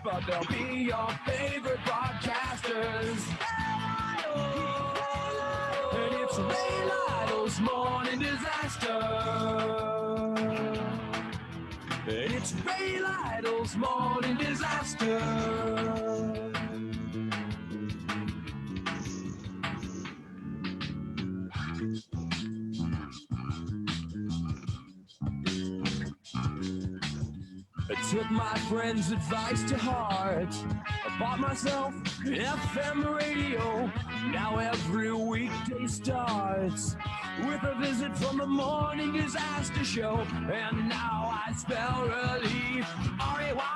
but they'll be your favorite podcasters. And it's Ray Lytle's Morning Disaster. It's Ray Lytle's Morning Disaster. I took my friend's advice to heart. I bought myself an FM radio. Now every weekday starts with a visit from the Morning Disaster Show. And now I spell relief, R-A-Y-L-Y-T-L-E.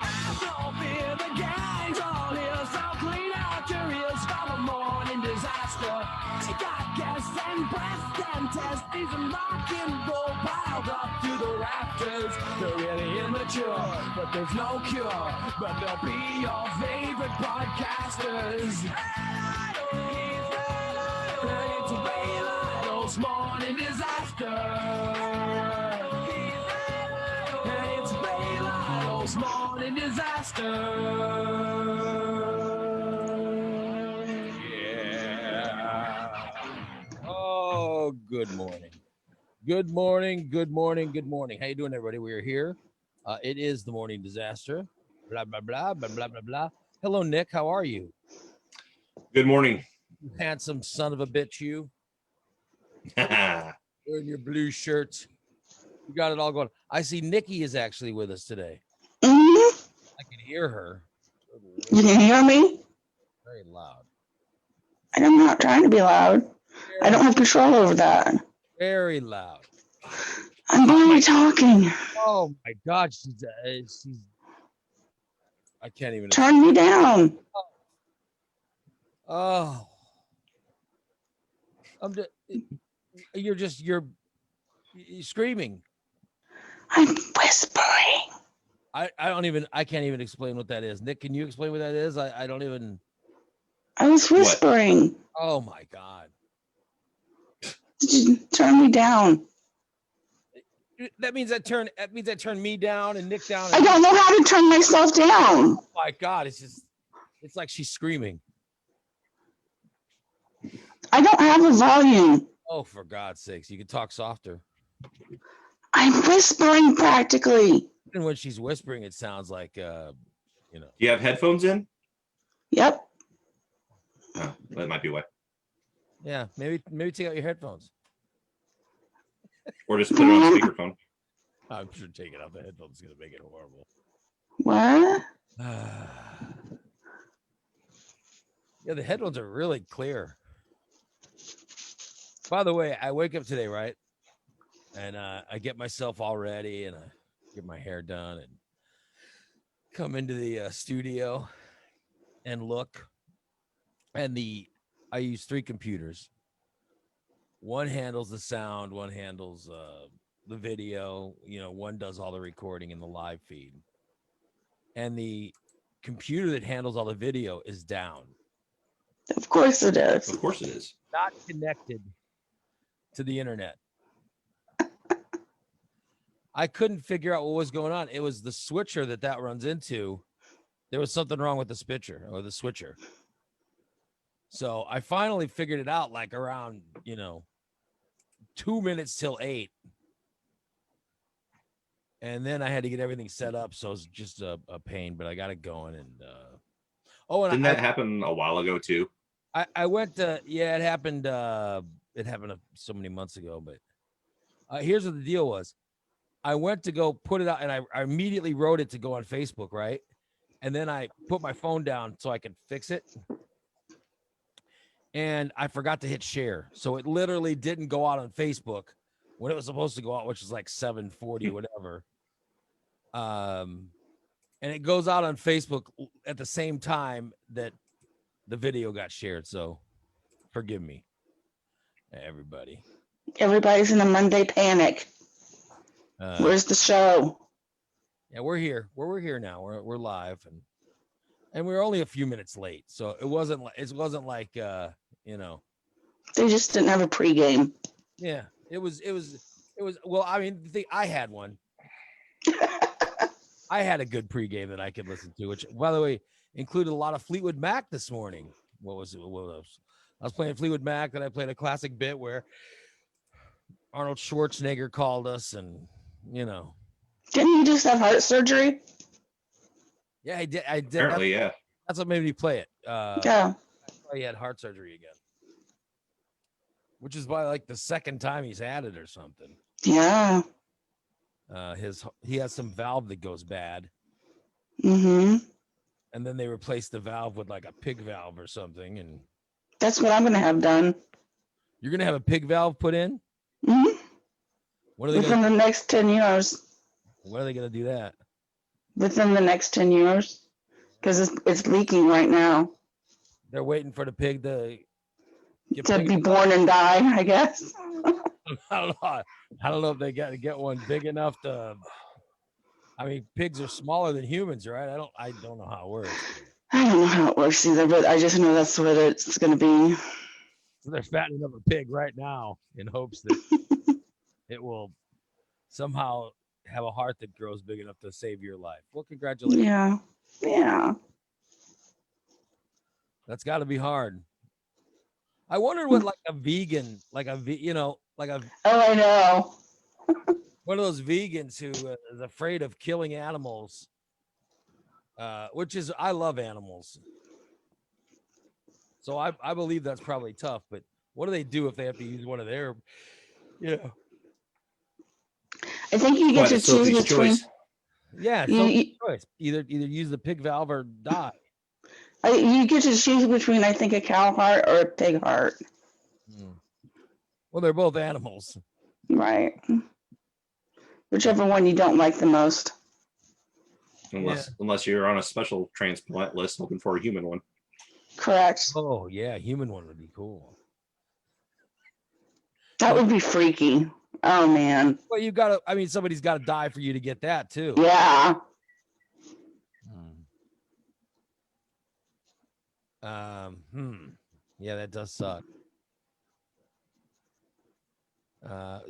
Have no fear, the gang's all here, so clean out your ears for the Morning Disaster. They got guests and breasts and testes and rock and roll piled up to the rafters. They're really immature, but there's no cure. But they'll be your favorite podcasters. It's Ray Lytle's Morning Disaster. It's Ray Lytle's Morning Disaster. Oh, good morning. Good morning. Good morning. Good morning. How you doing, everybody? We are here. It is the Morning Disaster. Blah, blah, blah, blah, blah, blah, blah. Hello, Nick. How are you? Good morning. You handsome son of a bitch, you. Yeah, Wearing your blue shirt. You got it all going. I see Nikki is actually with us today. Mm-hmm. I can hear her. You can hear me? Very loud. I'm not trying to be loud. I don't have control over that. Very loud. I'm barely talking. Oh, my God. She's I can't even. Turn me down. Oh. You're screaming. I'm whispering. I can't even explain what that is. Nick, can you explain what that is? I don't even. I was whispering. Oh my God. Turn me down. That means I turn me down and Nick down. I don't know how to turn myself down. Oh my God, it's like she's screaming. I don't have a volume. Oh, for God's sakes, you can talk softer. I'm whispering practically. Even when she's whispering, it sounds like Do you have headphones in? Yep. Oh, that might be why. Yeah, maybe take out your headphones. Or just put it on speakerphone. I'm sure taking out the headphones is gonna make it horrible. What? Yeah, the headphones are really clear. By the way, I wake up today, right? And I get myself all ready and I get my hair done and come into the studio and look. And I use 3 computers. One handles the sound, one handles the video, one does all the recording in the live feed. And the computer that handles all the video is down. Of course it is. Of course it is. Not connected to the internet. I couldn't figure out what was going on. It was the switcher that runs into. There was something wrong with the switcher. So I finally figured it out like around, 2 minutes till 8. And then I had to get everything set up. So it's just a pain, but I got it going. And didn't that happen a while ago too? I went to, it happened. It happened so many months ago, but here's what the deal was. I went to go put it out and I immediately wrote it to go on Facebook. Right. And then I put my phone down so I could fix it. And I forgot to hit share. So it literally didn't go out on Facebook when it was supposed to go out, which is like 7:40, whatever. And it goes out on Facebook at the same time that the video got shared. So forgive me, everybody. Everybody's in a Monday panic. Where's the show? Yeah, we're here. We're here now. We're live and we're only a few minutes late. So it wasn't like They just didn't have a pregame. Yeah, it was well, I mean, I had one. I had a good pregame that I could listen to, which, by the way, included a lot of Fleetwood Mac this morning. What was it? I was playing Fleetwood Mac, then I played a classic bit where Arnold Schwarzenegger called us, and Didn't you just have heart surgery? yeah, I did. Apparently, yeah. That's what made me play it. Yeah. He had heart surgery again, which is by like the second time he's had it or something. Yeah. He has some valve that goes bad, Mm-hmm. and then they replaced the valve with like a pig valve or something, and That's what I'm gonna have done. you're gonna have a pig valve put in. Mm-hmm. What are they Within gonna? the next 10 years. When are they gonna do that? Within the next 10 years, because it's leaking right now. They're waiting for the pig to get To big be enough. born and die, I guess. I don't know. I don't know if they got to get one big enough to. I mean, pigs are smaller than humans, right? I don't know how it works. I don't know how it works either, but I just know that's what it's going to be. So they're fattening up a pig right now in hopes that it will somehow have a heart that grows big enough to save your life. Well, congratulations. Yeah. Yeah. That's got to be hard. I wondered what like a vegan, like a Oh, I know. one of those vegans who is afraid of killing animals, which is, I love animals. So I believe that's probably tough, but what do they do if they have to use one of their, I think you get to choose Sophie's between. choice. Yeah, You- so you- choice. Either use the pig valve or die. You get to choose between, I think, a cow heart or a pig heart. Well, they're both animals. Right. Whichever one you don't like the most. Unless you're on a special transplant list looking for a human one. Correct. Oh yeah, human one would be cool. That would be freaky. Oh, man. Well, somebody's got to die for you to get that too. Yeah. Yeah, that does suck.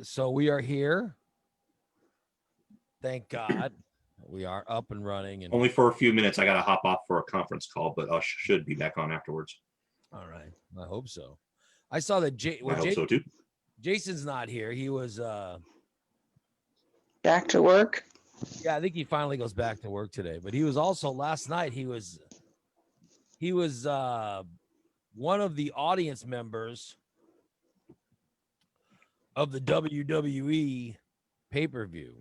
So we are here. Thank God. We are up and running. And Only for a few minutes. I got to hop off for a conference call, but I should be back on afterwards. all right. I hope so. I saw that I hope so too. Jason's not here. He was Back to work. yeah, I think he finally goes back to work today. But he was also last night, he was one of the audience members of the WWE pay-per-view,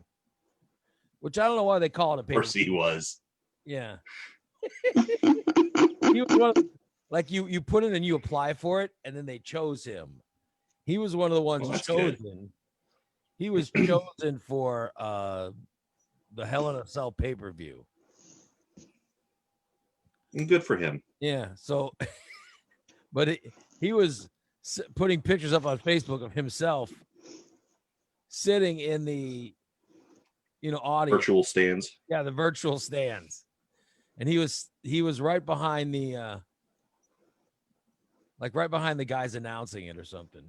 which I don't know why they call it a Of course pay-per-view. he was. Yeah. He was one of, like you put in and you apply for it, and then they chose him. He was one of the ones Well, that's chosen. good. He was chosen for the Hell in a Cell pay-per-view. Good for him. Yeah. So, but he was putting pictures up on Facebook of himself sitting in the, audience. Virtual stands. Yeah, the virtual stands, and he was right behind the, right behind the guys announcing it or something.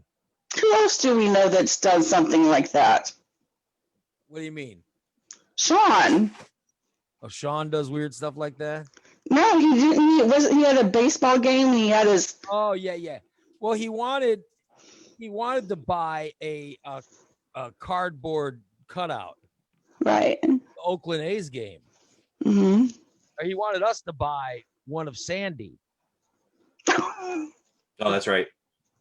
Who else do we know that's done something like that? What do you mean? Sean. Oh, Sean does weird stuff like that. No, he didn't. He had a baseball game. He had his. Oh yeah. Well, he wanted to buy a cardboard cutout, Right. the Oakland A's game. Mm-hmm. Or he wanted us to buy one of Sandy Oh, that's right.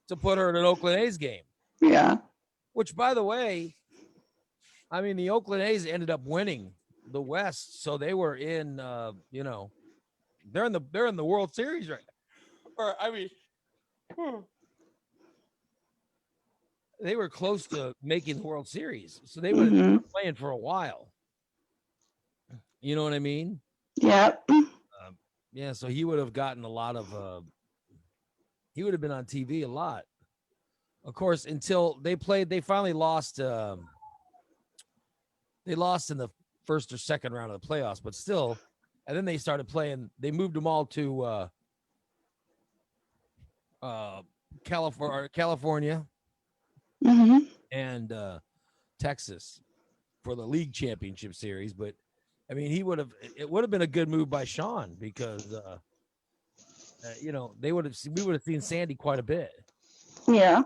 to put her in an Oakland A's game. Yeah. Which, by the way, I mean, the Oakland A's ended up winning the West, so they were in, they're in the World Series right now. Or I mean, they were close to making the World Series, so they would have been playing for a while. You know what I mean? Yep. Yeah. So he would have gotten a lot of. He would have been on TV a lot. Of course, until they finally lost. They lost in the first or second round of the playoffs, but still, and then they started playing. They moved them all to California Mm-hmm. and Texas for the league championship series. But I mean, it would have been a good move by Sean because, we would have seen Sandy quite a bit. Yeah.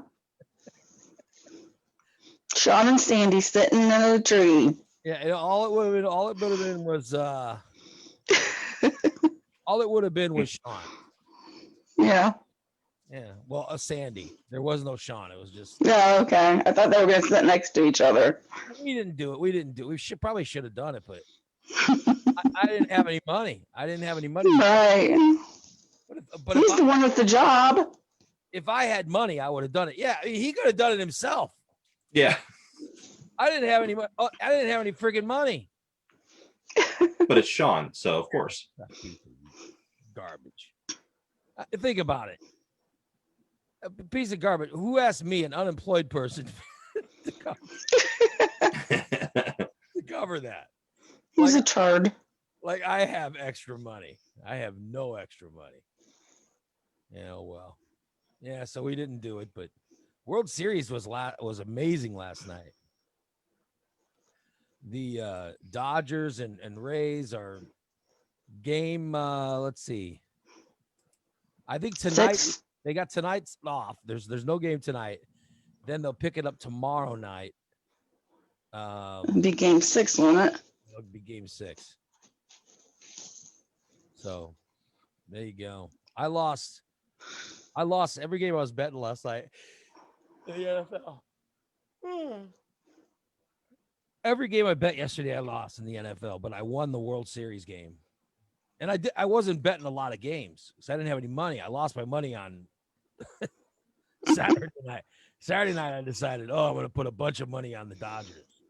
Sean and Sandy sitting in a tree. Yeah. And all it would have been was, all it would have been was Sean. Yeah. Yeah. Well, a Sandy. There was no Sean. It was just. Yeah. Okay. I thought they were going to sit next to each other. We didn't do it. We probably should have done it, but I didn't have any money. Right. But He's the one with the job. if I had money, I would have done it. Yeah, I mean, he could have done it himself. Yeah, I didn't have any. I didn't have any freaking money. but it's Sean, so of course. That piece of garbage. Think about it. A piece of garbage. Who asked me, an unemployed person, to cover that? He's Like- a turd. Like, I have extra money. I have no extra money. Yeah, well, yeah. So we didn't do it, but World Series was amazing last night. The Dodgers and Rays are game. Let's see. I think tonight 6. they got tonight's off. There's no game tonight. Then they'll pick it up tomorrow night. It'd be game 6, won't it? It'll be game 6. So there you go. I lost every game I was betting last night. The NFL. Every game I bet yesterday, I lost in the NFL, but I won the World Series game. And I wasn't betting a lot of games, so I didn't have any money. I lost my money on Saturday night. Saturday night, I decided, I'm going to put a bunch of money on the Dodgers.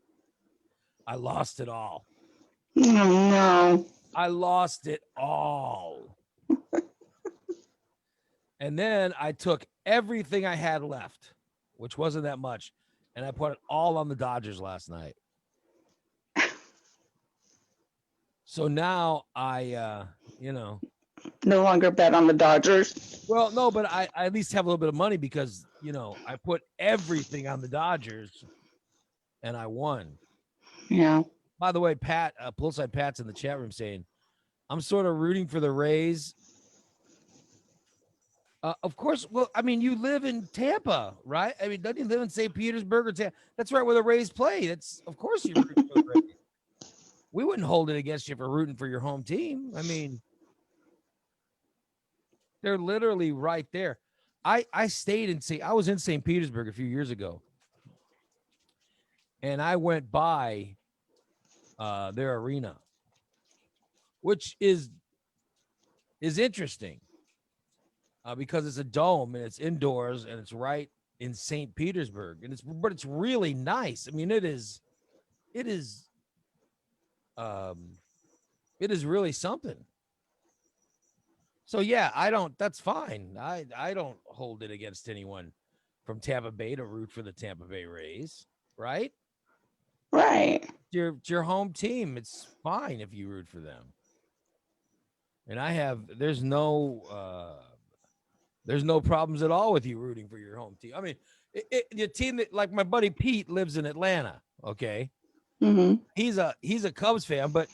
I lost it all. Oh, no. I lost it all. And then I took everything I had left, which wasn't that much, and I put it all on the Dodgers last night. So now I, No longer bet on the Dodgers. well, no, but I at least have a little bit of money because, I put everything on the Dodgers and I won. Yeah. By the way, Pat, Poolside Pat's in the chat room saying, I'm sort of rooting for the Rays. Of course. Well, I mean, you live in Tampa, right? I mean, doesn't you live in St. Petersburg or Tampa? That's right where the Rays play. Of course you're rooting for the Rays. We wouldn't hold it against you for rooting for your home team. I mean, they're literally right there. I was in St. Petersburg a few years ago, and I went by their arena, which is interesting because it's a dome and it's indoors and it's right in St. Petersburg, and it's really nice. I mean, it is really something. So yeah, that's fine. I don't hold it against anyone from Tampa Bay to root for the Tampa Bay Rays, right? Right. It's your home team. It's fine if you root for them. And there's no problems at all with you rooting for your home team. I mean, the team that, like, my buddy Pete lives in Atlanta. Okay. Mm-hmm. He's a Cubs fan, but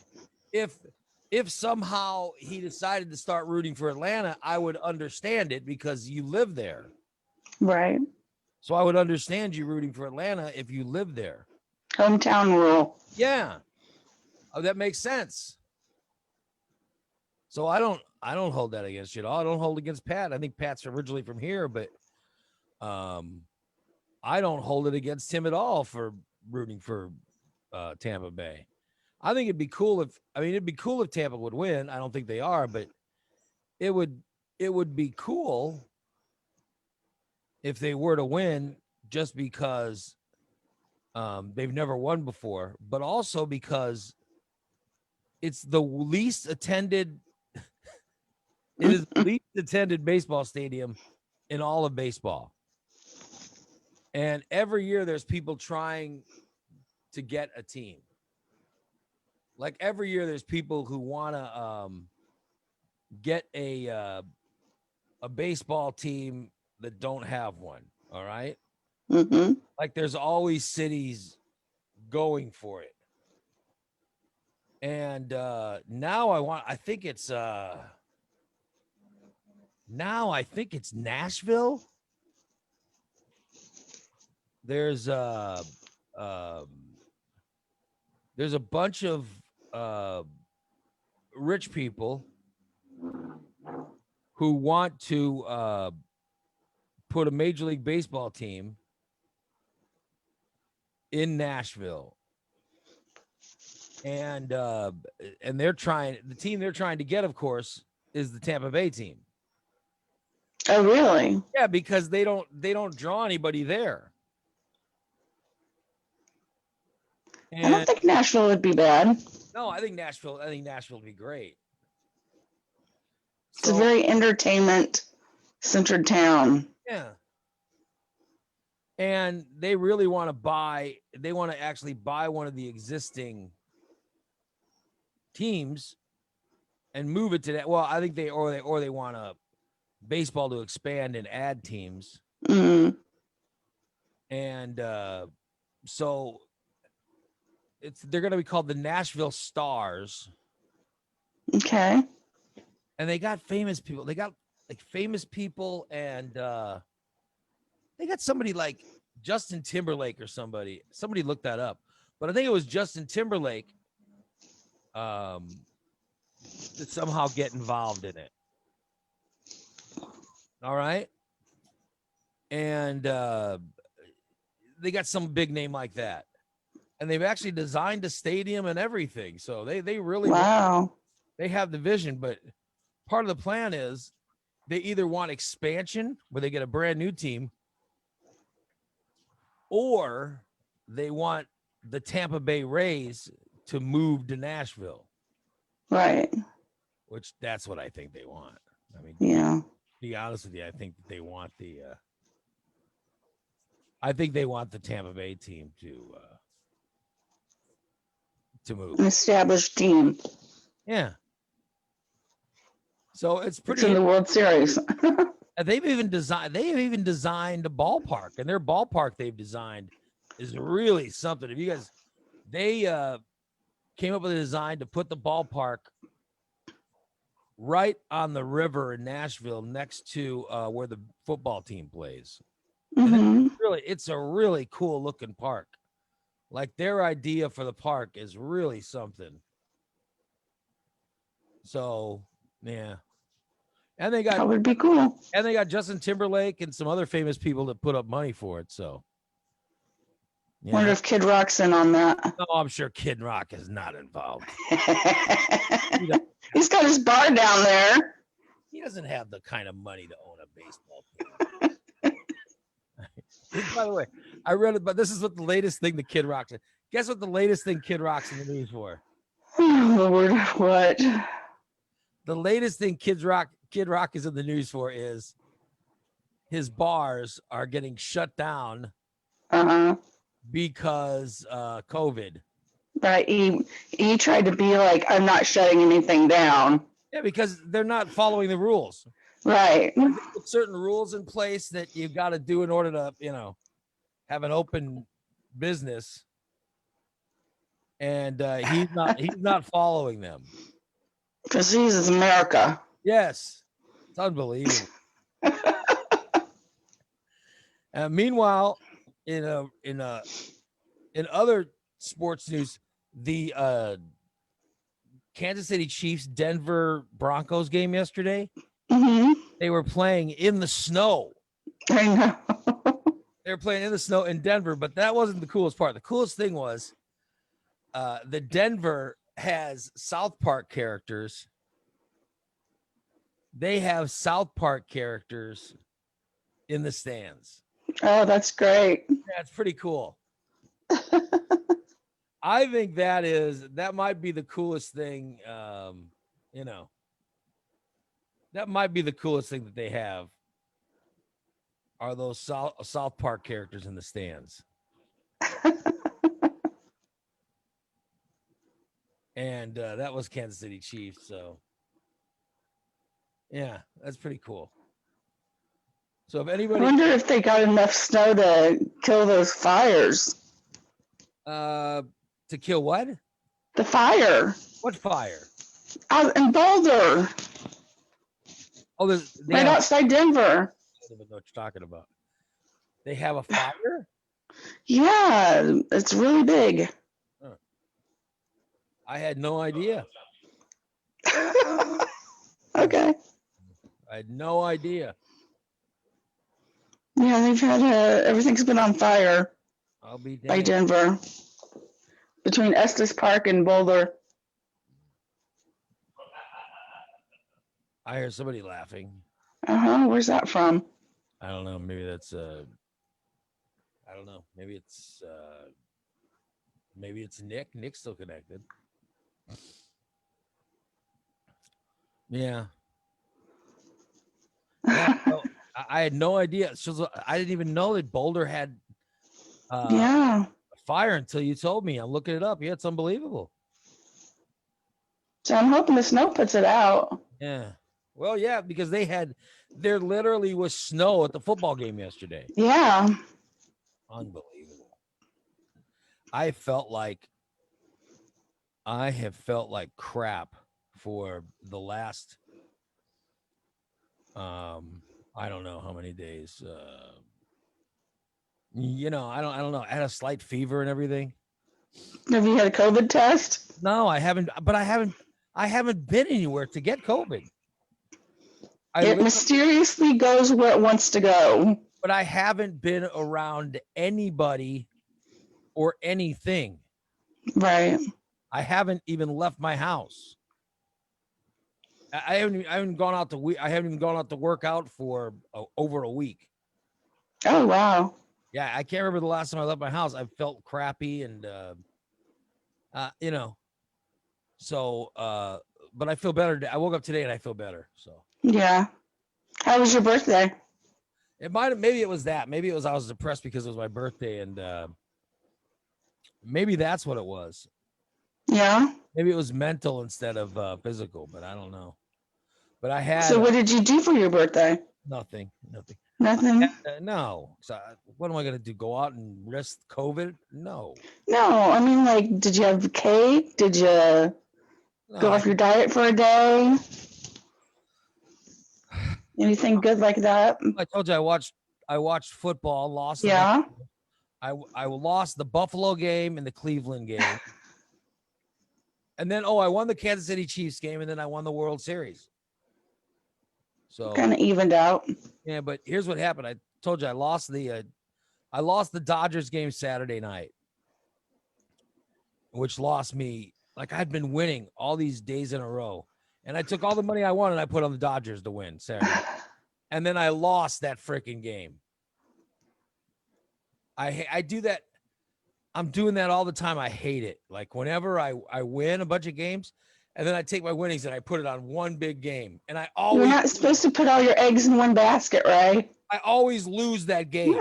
if somehow he decided to start rooting for Atlanta, I would understand it because you live there. Right. So I would understand you rooting for Atlanta if you live there. Hometown rule. Yeah. Oh, that makes sense. So I don't hold that against you at all. I don't hold against Pat. I think Pat's originally from here, but I don't hold it against him at all for rooting for Tampa Bay. I think it'd be cool if Tampa would win. I don't think they are, but it would be cool if they were to win, just because they've never won before, but also because it's the least attended. It is the least attended baseball stadium in all of baseball. And every year there's people trying to get a team. Like, every year there's people who want to get a baseball team that don't have one. All right. Mm-hmm. Like, there's always cities going for it. And now I think it's Nashville. There's a bunch of rich people who want to put a Major League Baseball team in Nashville. And the team they're trying to get, of course, is the Tampa Bay team. Oh, really? Yeah, because they don't draw anybody there. I don't think Nashville would be bad. No, I think Nashville would be great. It's a very entertainment-centered town. Yeah. And they really want to actually buy one of the existing teams and move it to that. Well, I think they want baseball to expand and add teams. Mm. And so they're going to be called the Nashville Stars. Okay. And they got famous people. They got like famous people, and they got somebody like Justin Timberlake or somebody. Somebody looked that up, but I think it was Justin Timberlake to somehow get involved in it. All right. And they got some big name like that. And they've actually designed a stadium and everything. So they really, wow. They have the vision, but part of the plan is they either want expansion where they get a brand new team, or they want the Tampa Bay Rays to move to Nashville. Right. Which that's what I think they want. I mean, yeah. To be honest with you, I think that they want the Tampa Bay team to move. An established team. Yeah. So it's pretty. It's in the World Series. They've even designed a ballpark, and their ballpark they've designed is really something. If you guys, they came up with a design to put the ballpark right on the river in Nashville, next to where the football team plays. Mm-hmm. It's a really cool looking park. Like their idea for the park is really something. So yeah. And that would be cool. And they got Justin Timberlake and some other famous people that put up money for it. So yeah. Wonder if Kid Rock's in on that. No, I'm sure Kid Rock is not involved. He's got his bar down there. He doesn't have the kind of money to own a baseball team. By the way, I read it, but this is what the latest thing the Kid Rock said. Guess what the latest thing Kid Rock's in the news for? Oh, Lord, what? The latest thing Kid Rock is in the news for is his bars are getting shut down because COVID. Right. He tried to be like, I'm not shutting anything down. Yeah, because they're not following the rules. Right. Certain rules in place that you've got to do in order to, have an open business. And he's not following them. Because he's America. Yes. It's unbelievable. Meanwhile, in other sports news, the Kansas City Chiefs Denver Broncos game yesterday, they were playing in the snow. I know. They were playing in the snow in Denver, but that wasn't the coolest part. The coolest thing was the Denver has South Park characters. They have South Park characters in the stands. Oh, that's great. That's pretty cool. I think that might be the coolest thing. That might be the coolest thing that they have are those South Park characters in the stands. And that was Kansas City Chiefs. So yeah, that's pretty cool. So if anybody, I wonder if they got enough snow to kill those fires. To kill what? The fire What fire? out in Boulder, Oh, they right have, outside Denver. I don't know what you're talking about. They have a fire? Yeah, it's really big. I had no idea. Okay. I had no idea. Yeah, they've had everything's been on fire I'll be by damned. Denver between Estes Park and Boulder. I hear somebody laughing. Where's that from? I don't know. Maybe that's I don't know. Maybe it's Nick. Nick's still connected. Yeah. Yeah. No, I had no idea. So I didn't even know that Boulder had Yeah. a fire until you told me. I'm looking it up. Yeah, it's unbelievable. So I'm hoping the snow puts it out. Yeah. Well, yeah, because there literally was snow at the football game yesterday. Yeah. Unbelievable. I have felt like crap for the last I don't know how many days. I don't know. I had a slight fever and everything. Have you had a COVID test? No, I haven't, but I haven't been anywhere to get COVID. It mysteriously goes where it wants to go. But I haven't been around anybody or anything. Right. I haven't even left my house. I haven't gone out I haven't even gone out to work out for over a week. Oh, wow. Yeah, I can't remember the last time I left my house. I felt crappy and so but I feel better. I woke up today and I feel better. So Yeah. How was your birthday? Maybe it was that. Maybe it was I was depressed because it was my birthday and maybe that's what it was. Yeah. Maybe it was mental instead of physical, but I don't know. But I had So what did you do for your birthday? nothing. Nothing? No. So what am I going to do? Go out and risk COVID? No. No, I mean, like, did you have cake? Did you No, go off your diet for a day? Anything good like that? I told you I watched football, lost. Yeah. I lost the Buffalo game and the Cleveland game. And then I won the Kansas City Chiefs game and then I won the World Series. So Kind of evened out. yeah, but here's what happened. I told you I lost the Dodgers game Saturday night, which lost me. Like I'd been winning all these days in a row, and I took all the money I won and I put on the Dodgers to win Saturday, and then I lost that freaking game. I do that. I'm doing that all the time. I hate it. Like whenever I win a bunch of games, and then I take my winnings and I put it on one big game, and I always You're not supposed to put all your eggs in one basket, right? I always lose that game.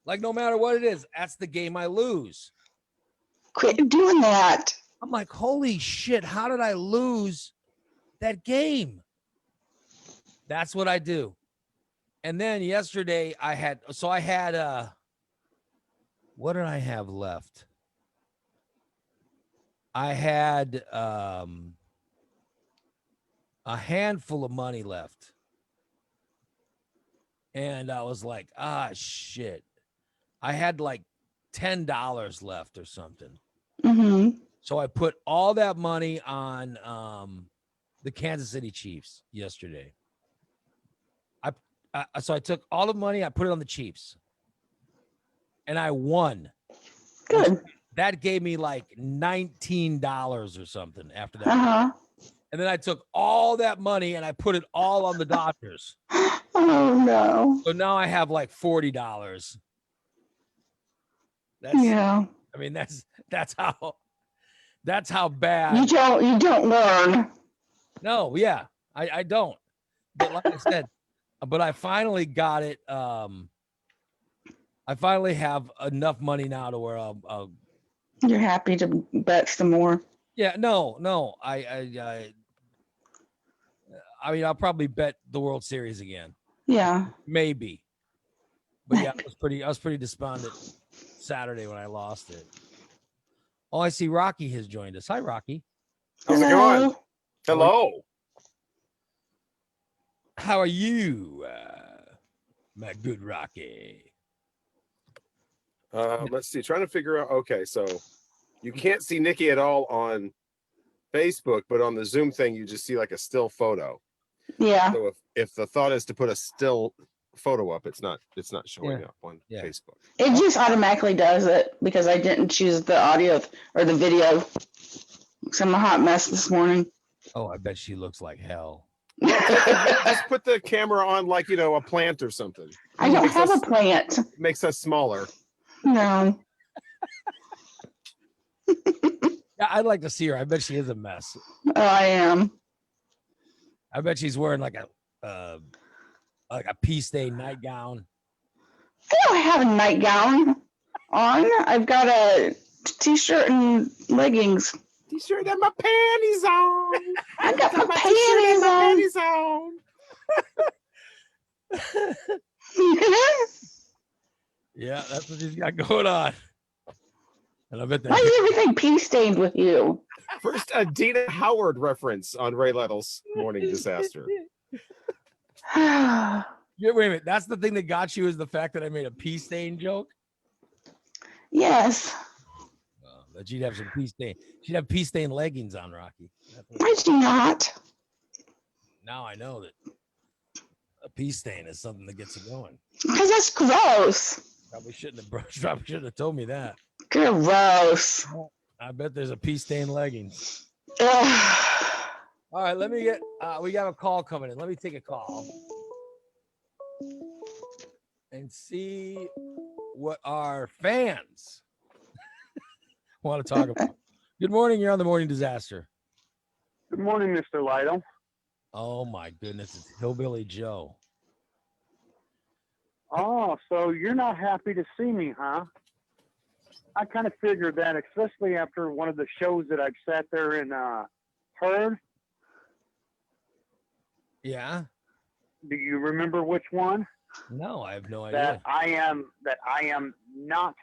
Like no matter what it is, that's the game I lose. Quit doing that. I'm like, holy shit, how did I lose that game? That's what I do. And then yesterday I had what did I have left? I had a handful of money left. And I was like, shit. I had like $10 left or something. Mm-hmm. So I put all that money on the Kansas City Chiefs yesterday. So I took all the money, I put it on the Chiefs. And I won. Good. That gave me like $19 or something after that. Uh-huh. And then I took all that money and I put it all on the Dodgers. Oh no. So now I have like $40. Yeah. I mean, that's how bad. You don't learn. No, yeah, I don't. But like I said, but I finally got it. I finally have enough money now to where I'll You're happy to bet some more. yeah, no. I mean, I'll probably bet the World Series again. Yeah. Maybe. But yeah, I was pretty despondent Saturday when I lost it. Oh, I see Rocky has joined us. Hi, Rocky. How's it going? Hello. How are you, my good Rocky? Let's see. Trying to figure out. Okay, so you can't see Nikki at all on Facebook, but on the Zoom thing, you just see like a still photo. Yeah. So if the thought is to put a still photo up, it's not showing up on Yeah. Facebook. It just automatically does it because I didn't choose the audio or the video. So I'm a hot mess this morning. Oh, I bet she looks like hell. Just put the camera on like a plant or something. I don't Makes have us- a plant. Makes us smaller. No. Yeah, I'd like to see her. I bet she is a mess. Oh, I am. I bet she's wearing like a pea stained nightgown. I don't have a nightgown on. I've got a t-shirt and leggings. T-shirt and my panties on. I got my panties panties on. Yeah, that's what she's got going on. And I bet Why is that. everything pea stained with you? First, a Dina Howard reference on Ray Little's Morning Disaster. Yeah, wait a minute. That's the thing that got you is the fact that I made a pea stain joke. Yes, That she'd have some pea stain. She'd have pea stain leggings on, Rocky. I do not. Now I know that a pea stain is something that gets you going. Because that's gross. Probably shouldn't have told me that. Gross. I bet there's a pea stain leggings. Ugh. All right, let me get. We got a call coming in. Let me take a call and see what our fans want to talk about. Good morning. You're on the Morning Disaster. Good morning, Mr. Lytle. Oh my goodness, it's Hillbilly Joe. Oh, so you're not happy to see me, huh? I kind of figured that, especially after one of the shows that I've sat there and heard. Yeah. Do you remember which one? No, I have no idea. That I am not.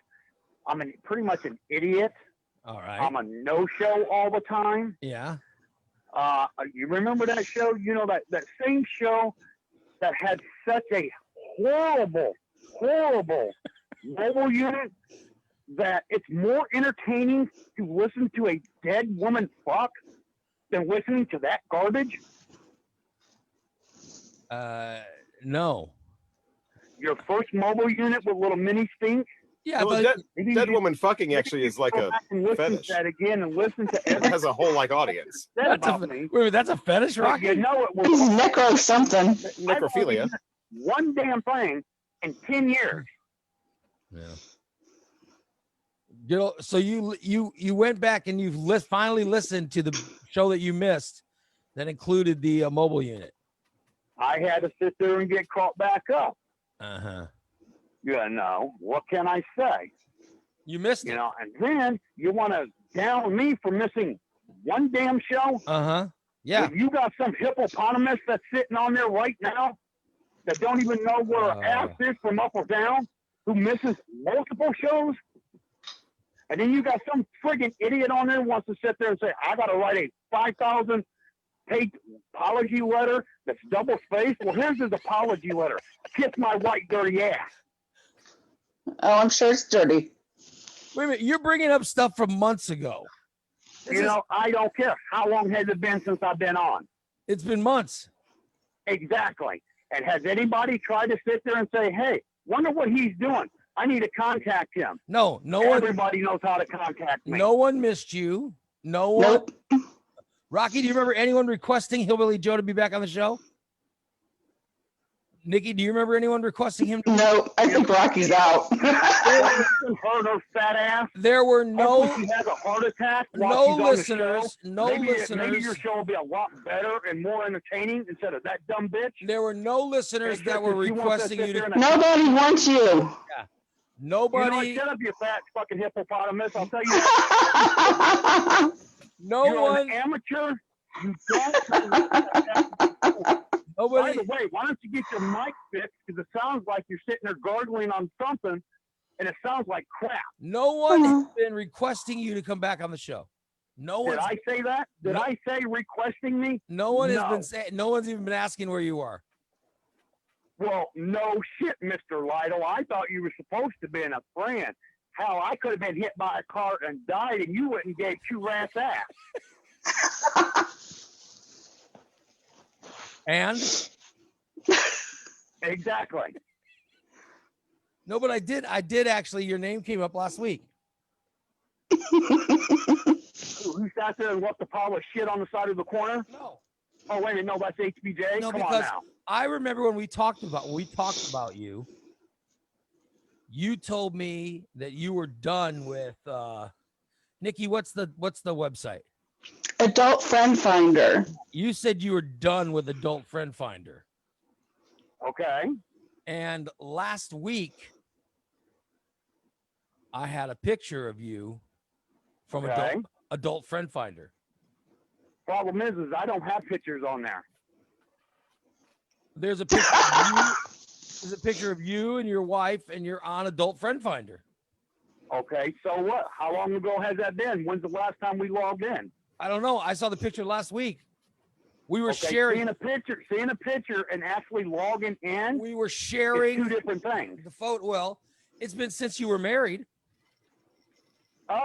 I'm pretty much an idiot. All right. I'm a no-show all the time. Yeah. You remember that show? You know that same show that had such a horrible mobile unit that it's more entertaining to listen to a dead woman fuck than listening to that garbage. No. Your first mobile unit with little mini stink. Yeah, Well, but dead woman fucking actually is like Go a back and listen fetish. to that again and listen to It everything has a whole like audience. said that's about a, me. wait a minute, that's a fetish, But Rocky? you know it was He's necro something. Necrophilia. one damn thing in 10 years. Yeah. You know, so you went back and you've finally listened to the show that you missed that included the mobile unit. I had to sit there and get caught back up. Uh-huh. You know, what can I say? You missed You it. know, and then you want to down me for missing one damn show? Uh-huh. Yeah. If you got some hippopotamus that's sitting on there right now that don't even know where her ass is from up or down, who misses multiple shows, and then you got some friggin' idiot on there who wants to sit there and say, I got to write a 5,000-page apology letter that's double-spaced. Well, here's his apology letter. Kiss my white dirty ass. Oh, I'm sure it's dirty. Wait a minute, you're bringing up stuff from months ago. You know, I don't care. How long has it been since I've been on? It's been months. Exactly. And has anybody tried to sit there and say, hey, wonder what he's doing? I need to contact him. No one. Everybody knows how to contact me. No one missed you. No one. Nope. Rocky, do you remember anyone requesting Hillbilly Joe to be back on the show? Nikki, do you remember anyone requesting him? No, I think Rocky's out. Hurt her fat ass. There were no Hopefully she has a heart attack while she's on the listeners. show. No Maybe listeners. your show will be a lot better and more entertaining instead of that dumb bitch. There were no listeners that were She wants to requesting sit you there to. and- Nobody wants you. You know, Nobody. shut up, you fat fucking hippopotamus. I'll tell you, No you're one. an amateur. You don't. By Nobody. the way, why don't you get your mic fixed? Because it sounds like you're sitting there gargling on something and it sounds like crap. No one has Oh. been requesting you to come back on the show. No Did one's I say that? Did No. I say requesting me? no one has No. been saying, no one's even been asking where you are. Well, no shit, Mr. Lytle. I thought you were supposed to be a friend. Hell, I could have been hit by a car and died, and you wouldn't gave two rats ass. And Exactly. no, but I did actually, your name came up last week. Who sat there and left a pile of shit on the side of the corner? No. Oh, wait a minute. No, that's HBJ? No, Come on because now. I remember when we talked about you, you told me that you were done with Nikki, what's the website? Adult Friend Finder. You said you were done with Adult Friend Finder. Okay. And last week I had a picture of you from Okay. Adult Friend Finder. Problem is I don't have pictures on there. There's a picture of you. There's a picture of you and your wife, and you're on Adult Friend Finder. Okay, so what? How long ago has that been? When's the last time we logged in? I don't know. I saw the picture last week. We were Okay, sharing. seeing a picture and actually logging in We were is sharing two different things. the photo. Well, it's been since you were married.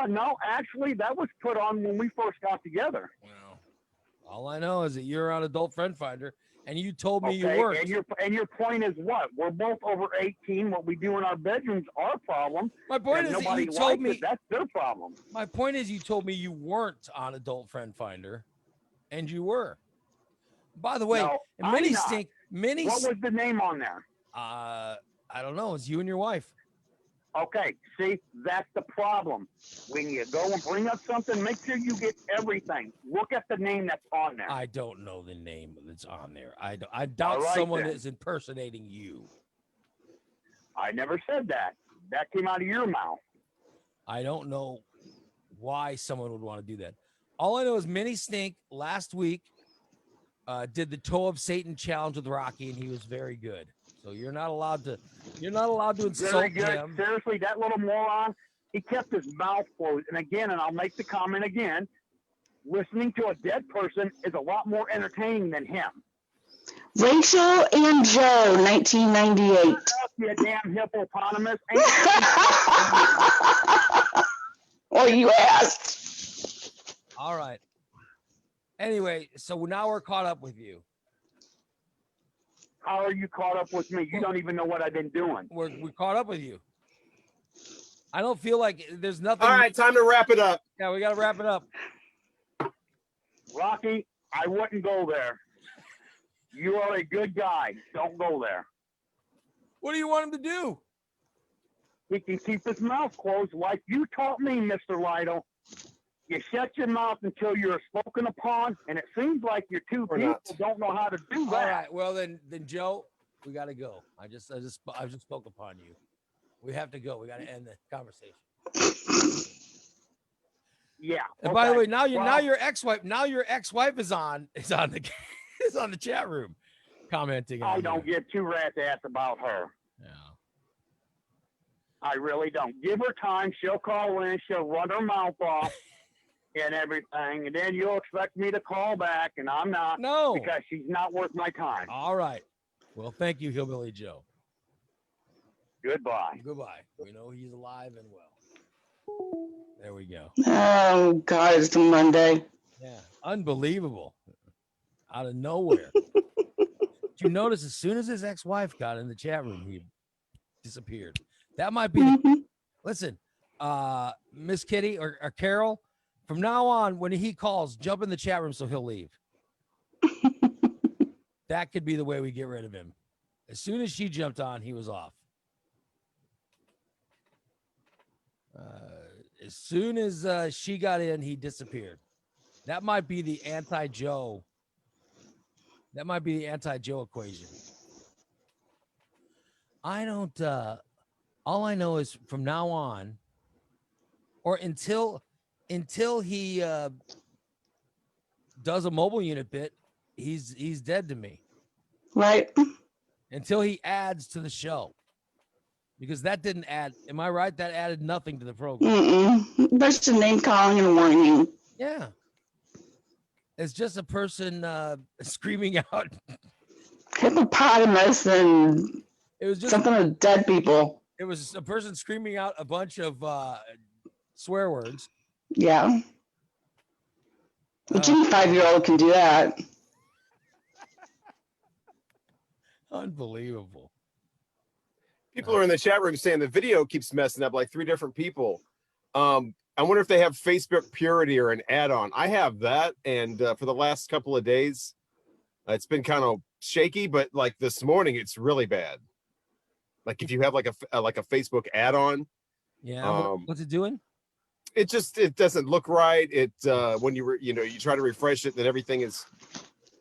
No, actually, that was put on when we first got together. Well, all I know is that you're on Adult Friend Finder, and you told me Okay, you weren't. and your point is what? We're both over 18. What we do in our bedrooms, our problem. My point And is that nobody you told likes me. it, that's their problem. My point is you told me you weren't on Adult Friend Finder, and you were. By the way, No, I'm many not. stink. Many. What was the name on there? I don't know. It's you and your wife. Okay, see, that's the problem. When you go and bring up something, make sure you get everything. Look at the name that's on there. I don't know the name that's on there. I doubt All right, someone then. is impersonating you. I never said that. That came out of your mouth. I don't know why someone would want to do that. All I know is Mini Stink last week did the Toe of Satan challenge with Rocky, and he was very good. So you're not allowed to insult Very good. him. Seriously, that little moron, he kept his mouth closed. And again, and I'll make the comment again, listening to a dead person is a lot more entertaining than him. Rachel and Joe, 1998. You damn hippopotamus. Well, you asked. All right. Anyway, so now we're caught up with you. How are you caught up with me? You don't even know what I've been doing. We're caught up with you. I don't feel like there's nothing. All right, time to wrap it up. Yeah, we got to wrap it up. Rocky, I wouldn't go there. You are a good guy. Don't go there. What do you want him to do? He can keep his mouth closed like you taught me, Mr. Lytle. You shut your mouth until you're spoken upon, and it seems like your two Or people not. don't know how to do All that. right. Well, then Joe, we got to go. I just spoke upon you. We have to go. We got to end the conversation. Yeah. And by the okay. way, now Well, your ex-wife is on the chat room commenting. I on don't you. give two rats ass about her. Yeah. I really don't. Give her time. She'll call in. She'll run her mouth off and everything. And then you'll expect me to call back, and I'm not No. because she's not worth my time. All right. Well, thank you, Hillbilly Joe. Goodbye. Goodbye. We know he's alive and well. There we go. Oh, God, it's Monday. Yeah. Unbelievable. Out of nowhere. Did you notice as soon as his ex-wife got in the chat room, he disappeared. That might be the, Mhm. listen, Miss Kitty or Carol, from now on, when he calls, jump in the chat room so he'll leave. That could be the way we get rid of him. As soon as she jumped on, he was off. As soon as she got in, he disappeared. That might be the anti-Joe. That might be the anti-Joe equation. I don't. All I know is from now on, or until he does a mobile unit bit, he's dead to me. Right? Until he adds to the show. Because that didn't add. Am I right? That added nothing to the program. That's the name calling and warning. Yeah. It's just a person screaming out. Hippopotamus and It was just something with dead people. it was a person screaming out a bunch of swear words. Yeah. Which any 5-year-old can do that. Unbelievable. People are in the chat room saying the video keeps messing up, like 3 different people. I wonder if they have Facebook Purity or an add-on. I have that, and for the last couple of days, it's been kind of shaky. But like this morning, it's really bad. Like if you have like a Facebook add-on, Yeah. What's it doing? it doesn't look right. It when you try to refresh it, then everything is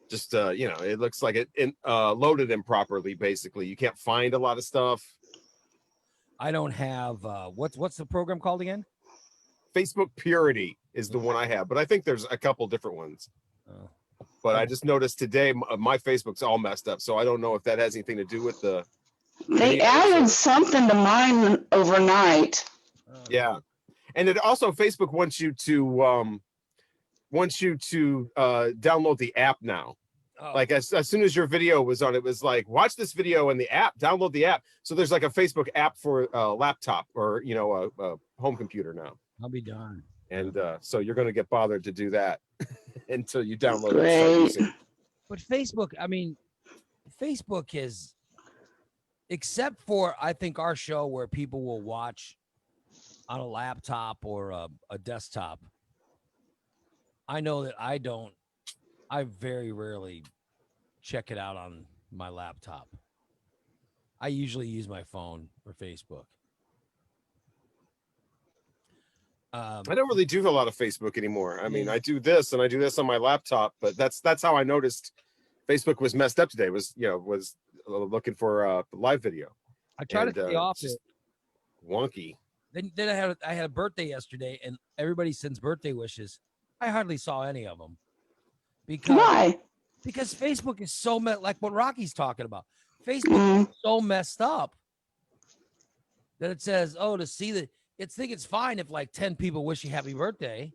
just it looks like it loaded improperly. Basically, you can't find a lot of stuff. I don't have what's the program called again? Facebook Purity is the one I have, but I think there's a couple different ones. Oh. But I just noticed today my Facebook's all messed up, so I don't know if that has anything to do with the. They Video, added so- something to mine overnight. Yeah, and it also Facebook wants you to download the app now. Oh. Like as soon as your video was on, it was like, watch this video in the app, download the app. So there's like a Facebook app for a laptop or a home computer now. I'll be darned. And so you're going to get bothered to do that until you download Great. it. and start using it. But Facebook, I mean, Facebook is, except for I think our show where people will watch on a laptop or a desktop. I know that I very rarely check it out on my laptop. I usually use my phone for Facebook. I don't really do a lot of Facebook anymore. I mean, Yeah. I do this and I do this on my laptop, but that's how I noticed Facebook was messed up today. Was looking for a live video. I try And, to stay off just it. Wonky. Then I had a birthday yesterday, and everybody sends birthday wishes. I hardly saw any of them because Why? Facebook is so like what Rocky's talking about. Facebook Mm, is so messed up that it says, "Oh, to see the." It's fine if like 10 people wish you happy birthday,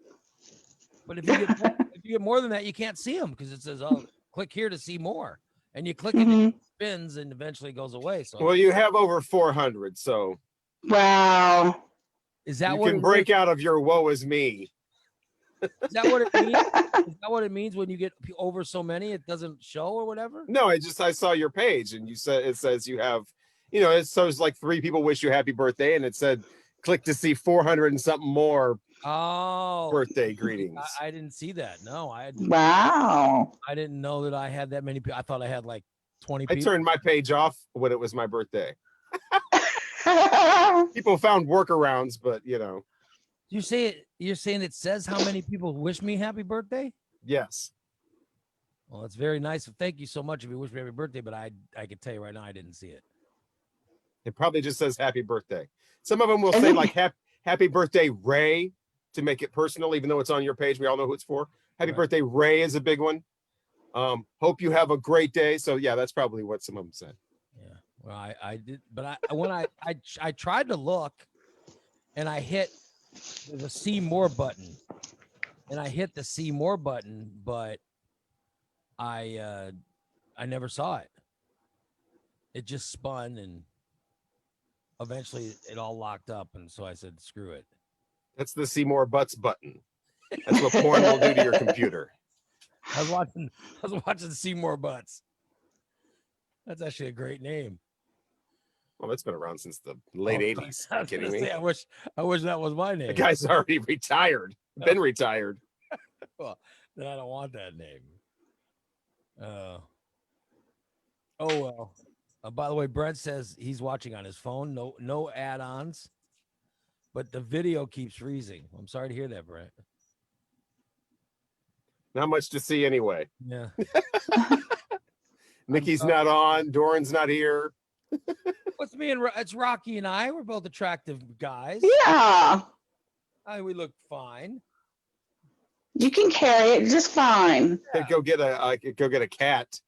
but if you get more than that, you can't see them because it says, "Oh, click here to see more," and you click it, and mhm. it spins, and eventually goes away. So Well, you have over 400, so Wow. is that you what can it break is? out of your woe is me. Is that what it means? Is that what it means when you get over so many, it doesn't show or whatever? No, I saw your page and it says you have, it shows like 3 people wish you happy birthday and it said click to see 400 and something more Oh, birthday greetings. I didn't see that. No, Wow. I didn't know that I had that many people. I thought I had like 20 I people. turned my page off when it was my birthday. People found workarounds, but You say it. You're saying it says how many people wish me happy birthday? yes. Well, it's very nice. Thank you so much if you wish me happy birthday, but I can tell you right now, I didn't see it. It probably just says happy birthday. Some of them will I say think- like happy birthday, Ray, to make it personal, even though it's on your page. We all know who it's for. Happy Right. birthday, Ray is a big one. Hope you have a great day. So yeah, that's probably what some of them said. Yeah. Well, I did, but when I tried to look, and I hit the see more button, and I hit the see more button, but I never saw it. It just spun, and eventually it all locked up, and so I said, "Screw it." That's the see more butts button. That's what porn will do to your computer. I was watching See More Butts. That's actually a great name. Well, it's been around since the late Oh, 80s. I Are you was kidding gonna me? say, I wish that was my name. The guy's already retired. Been retired. Well, then I don't want that name. Oh well. By the way, Brent says he's watching on his phone. No add-ons, but the video keeps freezing. I'm sorry to hear that, Brent. Not much to see anyway. Yeah. Nikki's not on. Doran's not here. What's me and it's Rocky and I. We're both attractive guys. Yeah. We look fine. You can carry it just fine. Could go get a cat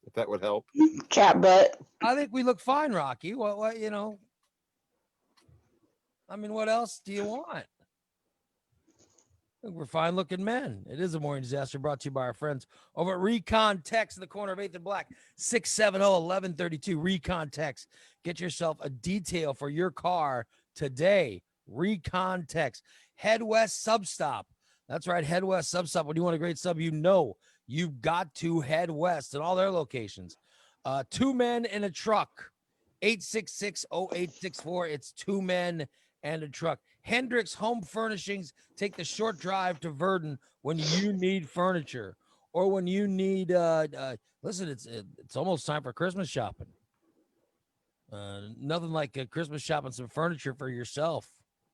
if that would help. Cat butt. I think we look fine, Rocky. What I mean, what else do you want? Look, we're fine looking men. It is a morning disaster brought to you by our friends over at Recon Text in the corner of 8th and Black, 670-1132. Recon Text. Get yourself a detail for your car today. Recon Text. Head West Substop. That's right, Head West Substop. When you want a great sub, you know you've got to head west at all their locations. 2 men in a truck. 866-0864. It's 2 men and a truck. Hendricks Home Furnishings. Take the short drive to Verdon when you need furniture or when you need listen, it's almost time for Christmas shopping. Nothing like Christmas shopping some furniture for yourself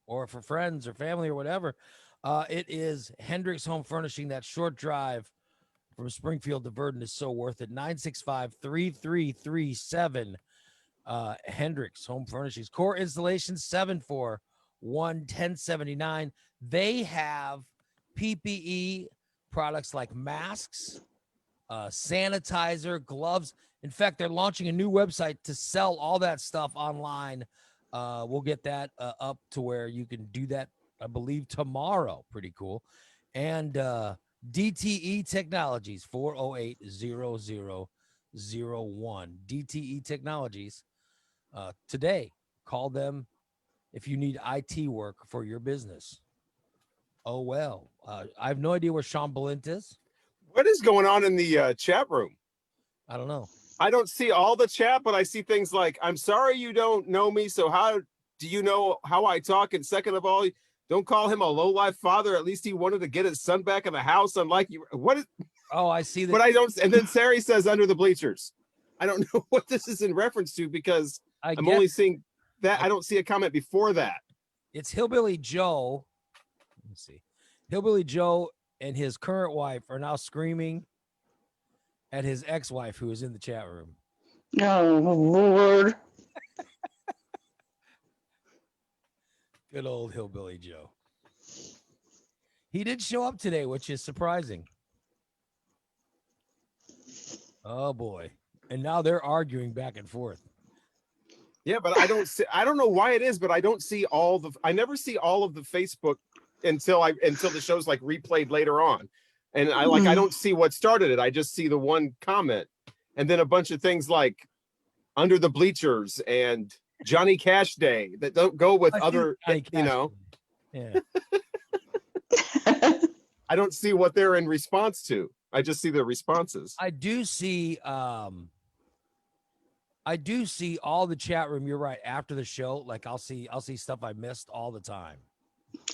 or for friends or family or whatever. It is Hendricks Home Furnishing. That short drive from Springfield to Verdon is so worth it. 965-3337. Hendricks Home Furnishings. Core Installation 741-1079. They have PPE products like masks, sanitizer, gloves. In fact, they're launching a new website to sell all that stuff online. We'll get that up to where you can do that, I believe, tomorrow. Pretty cool. And DTE Technologies, 408-0001. DTE Technologies. Today, call them if you need IT work for your business. Oh, well. I have no idea where Sean Balint is. What is going on in the chat room? I don't know. I don't see all the chat, but I see things like, I'm sorry you don't know me, so how do you know how I talk? And second of all, don't call him a low-life father. At least he wanted to get his son back in the house, unlike you. What is... Oh, I see that. But I don't. And then Sari says under the bleachers. I don't know what this is in reference to because I'm only seeing that. I don't see a comment before that. It's Hillbilly Joe. Let's see. Hillbilly Joe and his current wife are now screaming at his ex-wife who is in the chat room. Oh, Lord. Good old Hillbilly Joe. He did show up today, which is surprising. Oh, boy. And now they're arguing back and forth. Yeah, but I don't see. I don't know why it is, but I don't see all the. I never see all of the Facebook until the show's like replayed later on, and I don't see what started it. I just see the one comment, and then a bunch of things like under the bleachers and Johnny Cash Day that don't go with other. You know. Yeah. I don't see what they're in response to. I just see the responses. I do see all the chat room. You're right. After the show, like I'll see stuff I missed all the time.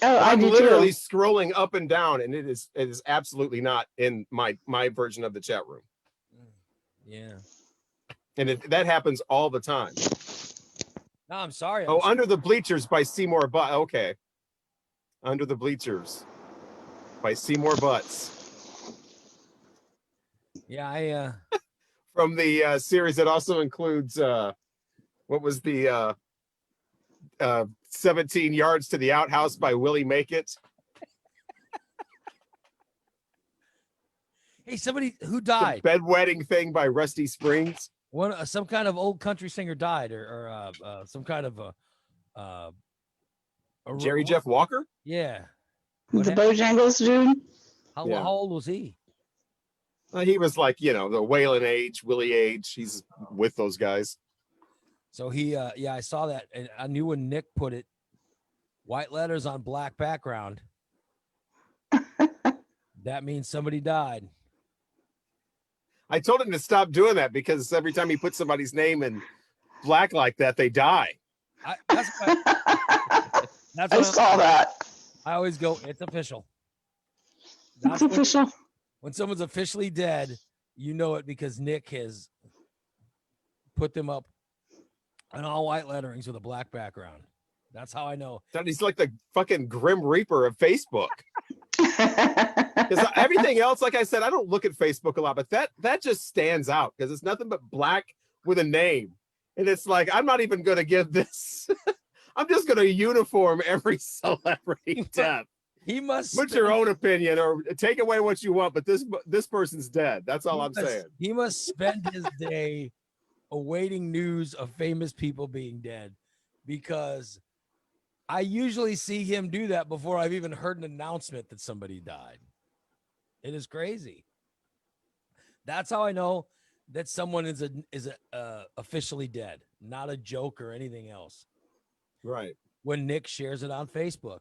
Oh, I'm do literally too. scrolling up and down, and it is absolutely not in my version of the chat room. Yeah. And that happens all the time. No, I'm sorry. Oh, Under the Bleachers by Seymour Butt. Okay. Under the Bleachers by Seymour Butts. Yeah, From the series that also includes what was the 17 Yards to the Outhouse by Willie Make It. Hey, somebody who The died. Bedwetting Thing by Rusty Springs. Some kind of old country singer died, or some kind of a Jerry Jeff Walker? Yeah. The Bojangles dude? How Yeah. old was he? He was like, the Waylon age, Willie age. He's with those guys. So he, I saw that, and I knew when Nick put it, white letters on black background. That means somebody died. I told him to stop doing that because every time he puts somebody's name in black like that, they die. That's I saw that. I always go, it's official. It's official. When someone's officially dead, you know it because Nick has put them up on all white letterings with a black background. That's how I know. That he's like the fucking Grim Reaper of Facebook. Because everything else, like I said, I don't look at Facebook a lot, but that just stands out because it's nothing but black with a name. And it's like, I'm not even going to give this. I'm just going to uniform every celebrity death. He must put your own opinion or take away what you want, but this person's dead. That's all I'm saying. He must spend his day awaiting news of famous people being dead because I usually see him do that before I've even heard an announcement that somebody died. It is crazy. That's how I know that someone is officially dead, not a joke or anything else. Right. When Nick shares it on Facebook.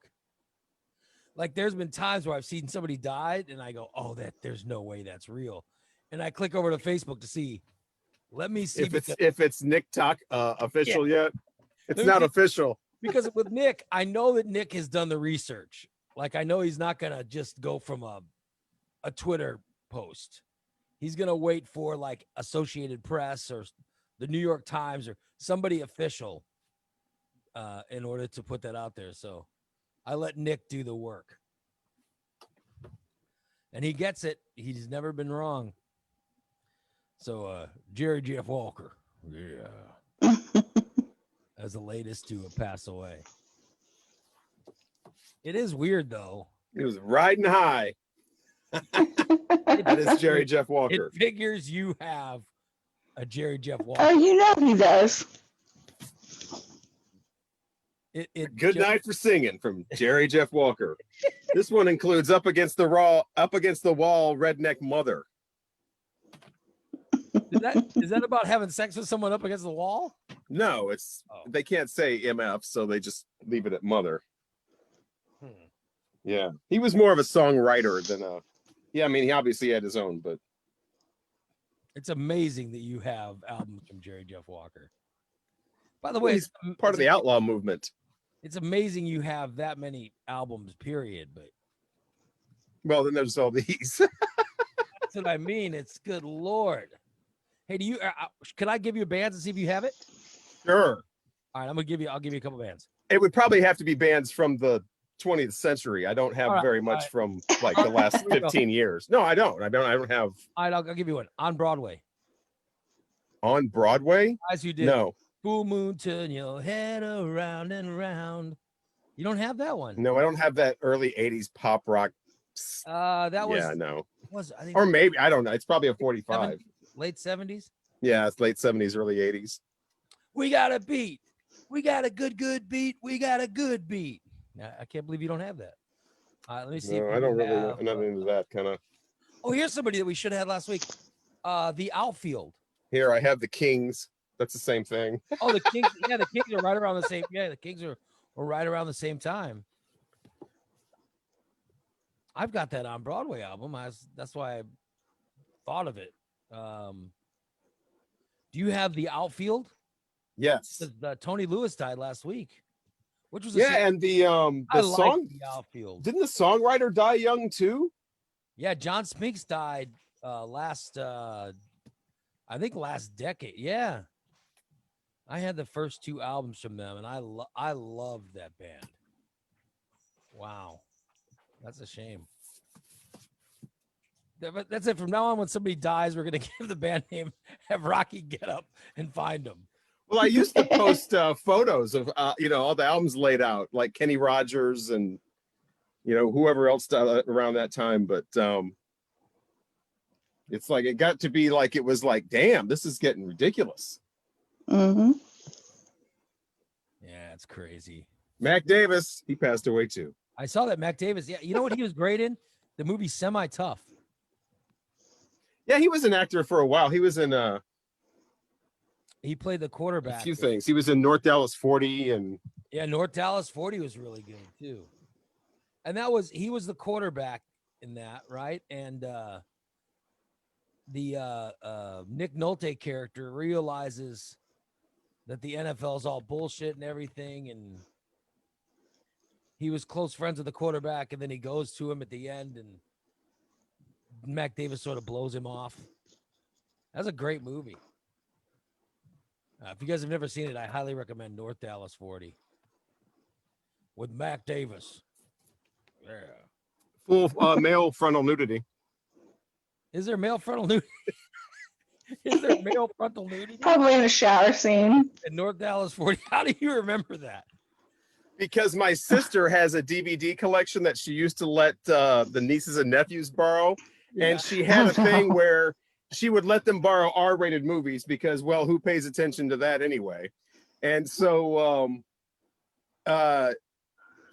Like there's been times where I've seen somebody died and I go, "Oh, there's no way that's real." And I click over to Facebook to see. Let me see If it's Nick Tuck official yet. It's Let me not see. official. because with Nick, I know that Nick has done the research. Like I know he's not gonna just go from a Twitter post. He's gonna wait for like Associated Press or the New York Times or somebody official in order to put that out there. So I let Nick do the work. And he gets it. He's never been wrong. So Jerry Jeff Walker. Yeah. As the latest to pass away. It is weird though. He was riding high. That is Jerry Jeff It Walker. figures you have a Jerry Jeff Walker. Oh, you know he does. Good night for singing from Jerry Jeff Walker. This one includes up against the wall, redneck mother. Is that about having sex with someone up against the wall? No, it's they can't say MF, so they just leave it at mother. Yeah, he was more of a songwriter than a. Yeah, I mean, he obviously had his own, but It's amazing that you have albums from Jerry Jeff Walker. By the way, he's part of the outlaw movement. It's amazing you have that many albums, period. But Well, then there's all these. that's what I mean. It's good Lord. Hey, do you? Can I give you bands and see if you have it? Sure. All right, I'll give you a couple bands. It would probably have to be bands from the 20th century. I don't have All right, very much all right. from like the last Here we go. 15 years. No, I don't have All right, I'll give you one. On Broadway. on Broadway. Guys who did No, Full Moon, turn your head around and around. You don't have that one. no, I don't have that early 80s pop rock. That was Yeah, no. I think Or maybe, I don't know. It's probably a 45. late 70s. Yeah, it's late 70s, early 80s. We got a beat. We got a good beat. We got a good beat. I can't believe you don't have that. All right, let me see. No, if I don't we really, have, I'm not into that kind of. Oh, here's somebody that we should have had last week. The Outfield. Here, I have the Kings. That's the same thing. Oh, the Kings. Yeah, the Kings are right around the same. Yeah, the Kings are right around the same time. I've got that on Broadway album. That's why I thought of it. Do you have the Outfield? Yes. Tony Lewis died last week, which was Yeah, and the I song, like the Outfield. didn't the songwriter die young too? Yeah, John Spinks died last decade. Yeah. I had the first two albums from them and I loved that band. Wow. That's a shame. But that's it. From now on, when somebody dies, we're going to give the band name, have Rocky get up and find them. Well, I used to post photos of all the albums laid out, like Kenny Rogers and whoever else died around that time. But it's like it got to be like it was like, damn, this is getting ridiculous. Mm-hmm. Yeah, it's crazy. Mac Davis, he passed away too. I saw that Mac Davis. Yeah, you know what he was great in? The movie Semi Tough. Yeah, he was an actor for a while. He was in He played the quarterback. a few things. He was in North Dallas 40 and Yeah, North Dallas 40 was really good too. And he was the quarterback in that, right? And the Nick Nolte character realizes that the NFL is all bullshit and everything, and he was close friends with the quarterback, and then he goes to him at the end, and Mac Davis sort of blows him off. That's a great movie. If you guys have never seen it, I highly recommend North Dallas 40 with Mac Davis. Yeah. full male frontal nudity. Is there male frontal nudity? Is there male frontal nudity Probably in a shower scene. in North Dallas 40? How do you remember that? Because my sister has a DVD collection that she used to let the nieces and nephews borrow. And she had a thing where she would let them borrow R-rated movies because, well, who pays attention to that anyway? And so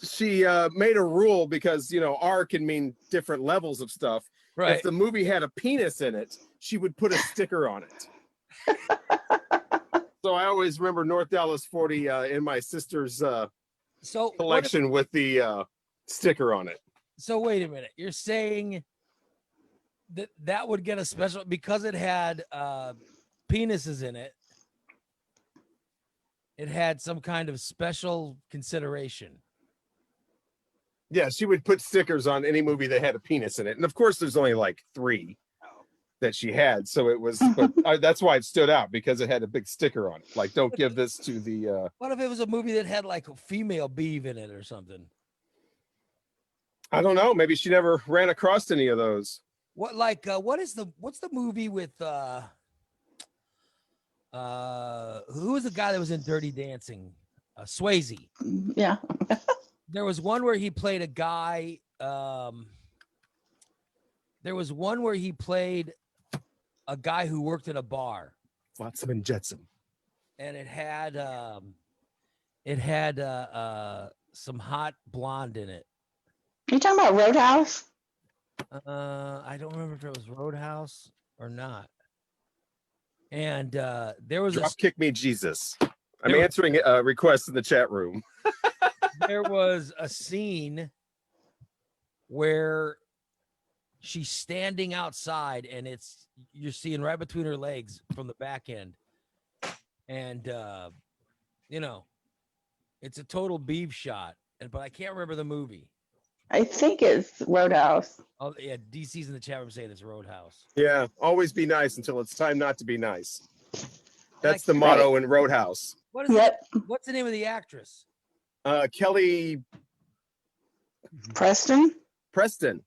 she made a rule because R can mean different levels of stuff. Right. If the movie had a penis in it, she would put a sticker on it. So I always remember North Dallas 40 in my sister's So what if- collection with the sticker on it. So wait a minute. You're saying that would get a special because it had penises in it. It had some kind of special consideration. Yeah, she would put stickers on any movie that had a penis in it. And of course, there's only like 3 that she had. So it was, but that's why it stood out, because it had a big sticker on it. Like, don't give this to the. What if it was a movie that had like a female beeve in it or something? I don't know. Maybe she never ran across any of those. What's the movie with who was the guy that was in Dirty Dancing? Swayze. Yeah. There was one where he played a guy. There was one where he played a guy who worked in a bar, Flotsam and Jetsam. and it had some hot blonde in it. Are you talking about Roadhouse? I don't remember if it was Roadhouse or not. And there was Drop kick me, Jesus. I'm There was- answering requests in the chat room. there was a scene where she's standing outside and you're seeing right between her legs from the back end, and it's a total beef shot, but I can't remember the movie. I think it's Roadhouse. Oh yeah, DC's in the chat room saying it's Roadhouse. Yeah, always be nice until it's time not to be nice. That's the Like- motto in Roadhouse. What is Yep. what's the name of the actress? Kelly Preston? Preston.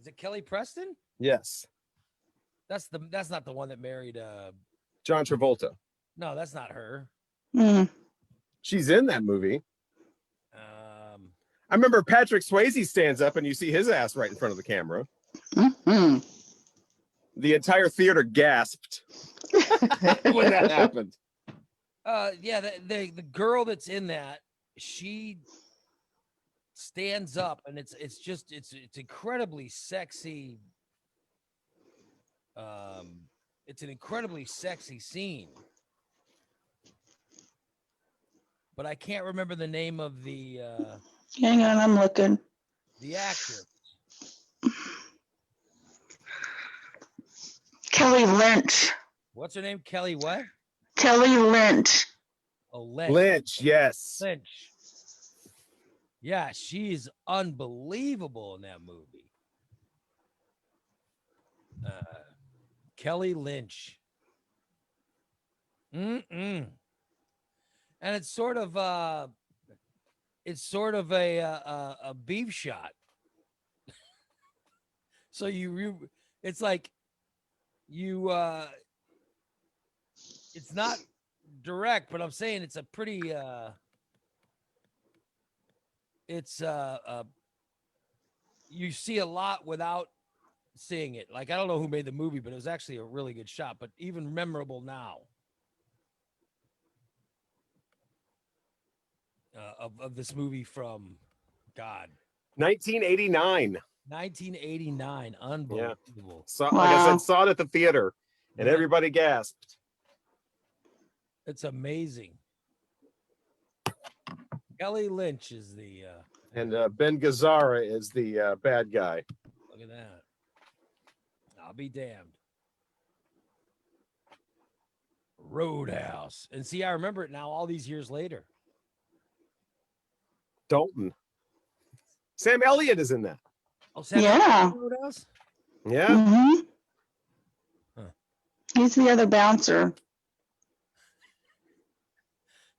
Is it Kelly Preston? Yes. That's not the one that married John Travolta. no, that's not her. Mm. She's in that movie. I remember Patrick Swayze stands up and you see his ass right in front of the camera. Mm-hmm. The entire theater gasped when that happened. Yeah, the girl that's in that, she stands up, and it's incredibly sexy. It's an incredibly sexy scene, but I can't remember the name of the Hang on, I'm looking. actor. Kelly Lynch. What's her name? Kelly what? Kelly Lynch. Oh, Lynch. Lynch, yes. Lynch. Yeah, she's unbelievable in that movie. Kelly Lynch. And it's sort of a beef shot. So it's like you it's not direct, but I'm saying it's a pretty you see a lot without seeing it. Like, I don't know who made the movie, but it was actually a really good shot, but even memorable now. Of this movie from 1989. 1989. Unbelievable. So, like I Wow. said, saw it at the theater and Yeah. everybody gasped. It's amazing. Kelly Lynch is the And Ben Gazzara is the bad guy. look at that. I'll be damned. Roadhouse. And see, I remember it now all these years later. Dalton. Sam Elliott is in that. Oh, Sam Yeah. Roadhouse? Yeah. Mm-hmm. Huh. He's the other bouncer.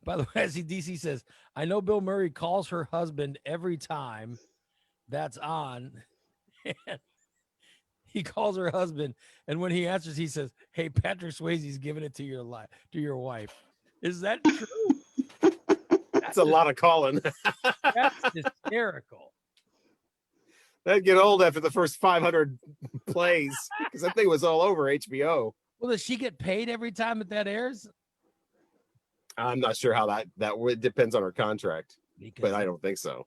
By the way, as DC says, I know Bill Murray calls her husband every time that's on. And he calls her husband, and when he answers, he says, "Hey, Patrick Swayze's giving it to your wife." Is that true? That's a lot of calling. That's hysterical. That'd get old after the first 500 plays because that thing was all over HBO. Well, does she get paid every time that airs? I'm not sure how that depends on her contract, Because but I don't think so.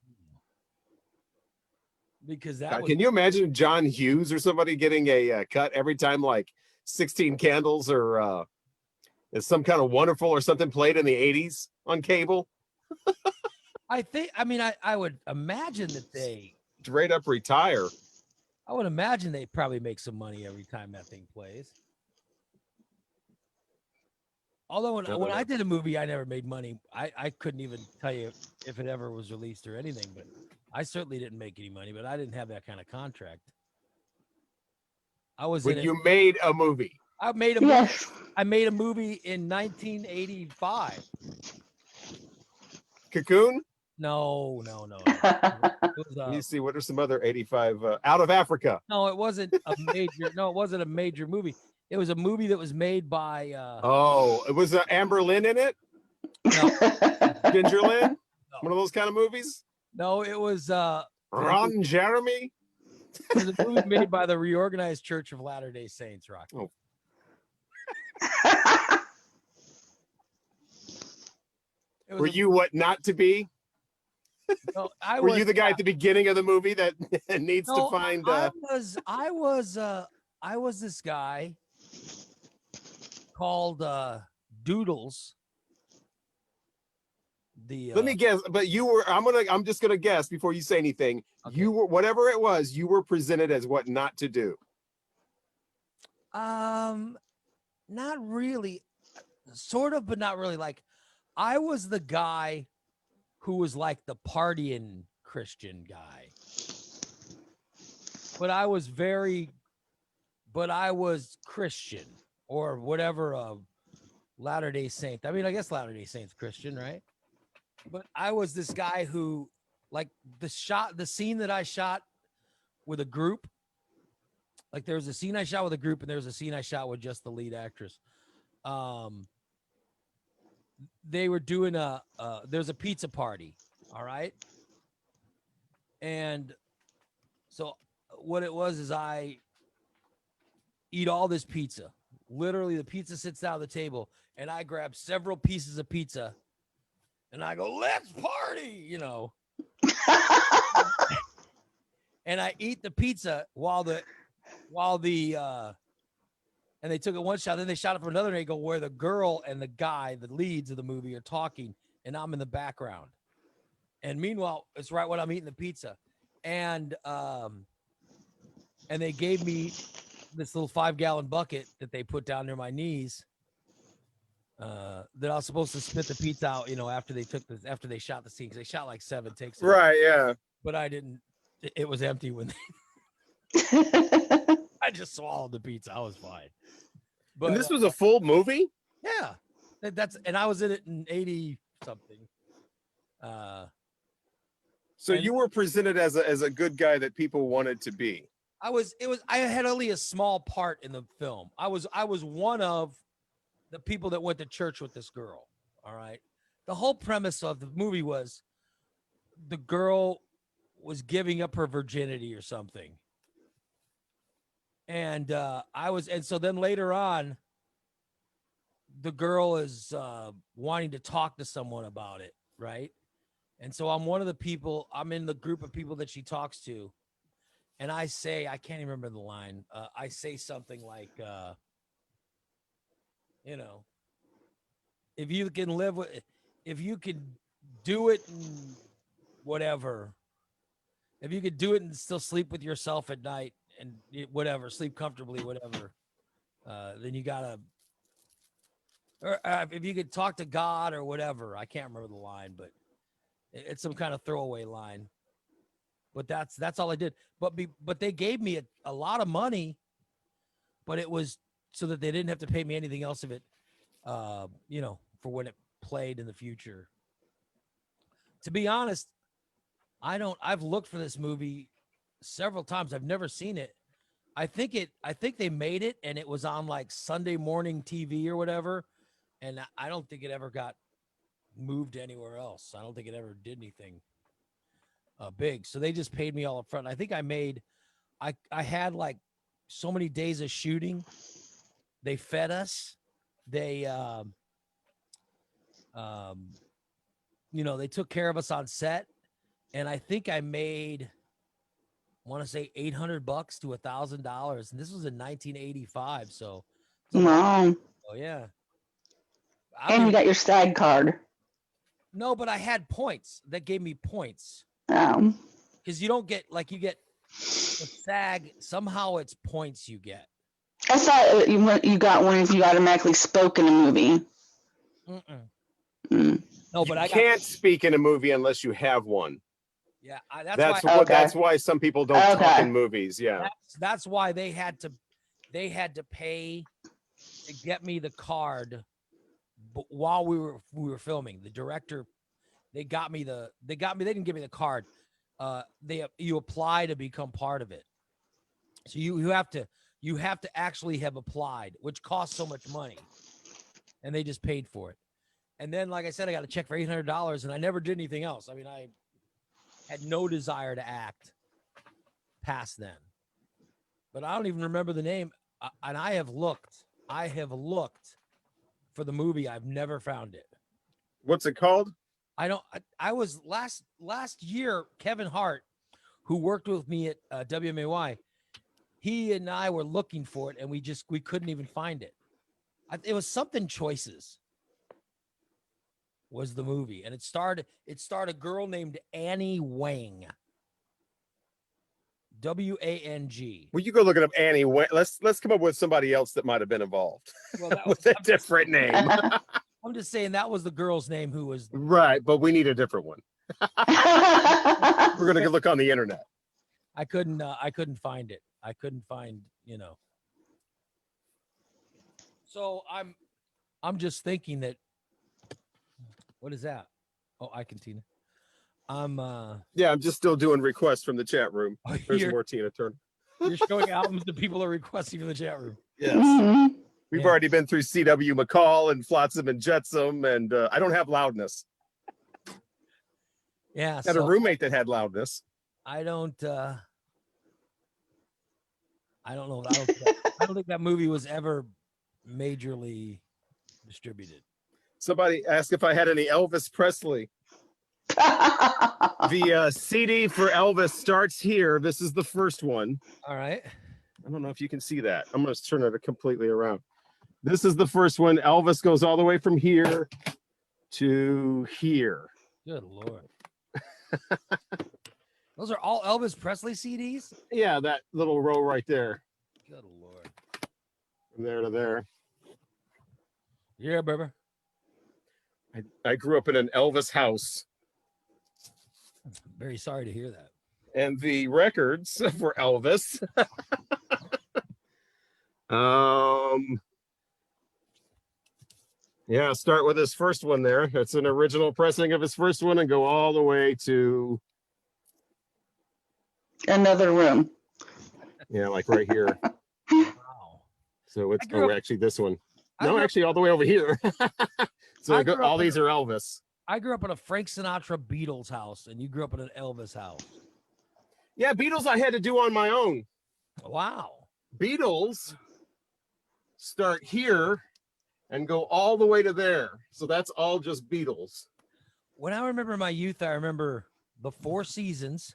because that God, was can you imagine John Hughes or somebody getting a cut every time like 16 Candles or is some kind of Wonderful or something played in the 80s on cable? I mean, I would imagine that Straight up retire. I would imagine they probably make some money every time that thing plays. Although when I did a movie, I never made money. I couldn't even tell you if it ever was released or anything, but I certainly didn't make any money, but I didn't have that kind of contract. I was When in it. you made a movie. I made a movie. Yes. I made a movie in 1985. Cocoon? No. It was, Let me see. What are some other 85 Out of Africa? no, it wasn't a major. No, it wasn't a major movie. It was a movie that was made by. Oh, it was Amber Lynn in it? Ginger Lynn? One of those kind of movies? No, it was. Ron Jeremy? It was a movie made by the Reorganized Church of Latter-day Saints. Rock. Oh. It was Were you what not to be? No, I Were was. you the guy at the beginning of the movie that needs No, to find? I was this guy called Doodles. Let me guess, but you were. I'm just gonna guess before you say anything. Okay. You were whatever it was. You were presented as what not to do. Not really, sort of, but not really. Like, I was the guy who was like the partying Christian guy, but I was Christian or whatever. Latter-day Saint. I mean, I guess Latter-day Saint's Christian, right? But I was this guy who, like, the scene that I shot with a group. Like, there was a scene I shot with a group, and there was a scene I shot with just the lead actress. They were doing there's a pizza party, all right? And so what it was is I eat all this pizza. Literally, the pizza sits down on the table, and I grab several pieces of pizza, and I go, "Let's party," you know. And I eat the pizza while the and they took it one shot, then they shot it for another angle where the girl and the guy, the leads of the movie, are talking, and I'm in the background. And meanwhile, it's right when I'm eating the pizza, and they gave me this little 5-gallon bucket that they put down near my knees. That I was supposed to spit the pizza out, you know, after they shot the scene, because they shot like 7 takes. of it. Right. Yeah. But I didn't. It was empty when I just swallowed the pizza. I was fine. But And this was a full movie. yeah, and I was in it in 80 something. So And- you were presented as a good guy that people wanted to be. I had only a small part in the film. I was one of the people that went to church with this girl. All right. The whole premise of the movie was the girl was giving up her virginity or something. And so then later on, the girl is wanting to talk to someone about it, right? And so I'm one of the people, I'm in the group of people that she talks to. And I say, I can't even remember the line. I say something like, you know, if you can do it and whatever, if you could do it and still sleep with yourself at night and whatever, sleep comfortably, whatever, then you gotta, or if you could talk to God or whatever, I can't remember the line, but it's some kind of throwaway line. But that's all I did. But they gave me a lot of money, but it was so that they didn't have to pay me anything else of it, you know, for when it played in the future. To be honest, I've looked for this movie several times. I've never seen it. I think they made it and it was on like Sunday morning TV or whatever. And I don't think it ever got moved anywhere else. I don't think it ever did anything big. So they just paid me all up front. I think I had like so many days of shooting. They fed us. They, you know, they took care of us on set. And I think I made want to say $800 to $1,000, and this was in 1985. So, it's a long- Wow. oh yeah. I And you mean, got your SAG card. no, but I had points that gave me points because you don't get like you get the SAG. Somehow it's points you get. I thought you got one if you automatically spoke in a movie. Mm-mm. Mm. No, but you I got, can't speak in a movie unless you have one. yeah. That's why. what. Okay. That's why some people don't talk Okay. in movies. Yeah. That's why they had to pay to get me the card while we were filming. The director, they didn't give me the card. You apply to become part of it. So you have to actually have applied, which costs so much money. And they just paid for it. And then, like I said, I got a check for $800 and I never did anything else. I mean, I had no desire to act past then. But I don't even remember the name. And I have looked for the movie. I've never found it. What's it called? I was last year, Kevin Hart, who worked with me at WMAY, he and I were looking for it and we couldn't even find it. It was Something Choices was the movie. And it starred a girl named Annie Wang. W-A-N-G. Well, you go looking up Annie. Let's come up with somebody else that might have been involved Well, that with was, a different name. I'm just saying that was the girl's name who was. Right, but we need a different one. We're gonna go look on the internet. I couldn't find it. I couldn't find, So I'm just thinking that. What is that? Oh, I can Tina. Yeah, I'm just still doing requests from the chat room. There's you're, more Tina Turner. you're showing albums that people are requesting from the chat room. Yes. Mhm. We've Yeah. already been through C.W. McCall and Flotsam and Jetsam, and I don't have loudness. Yeah. Had a roommate that had loudness. I don't know. I don't think that movie was ever majorly distributed. Somebody asked if I had any Elvis Presley. The CD for Elvis starts here. This is the first one. All right. I don't know if you can see that. I'm going to turn it completely around. This is the first one. Elvis goes all the way from here to here. Good Lord. Those are all Elvis Presley CDs? Yeah, that little row right there. Good Lord. From there to there. Yeah, baby. I grew up in an Elvis house. Very sorry to hear that. And the records for Elvis. Yeah, start with his first one there. It's an original pressing of his first one and go all the way to, Another room. yeah, like right here. Wow. So it's, I grew up- actually this one. I No, grew up- actually all the way over here. So I grew up all in these are Elvis. I grew up in a Frank Sinatra Beatles house, and you grew up in an Elvis house. Yeah, Beatles I had to do on my own. Wow. Beatles start here and go all the way to there. So that's all just Beatles. When I remember my youth, I remember the Four Seasons,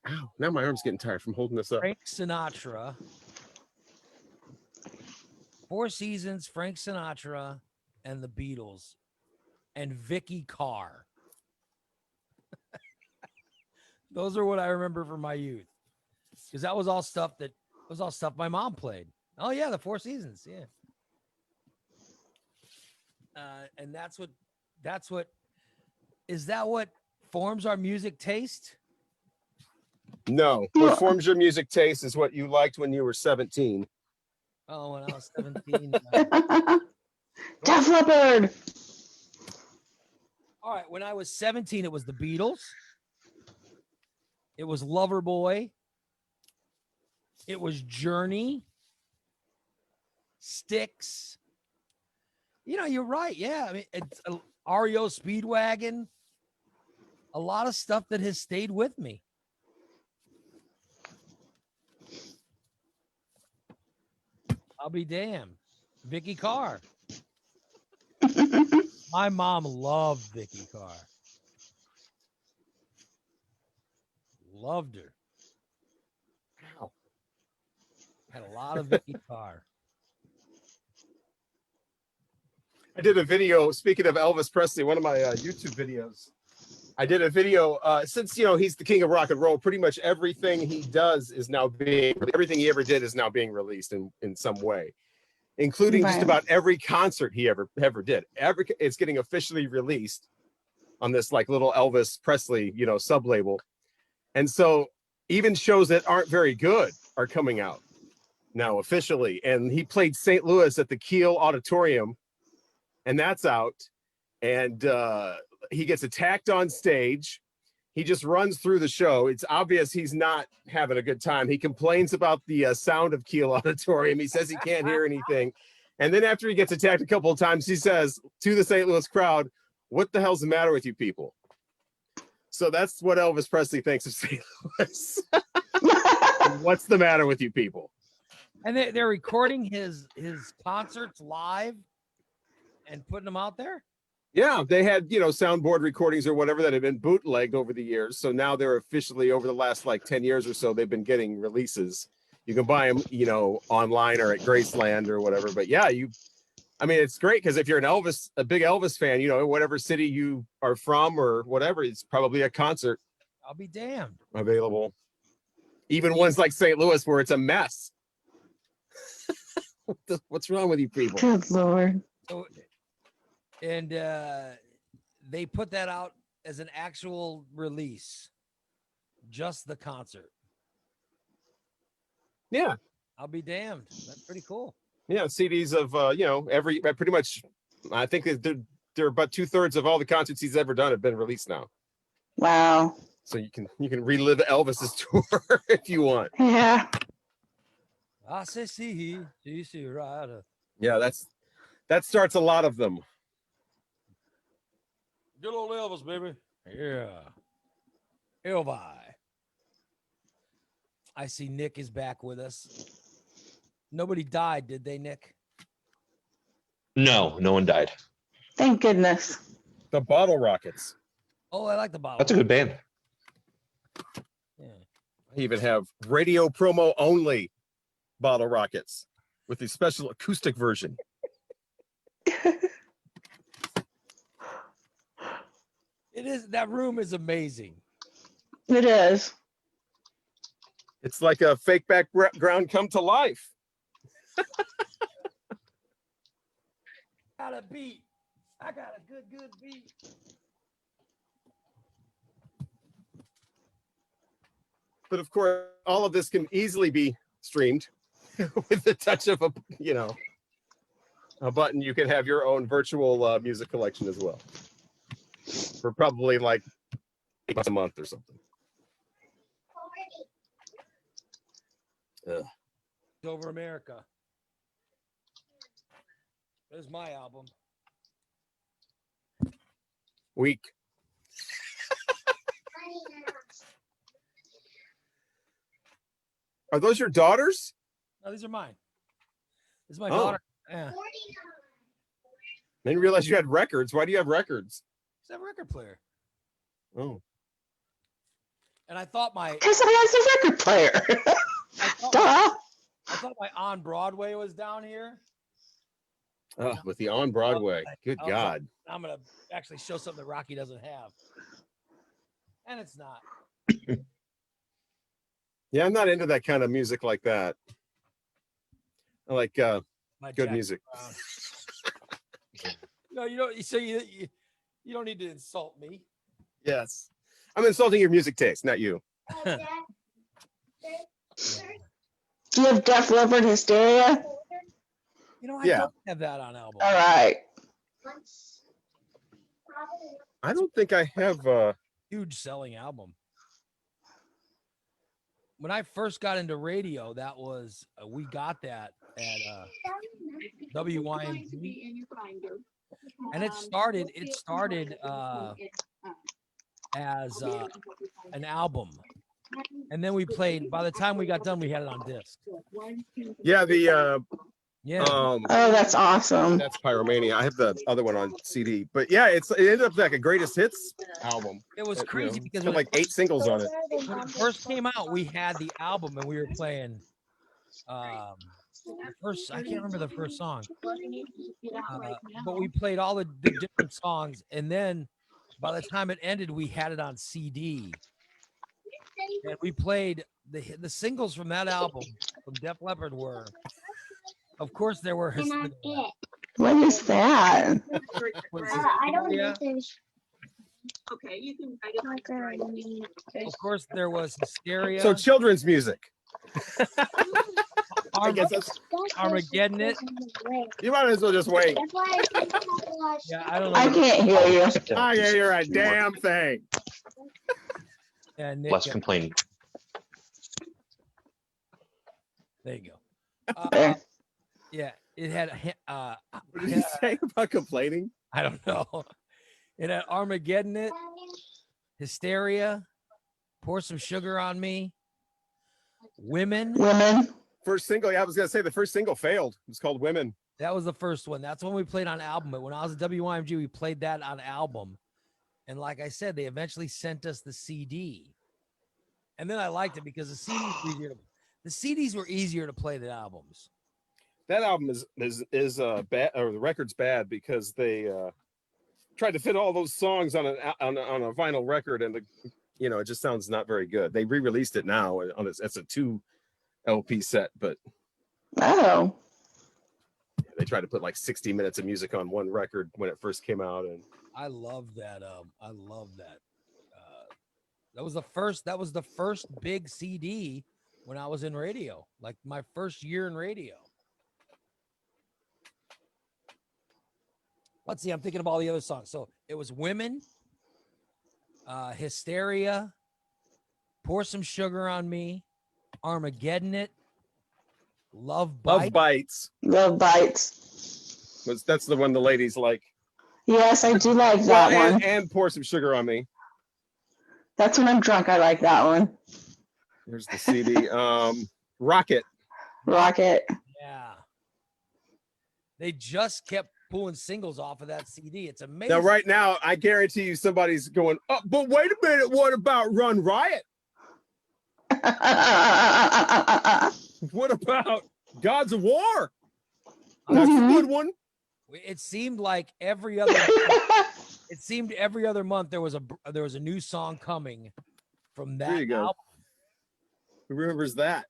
Ow, now my arm's getting tired from holding this up. Frank Sinatra. Four Seasons, Frank Sinatra, and the Beatles, and Vicky Carr. Those are what I remember from my youth, because that was all stuff my mom played. Oh yeah, the Four Seasons, yeah. And that's what is that what forms our music taste? No, what forms your music taste is what you liked when you were 17. Oh, when I was 17. Def Leppard. All right, when I was 17, it was the Beatles. It was Loverboy. It was Journey. Styx. You're right. Yeah, I mean, it's REO Speedwagon. A lot of stuff that has stayed with me. I'll be damned. Vicky Carr. My mom loved Vicky Carr. Loved her. Wow. Had a lot of guitar. I did a video, speaking of Elvis Presley, one of my YouTube videos. I did a video, since, he's the king of rock and roll, pretty much everything he does is now everything he ever did is now being released in some way, including just Right. about every concert he ever did. It's getting officially released on this like little Elvis Presley, sub-label. And so even shows that aren't very good are coming out now officially. And he played St. Louis at the Kiel Auditorium, and that's out. And he gets attacked on stage. He just runs through the show. It's obvious he's not having a good time. He complains about the sound of Kiel Auditorium. He says he can't hear anything. And then after he gets attacked a couple of times, he says to the St. Louis crowd, "What the hell's the matter with you people?" So that's what Elvis Presley thinks of St. Louis. What's the matter with you people? And they're recording his concerts live and putting them out there. Yeah, they had, soundboard recordings or whatever that had been bootlegged over the years. So now they're officially, over the last like 10 years or so, they've been getting releases. You can buy them, online or at Graceland or whatever. But yeah, it's great because if you're a big Elvis fan, whatever city you are from or whatever, it's probably a concert I'll be damned. available. Even ones like St. Louis where it's a mess. What's wrong with you people? Good Lord. So, and they put that out as an actual release, just the concert. Yeah. I'll be damned. That's pretty cool. Yeah, CDs of every pretty much. I think they're about 2/3 of all the concerts he's ever done have been released now. Wow. So you can relive Elvis's tour if you want. Yeah. I say see rider. Yeah, that starts a lot of them. Good old Elvis, baby. Yeah. Elvi. I see Nick is back with us. Nobody died, did they, Nick? No, no one died. Thank goodness. The Bottle Rockets. Oh, I like the bottle. That's a good band. Yeah. I even have radio promo only Bottle Rockets with the special acoustic version. It is. That room is amazing. It is. It's like a fake background come to life. Got a beat. I got a good beat. But of course, all of this can easily be streamed with the touch of a button. You can have your own virtual music collection as well for probably like $8 a month or something. Over America. There's my album. Weak. Are those your daughters? No, these are mine. This is my Oh. daughter. Yeah. I didn't realize you had records. Why do you have records? It's a record player. Oh, And I thought my Because I like the record player. Duh. I thought my On Broadway was down here. With the on Broadway. Good I was God. I'm gonna actually show something that Rocky doesn't have. And it's not. Yeah, I'm not into that kind of music like that. I like My good Jack music. Brown. No, you don't. So you don't need to insult me. Yes. I'm insulting your music taste, not you. Do you have Def Leppard Hysteria? You know, I Yeah. don't have that on album. All right. I don't think I have Huge selling album. When I first got into radio, that was we got that at WYMG, and it started as an album, and then we played. By the time we got done, we had it on disc. yeah, the Yeah. Oh, that's awesome. That's Pyromania. I have the other one on CD, but yeah, it ended up like a greatest hits album. It was You crazy know, because it's got when like 8 singles on it. when it first came out, we had the album and we were playing the first, I can't remember the first song, but we played all the different songs, and then by the time it ended, we had it on CD, and we played the singles from that album from Def Leppard were, of course, there were What is that? Hysteria. Okay, you can. I guess Of course, there was Hysteria. So children's music. I guess that's, Armageddon it. you might as well just wait. Yeah, I don't know. I can't hear you. I can't hear a damn thing. Yeah, Nick, Less complaining. there you go. There. Yeah, it had What did you say about complaining? I don't know. It had Armageddon it, Hysteria, Pour Some Sugar on Me, Women. Women. First single, yeah, I was gonna say the first single failed. It's called Women. That was the first one. That's when we played on album. But when I was at WYMG, we played that on album. And like I said, they eventually sent us the CD. And then I liked it because the CDs were easier to play than albums. That album is bad, or the record's bad because they tried to fit all those songs on a vinyl record, and it just sounds not very good. They re-released it now on it's a 2 LP set, but Oh. they tried to put like 60 minutes of music on one record when it first came out, and I love that. I love that. That was the first big CD when I was in radio, like my first year in radio. Let's see. I'm thinking of all the other songs. So it was Women, Hysteria, Pour Some Sugar on Me, Armageddon it, Love Bites. Love Bites Love Bites. that's the one the ladies like. Yes, I do like that one. And Pour Some Sugar on Me. That's when I'm drunk. I like that one. Here's the CD. Rocket. Rocket. Yeah. They just kept pulling singles off of that CD. It's amazing. Now, right now, I guarantee you somebody's going, oh, but wait a minute, what about Run Riot? What about Gods of War? That's a good one. It seemed like every other month there was a new song coming from that There you go. album. Who remembers that?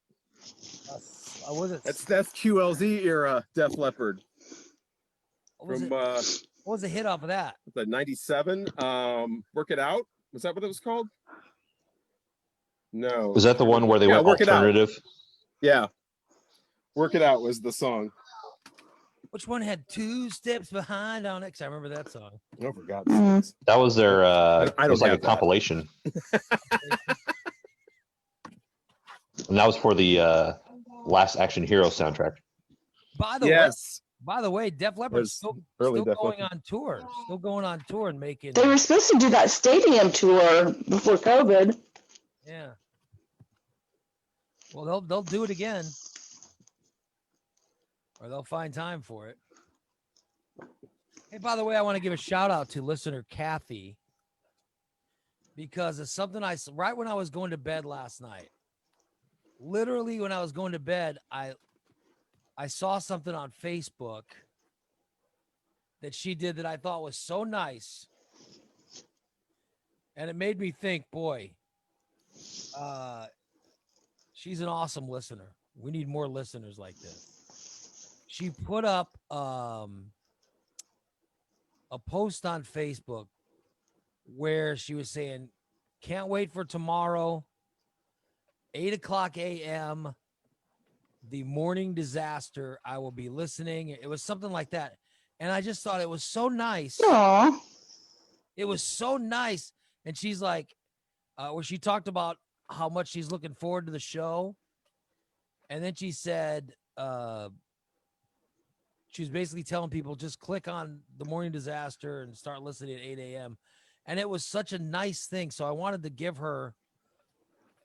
What was it? That's QLZ era Def Leppard What was from it? What was the hit off of that? the 97. Work It Out. Was that what it was called? No. Was that the one where they Yeah, went Work It Out. alternative? Yeah. Work It Out was the song. Which one had 2 steps behind on it? 'Cause I remember that song. Oh, for God's Mm. sakes. That was their. I It don't was like a have that. compilation. And that was for the Last Action Hero soundtrack. By the Yes. way, Def Leppard Was still early Def going Leppard. on tour. Still going on tour and making. They were supposed to do that stadium tour before COVID. Yeah. Well, they'll do it again, or they'll find time for it. Hey, by the way, I want to give a shout out to listener Kathy because it's something right when I was going to bed last night. Literally, when I was going to bed, I saw something on Facebook that she did that I thought was so nice, and it made me think, boy. She's an awesome listener. We need more listeners like this. She put up a post on Facebook where she was saying, can't wait for tomorrow, 8:00 a.m., the morning disaster. I will be listening. It was something like that. And I just thought it was so nice. Aw. It was so nice. And she's like, where she talked about how much she's looking forward to the show. And then she said, she was basically telling people just click on the morning disaster and start listening at 8 a.m. And it was such a nice thing. So I wanted to give her,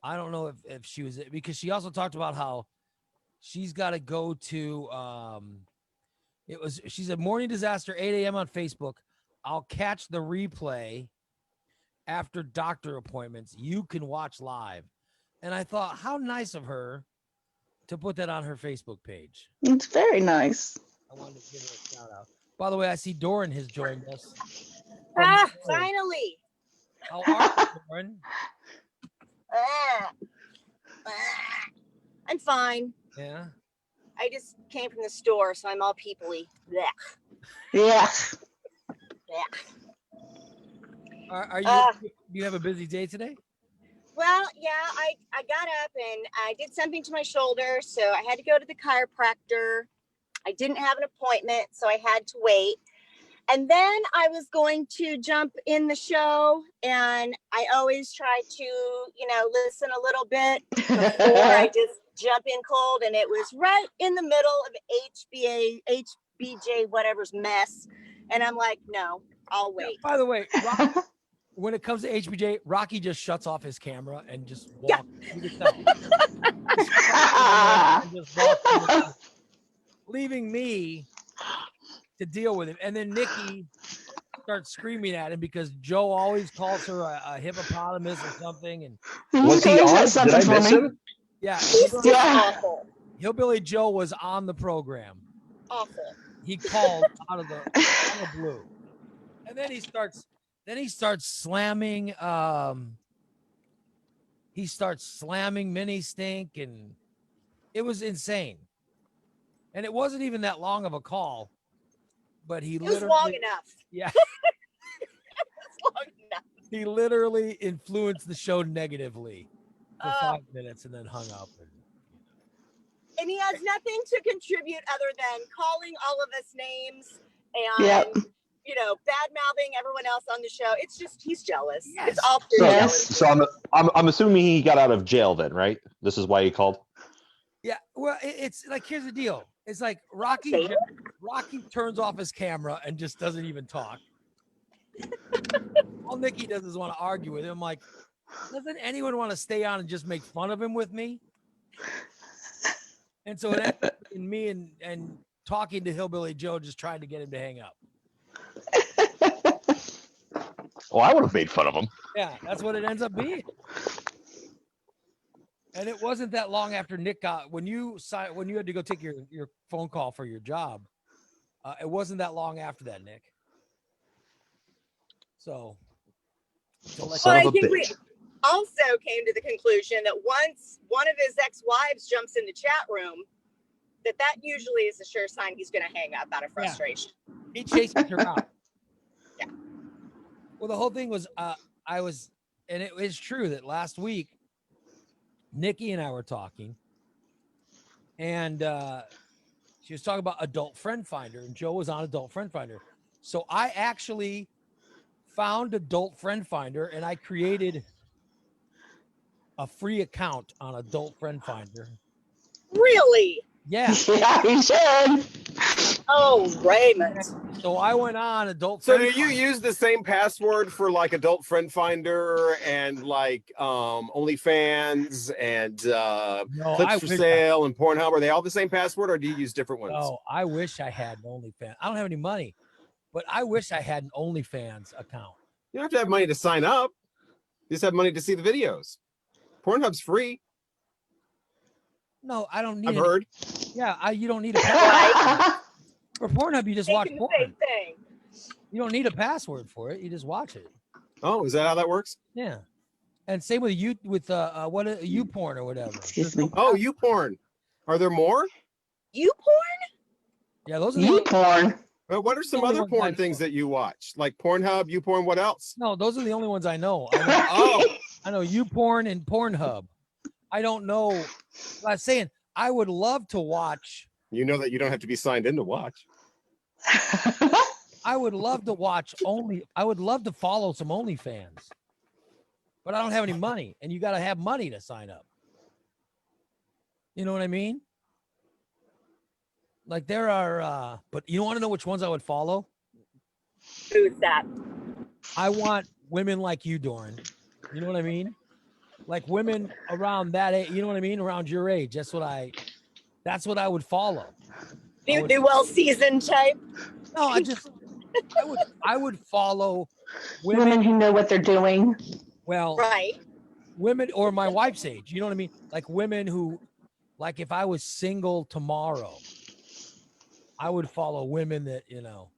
I don't know if she was, because she also talked about how she's got to go to she said morning disaster 8 a.m. on Facebook. I'll catch the replay after doctor appointments. You can watch live. And I thought, how nice of her to put that on her Facebook page. It's very nice. I wanted to give her a shout out. By the way, I see Doran has joined us. Finally. How are you, Doran? I'm fine. Yeah. I just came from the store, so I'm all peoply. Blech. Yeah. Blech. Are you? Do you have a busy day today? Well, yeah, I got up and I did something to my shoulder, so I had to go to the chiropractor. I didn't have an appointment, so I had to wait. And then I was going to jump in the show, and I always try to, listen a little bit before I just jump in cold. And it was right in the middle of HBJ, whatever's mess. And I'm like, no, I'll wait. By the way, Rocky, when it comes to HBJ, Rocky just shuts off his camera and just walks. Leaving me to deal with him. And then Nikki starts screaming at him because Joe always calls her a hippopotamus or something. And Was he on? Did I miss him? yeah, Awful. Hillbilly Joe was on the program. Awful. He called out of the blue, and then he starts slamming. He starts slamming Mini Stink, and it was insane. And it wasn't even that long of a call, but It was long enough. Yeah. It was long enough. He literally influenced the show negatively for Oh. 5 minutes and then hung up. And he has nothing to contribute other than calling all of us names and, Yep. bad mouthing everyone else on the show. It's just, he's jealous. Yes. It's all pure Yes. jealousy. So I'm assuming he got out of jail then, right? This is why he called. Yeah, well, it's like, here's the deal. It's like Rocky turns off his camera and just doesn't even talk. All Nikki does is want to argue with him. I'm like, doesn't anyone want to stay on and just make fun of him with me? And so it ended up in me and talking to Hillbilly Joe, just trying to get him to hang up. Oh, I would have made fun of him. Yeah, that's what it ends up being. And it wasn't that long after Nick got when you had to go take your phone call for your job. It wasn't that long after that, Nick. So Well, Son I of a think we bitch. also came to the conclusion that once one of his ex-wives jumps in the chat room, that usually is a sure sign he's going to hang up out of frustration. he chases her out. Yeah. Well, the whole thing was, and it is true that last week, Nikki and I were talking, and she was talking about Adult Friend Finder, and Joe was on Adult Friend Finder. So I actually found Adult Friend Finder, and I created a free account on Adult Friend Finder. Really? Yeah. Yeah, you should. Oh, Raymond. So I went on Adult So Friend do you Finder. use the same password for like Adult Friend Finder and like OnlyFans and No, Clips I for wish Sale and Pornhub? Are they all the same password, or do you use different ones? No, I wish I had an OnlyFans. I don't have any money, but I wish I had an OnlyFans account. You don't have to have money to sign up. You just have money to see the videos. Pornhub's free. No, I don't need I've it. heard. Yeah, you don't need a password. For Pornhub, you just watch Thinking the porn. same thing. You don't need a password for it. You just watch it. Oh, is that how that works? Yeah. And same with you with YouPorn or whatever. Excuse me. Oh, YouPorn. Are there more? You porn? Yeah, those are the You only, porn. What are some Only other ones I porn know. things that you watch? Like Pornhub, YouPorn, what else? no, those are the only ones I know. Oh, I know YouPorn and Pornhub. I don't know. I'm saying I would love to watch. you know that you don't have to be signed in to watch. I would love to watch I would love to follow some OnlyFans, but I don't have any money, and you got to have money to sign up. You know what I mean? Like there are, but you want to know which ones I would follow? Who's that? I want women like you, Doran. You know what I mean? Like women around that age, you know what I mean? Around your age. That's what I That's what I would follow. New well-seasoned type. No, I would follow Women women. who know what they're doing. Well, Right. women or my wife's age. You know what I mean? Like women who, like if I was single tomorrow, I would follow women that, you know.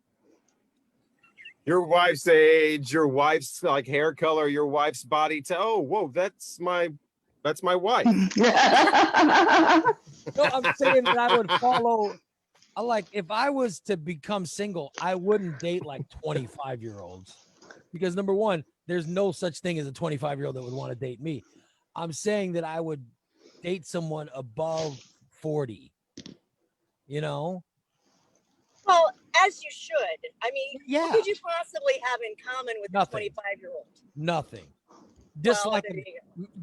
Your wife's age, your wife's like hair color, your wife's body. Oh, whoa, that's my wife. No, I'm saying that I would follow. Like if I was to become single, I wouldn't date like 25-year-olds because number one, there's no such thing as a 25-year-old that would want to date me. I'm saying that I would date someone above 40. You know? Well, as you should. I mean, Yeah. what could you possibly have in common with Nothing. a 25-year-old? Nothing. Well,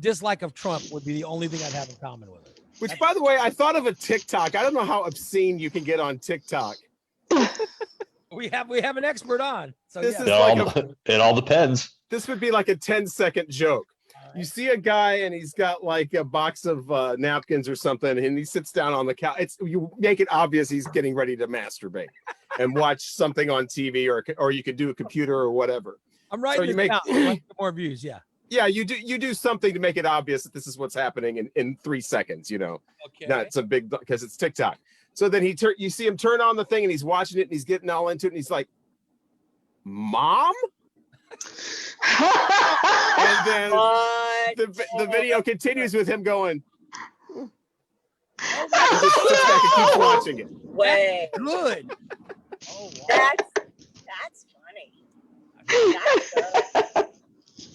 Dislike of Trump would be the only thing I'd have in common with it. Which, by the way, I thought of a TikTok. I don't know how obscene you can get on TikTok. We have an expert on. So This yeah. is It all depends. This would be like a 10-second joke. You see a guy and he's got like a box of napkins or something, and he sits down on the couch. You make it obvious he's getting ready to masturbate and watch something on TV, or you could do a computer or whatever. I'm writing you it make- down. I want more views. Yeah. Yeah, you do something to make it obvious that this is what's happening in 3 seconds. You know, Okay. that's a big because it's TikTok. So then you see him turn on the thing and he's watching it and he's getting all into it and he's like, "Mom." And then the video continues with him going, and just sits back and keeps watching it. Way. Good. Oh, wow. That's funny. That's good.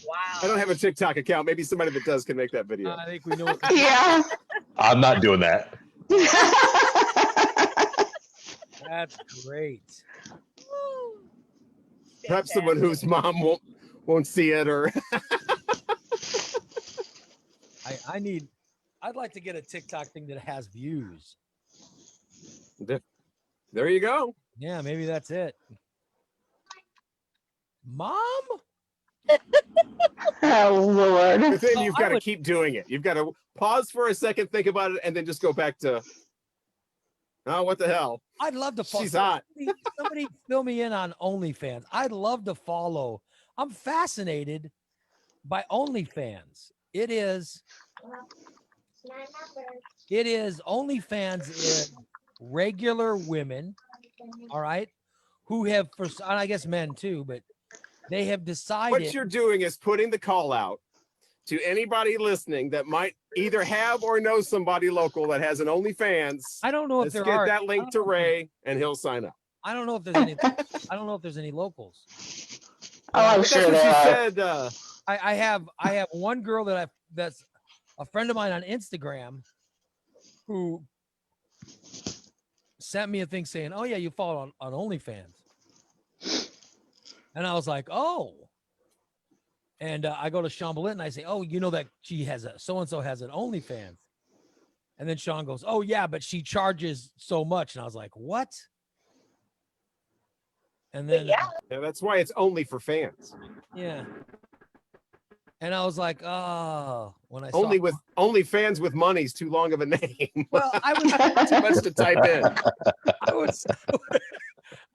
Wow. I don't have a TikTok account. Maybe somebody that does can make that video. I think we know what Yeah. I'm not doing that. that's great. Perhaps someone whose mom won't see it, or I'd like to get a TikTok thing that has views. there you go. Yeah, maybe that's it. Mom? Oh Lord. But then Oh, you've I got to would- keep doing it. You've got to pause for a second, think about it, and then just go back to, oh, what the hell? I'd love to follow. She's hot. Somebody fill me in on OnlyFans. I'd love to follow. I'm fascinated by OnlyFans. It is OnlyFans is regular women, all right, who have, and I guess men too, but they have decided. What you're doing is putting the call out to anybody listening that might either have or know somebody local that has an OnlyFans. I don't know if Let's there get are. that link to Ray, and he'll sign up. I don't know if there's any. I don't know if there's any locals. Oh, I'm But sure that's what there she are. said. I have one girl that's a friend of mine on Instagram who sent me a thing saying, "Oh yeah, you follow on OnlyFans," and I was like, "Oh." And I go to Sean Bullitt and I say, "Oh, you know that she has so and so has an OnlyFans," and then Sean goes, "Oh yeah, but she charges so much," and I was like, "What?" And then Yeah. Yeah, that's why it's only for fans. yeah. And I was like, oh, when I saw Only fans with money's too long of a name. well, I was Too much to type in.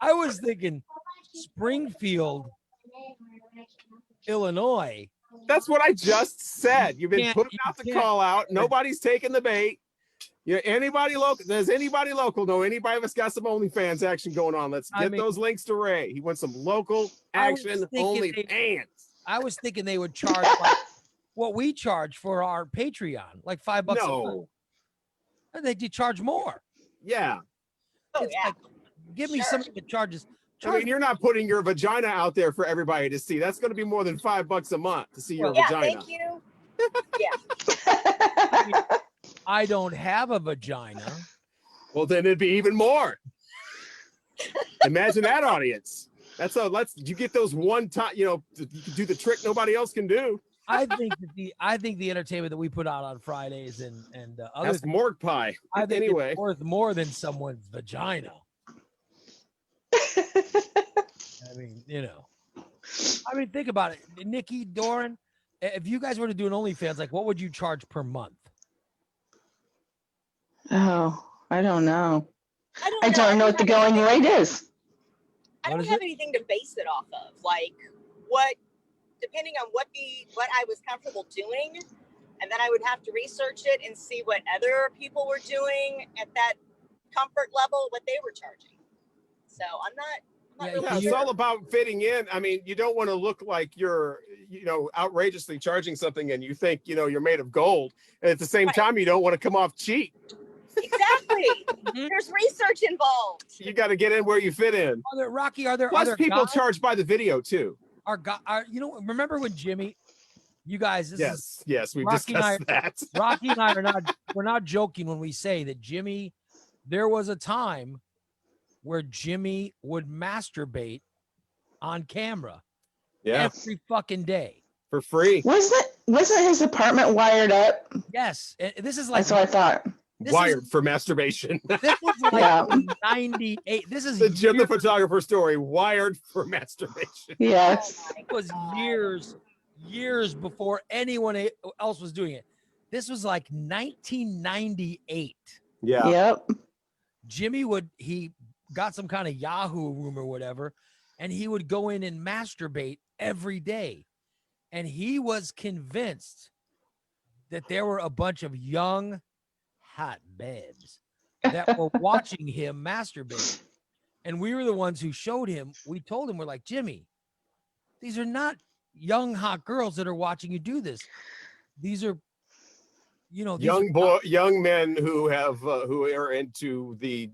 I was thinking Springfield, Illinois. That's what I just said. You've been Can't- putting you out the can't- call out. Nobody's taking the bait. Yeah, anybody local? Does anybody local know anybody that's got some OnlyFans action going on? Let's I get mean- those links to Ray. He wants some local I was action thinking they- OnlyFans. I was thinking they would charge like what we charge for our Patreon, like $5 a month. No. And they do charge more. Yeah. Oh, It's yeah. like, give me something that charges. I mean, you're not putting your vagina out there for everybody to see. That's going to be more than $5 a month to see your Yeah, vagina. thank you. Yeah. I don't have a vagina. Well, then it'd be even more. Imagine that audience. You get those one time, you can do the trick nobody else can do. I think the entertainment that we put out on Fridays and other That's morgue pie. I think Anyway. it's worth more than someone's vagina. I mean, think about it. Nikki, Doran, if you guys were to do an OnlyFans, like what would you charge per month? Oh, I don't know. I don't I know. don't know what the going rate is. I What don't is have it? anything to base it off of. Like what, depending on what I was comfortable doing, and then I would have to research it and see what other people were doing at that comfort level, what they were charging. So I'm not Yeah, really Yeah, it's sure. all about fitting in. I mean, you don't want to look like you're, outrageously charging something and you think, you're made of gold. And at the same Right. time, you don't want to come off cheap. Exactly. There's research involved. You got to get in where you fit in. Rocky, are there Plus, other people guys? charge by the video too. Remember when Jimmy, you guys, Yes, we've Rocky and I- discussed that. Rocky and I we're not joking when we say that Jimmy, there was a time where Jimmy would masturbate on camera Yeah, every fucking day. for free. Wasn't his apartment wired up? Yes. And this is like That's what I thought. this Wired for masturbation. This was like Yeah. 98. This is The Jim the years, photographer story. Wired for masturbation. Yes. Oh my was God. years before anyone else was doing it. This was like 1998. Yeah. Yep. Jimmy he got some kind of Yahoo room or whatever, and he would go in and masturbate every day. And he was convinced that there were a bunch of young, hot babes that were watching him masturbate. And we were the ones who showed him. We told him, we're like, Jimmy, these are not young, hot girls that are watching you do this. These are, these young men who are into the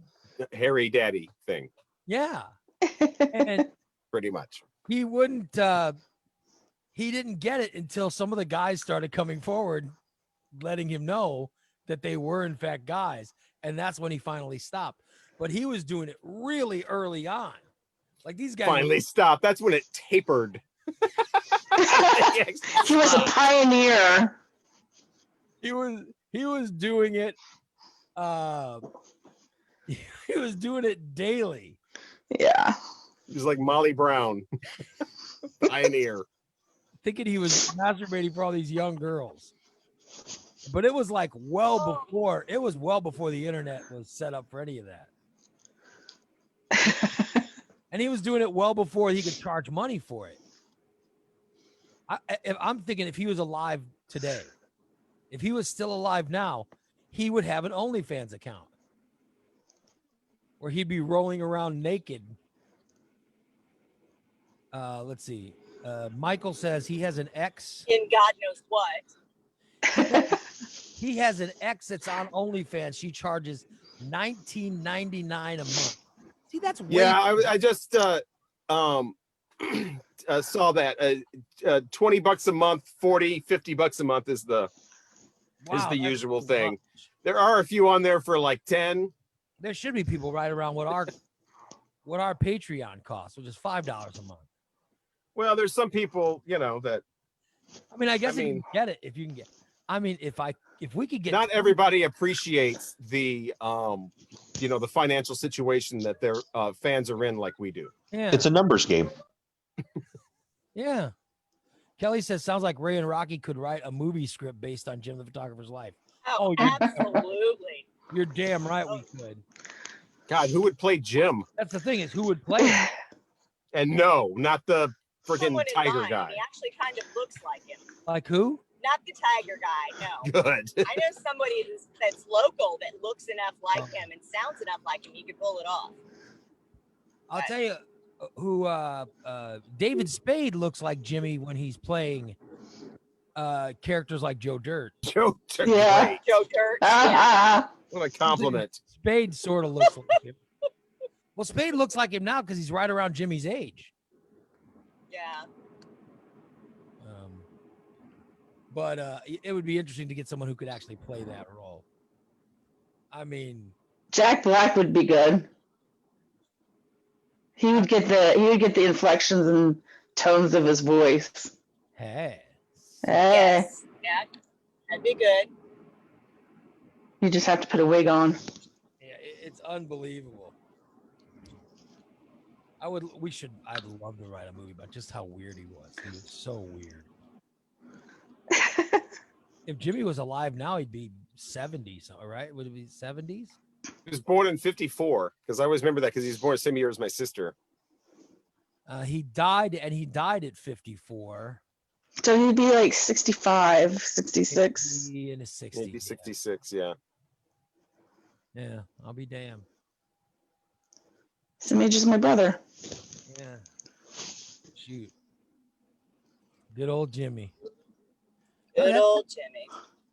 hairy daddy thing, yeah. And pretty much. he wouldn't, he didn't get it until some of the guys started coming forward, letting him know that they were in fact guys. And that's when he finally stopped. But he was doing it really early on. Like these guys Finally stopped. That's when it tapered. He was a pioneer. he was doing it he was doing it daily. Yeah. He was like Molly Brown, pioneer. Thinking he was masturbating for all these young girls. But it was like well before the internet was set up for any of that. And he was doing it well before he could charge money for it. I'm thinking if he was alive today, if he was still alive now, he would have an OnlyFans account where he'd be rolling around naked. Let's see. Michael says he has an ex. In God knows what. He has an ex that's on OnlyFans. She charges $19.99 a month. See, that's way Yeah, I just saw that. $20 a month, $50 a month is the wow, that's usual too thing. much. There are a few on there for like 10. There should be people right around what our Patreon costs, which is $5 a month. Well, there's some people, that I mean, I guess I if you mean- can get it, if you can get. I mean, if we could get not everybody appreciates the the financial situation that their fans are in like we do. Yeah, It's a numbers game. yeah. Kelly says sounds like Ray and Rocky could write a movie script based on Jim the Photographer's life. Oh, Oh, you- absolutely. You're damn right we could. God, who would play Jim? That's the thing is who would play it? And no, not the freaking Someone in tiger mind. guy. He actually kind of looks like him. Like who? Not the tiger guy, no. Good. I know somebody that's local that looks enough like him and sounds enough like him. He could pull it off. I'll tell you who David Spade looks like Jimmy when he's playing characters like Joe Dirt. Joe, Yeah. great. Joe Dirt. Ah, What a compliment. Spade sort of looks like him. Well, Spade looks like him now because he's right around Jimmy's age. Yeah. But it would be interesting to get someone who could actually play that role. I mean, Jack Black would be good. He would get the inflections and tones of his voice. hey, Yes. Yeah. That'd be good. You just have to put a wig on. yeah, it's unbelievable. I'd love to write a movie about just how weird he was. He was so weird. If Jimmy was alive now, he'd be 70s, all right? Would it be 70s? He was born in 54 because I always remember that because he was born the same year as my sister. He died at 54. So he'd be like 65, 66. He in his 60s. Maybe 66. Yeah. Yeah, I'll be damned. Same age as my brother. Yeah. Shoot. Good old Jimmy. Good old Jimmy.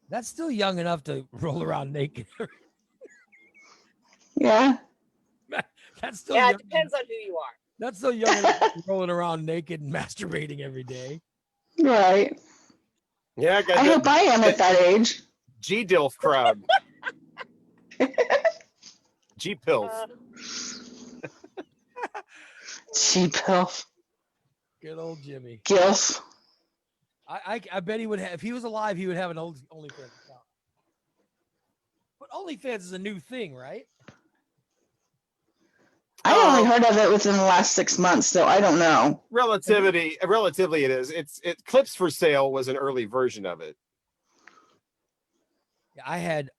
That's still young enough to roll around naked. Yeah. That's still Yeah, young. it depends on who you are. That's still young enough to be rolling around naked and masturbating every day. Right. Yeah, I got I hope I am at that age. G-DILF crowd. G-PILF. G-PILF. Good old Jimmy. GILF. I bet he would have, if he was alive, he would have an OnlyFans account. But OnlyFans is a new thing, right? I only heard of it within the last 6 months, so I don't know. Relatively it is. It Clips for Sale was an early version of it. I'm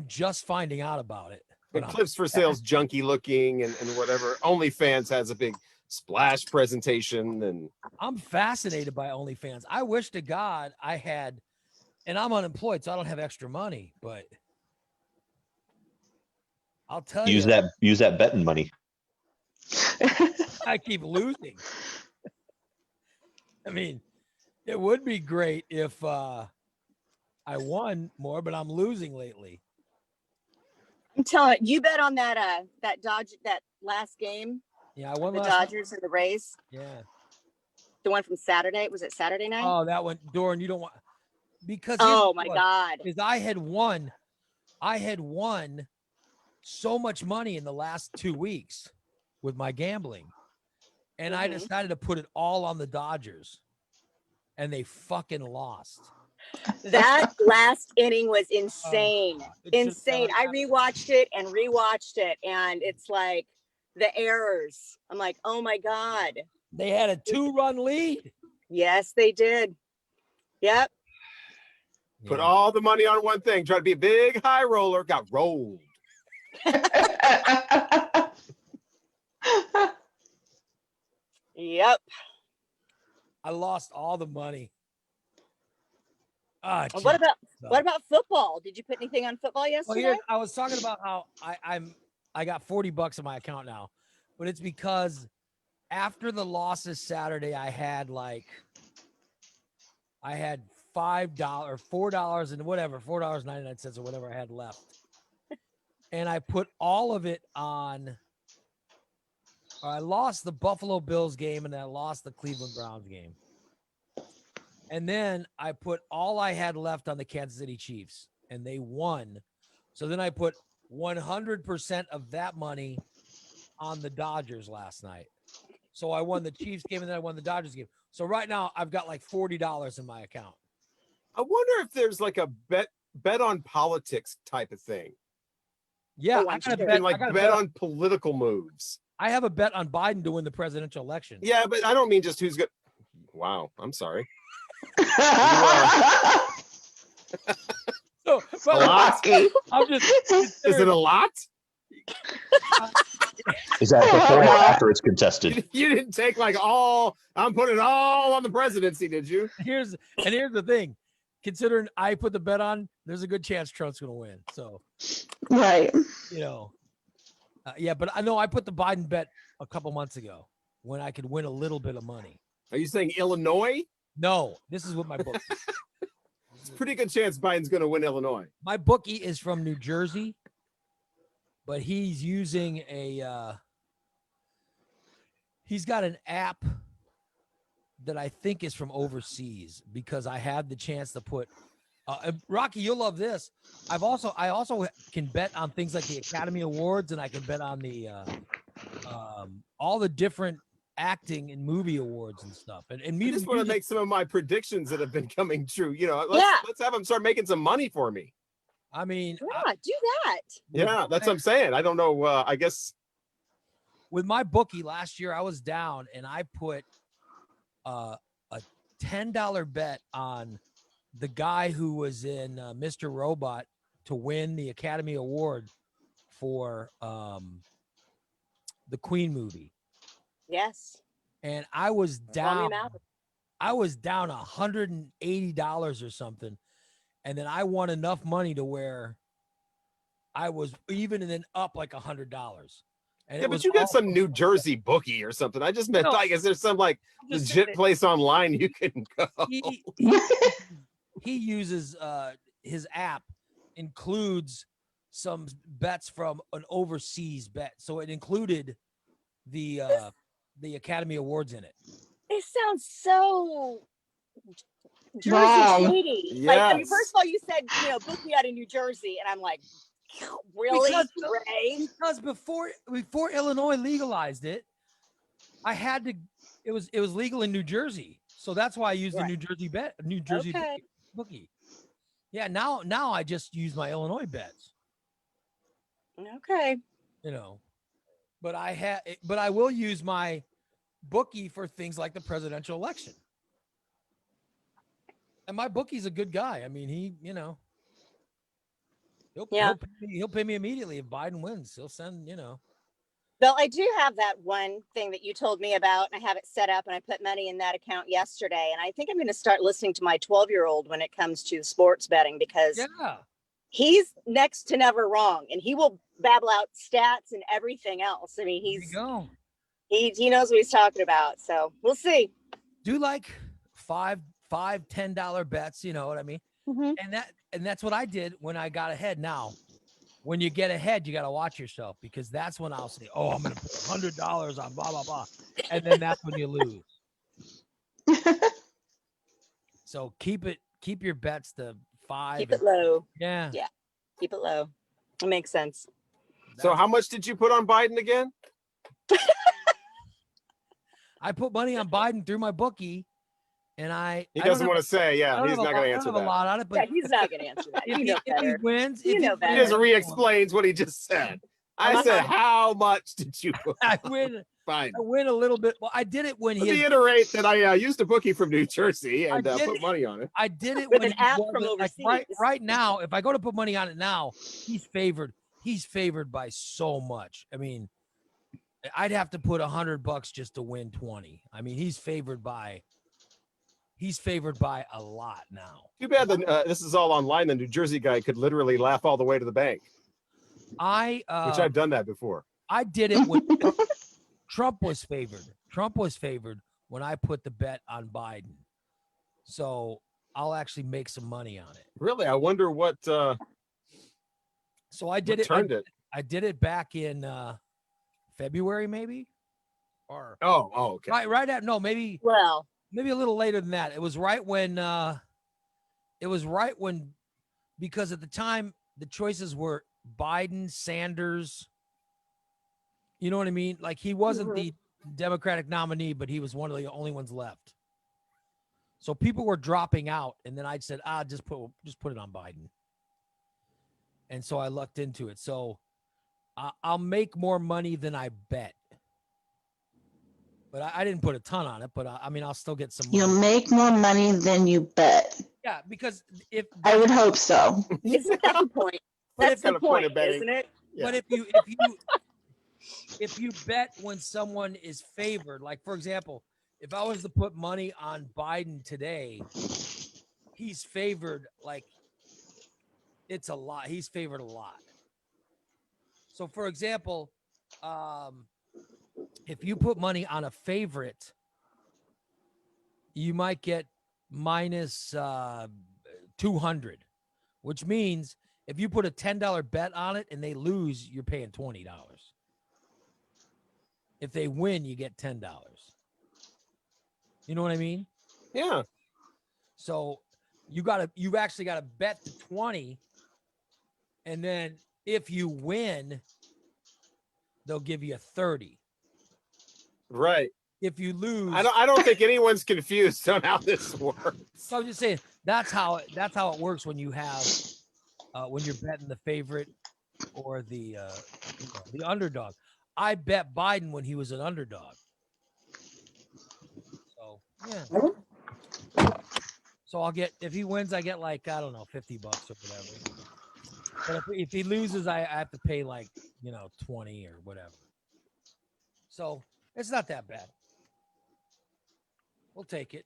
just finding out about it. But Clips for Sale's junky looking and whatever. OnlyFans has a big splash presentation and I'm fascinated by OnlyFans. I wish to God I had, and I'm unemployed, so I don't have extra money, but I'll tell Use you. that betting money. I keep losing. I mean, it would be great if I won more, but I'm losing lately. I'm telling you, bet on that that last game, Yeah, I won the last night. Dodgers and the Rays. Yeah. The one from Saturday. Was it Saturday night? Oh, that one, Doran, you don't want, because Oh my God. because I had won so much money in the last 2 weeks with my gambling, and I Mhm. decided to put it all on the Dodgers, and they fucking lost. That last inning was insane. It should've Insane. never I happened. rewatched it and rewatched it, and it's like the errors. I'm like, oh my God. They had a 2-run lead. Yes, they did. Yep. put all the money on one thing. Try to be a big high roller. Got rolled. Yep. I lost all the money. Ah, And what geez. about football? Did you put anything on football Well, yesterday? here I was talking about how I got $40 in my account now, but it's because after the losses Saturday, I had $5, $4 and whatever, $4.99 or whatever I had left. And I put all of it on. I lost the Buffalo Bills game and I lost the Cleveland Browns game. And then I put all I had left on the Kansas City Chiefs and they won. So then I put 100% of that money on the Dodgers last night. So I won the Chiefs game and then I won the Dodgers game. So right now I've got like $40 in my account. I wonder if there's like a bet on politics type of thing. Yeah, Oh, I I'm got a sure. bet. Like I got a bet bet on political moves. I have a bet on Biden to win the presidential election. Yeah, but I don't mean just who's good. Wow, I'm sorry. So, A lot? I'm just Is it a lot? Is that before or after it's contested? You didn't take like all. I'm putting it all on the presidency, did you? here's the thing. Considering I put the bet on, there's a good chance Trump's going to win. So, Right. you know, yeah, but I know I put the Biden bet a couple months ago when I could win a little bit of money. Are you saying Illinois? No, this is what my book. It's a pretty good chance Biden's going to win Illinois. My bookie is from New Jersey, but he's using he's got an app that I think is from overseas because I had the chance to put Rocky, you'll love this. I also can bet on things like the Academy Awards and I can bet on the all the different acting and movie awards and stuff. And I me just want to make some of my predictions that have been coming true. You know, Yeah. let's have them start making some money for me. I mean, Yeah, do that. Yeah, that's what I'm saying. I don't know. I guess with my bookie last year, I was down and I put a $10 bet on the guy who was in Mr. Robot to win the Academy Award for the Queen movie. Yes. And I was Call me down. out. I was down $180 or something. And then I won enough money to where I was even and then up like $100. And Yeah, it but was you all got some from- New Jersey bookie or something. I just meant No. like, is there some like I'm just saying legit that place online you can go? he uses his app includes some bets from an overseas bet. So it included the Academy Awards in it. It sounds so Jersey Wrong. shady. Like, I mean, Yes. first of all, you said, book me out of New Jersey. And I'm like, really, Ray? Because before Illinois legalized it, I had to. It was legal in New Jersey, so that's why I used the Right. New Jersey Okay. bookie. Yeah, now I just use my Illinois bets. Okay. But I will use my bookie for things like the presidential election. And my bookie's a good guy. I mean, he'll pay me immediately if Biden wins. He'll send, Bill, I do have that one thing that you told me about, and I have it set up, and I put money in that account yesterday. And I think I'm going to start listening to my 12-year-old when it comes to sports betting, because he's next to never wrong, and he will babble out stats and everything else. I mean, he knows what he's talking about. So we'll see. Do like $5-$10 bets, you know what I mean? Mm-hmm. And that's what I did when I got ahead. Now, when you get ahead, you got to watch yourself, because that's when I'll say, "Oh, I'm going to put $100 on blah blah blah," and then that's when you lose. So keep your bets to 5. Keep it low. Yeah. Yeah. Keep it low. It makes sense. So how much did you put on Biden again? I put money on Biden through my bookie, and He doesn't want to say. Yeah, he's not going to answer I don't have that. a lot on it, but He's not going to answer that. if he wins, You know He better. just re-explains what he just said. I said, how much did you put? I win a little bit. Well, I did it when Let me reiterate that I used a bookie from New Jersey and put money on it. I did it With when an app he from wasn't- overseas. right now, if I go to put money on it now, he's favored. He's favored by so much. I mean, I'd have to put $100 just to win 20. I mean, he's favored by a lot now. Too bad that this is all online. The New Jersey guy could literally laugh all the way to the bank, which I've done that before. I did it when Trump was favored. Trump was favored when I put the bet on Biden. So I'll actually make some money on it. Really, I wonder what. So I did it. Turned it. I did it back in February, maybe. Or okay. Right at maybe a little later than that. It was right when because at the time the choices were Biden, Sanders. You know what I mean? Like, he wasn't the Democratic nominee, but he was one of the only ones left. So people were dropping out, and then I said, just put it on Biden. And so I lucked into it. So I'll make more money than I bet. But I didn't put a ton on it, but I mean, I'll still get some money. You'll make more money than you bet. Yeah, because I would hope so. Isn't that the point? That's the point, isn't it? Yeah. But if you bet when someone is favored, like, for example, if I was to put money on Biden today, he's favored like it's a lot. He's favored a lot. So, for example, if you put money on a favorite, you might get minus 200, which means if you put a $10 bet on it and they lose, you're paying $20. If they win, you get $10. You know what I mean? Yeah. So you've actually got to bet to 20, and then if you win, they'll give you 30. Right. If you lose, I don't think anyone's confused on how this works. So I'm just saying that's how it works when you have when you're betting the favorite or the underdog. I bet Biden when he was an underdog. So yeah. So I'll get, if he wins, I get like, I don't know, $50 or whatever. But if he loses, I have to pay like 20 or whatever. So it's not that bad. We'll take it.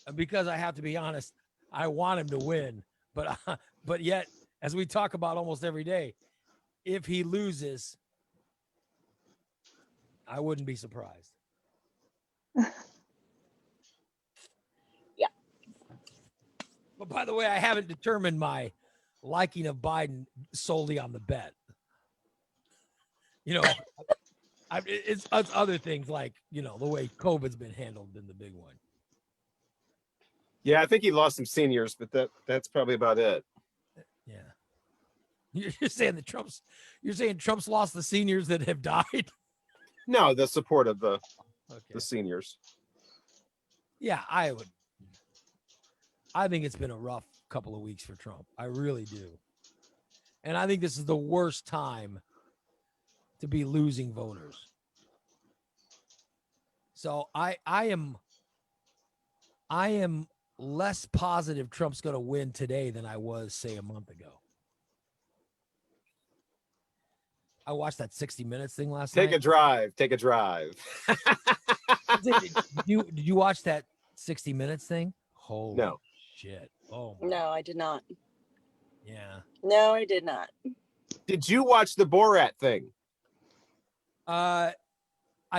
And because I have to be honest, I want him to win, but yet, as we talk about almost every day, if he loses, I wouldn't be surprised. Yeah. But by the way, I haven't determined my liking of Biden solely on the bet. It's other things like, the way COVID's been handled been the big one. Yeah, I think he lost some seniors, but that's probably about it. Yeah. You're saying Trump's lost the seniors that have died? No, the support of the seniors. Yeah, I think it's been a rough couple of weeks for Trump. I really do. And I think this is the worst time to be losing voters. So I am less positive Trump's going to win today than I was, say, a month ago. I watched that 60 Minutes thing last night. Take a drive. Did you watch that 60 Minutes thing? Holy No. shit. Oh, No, I did not. yeah. No, I did not. Did you watch the Borat thing? I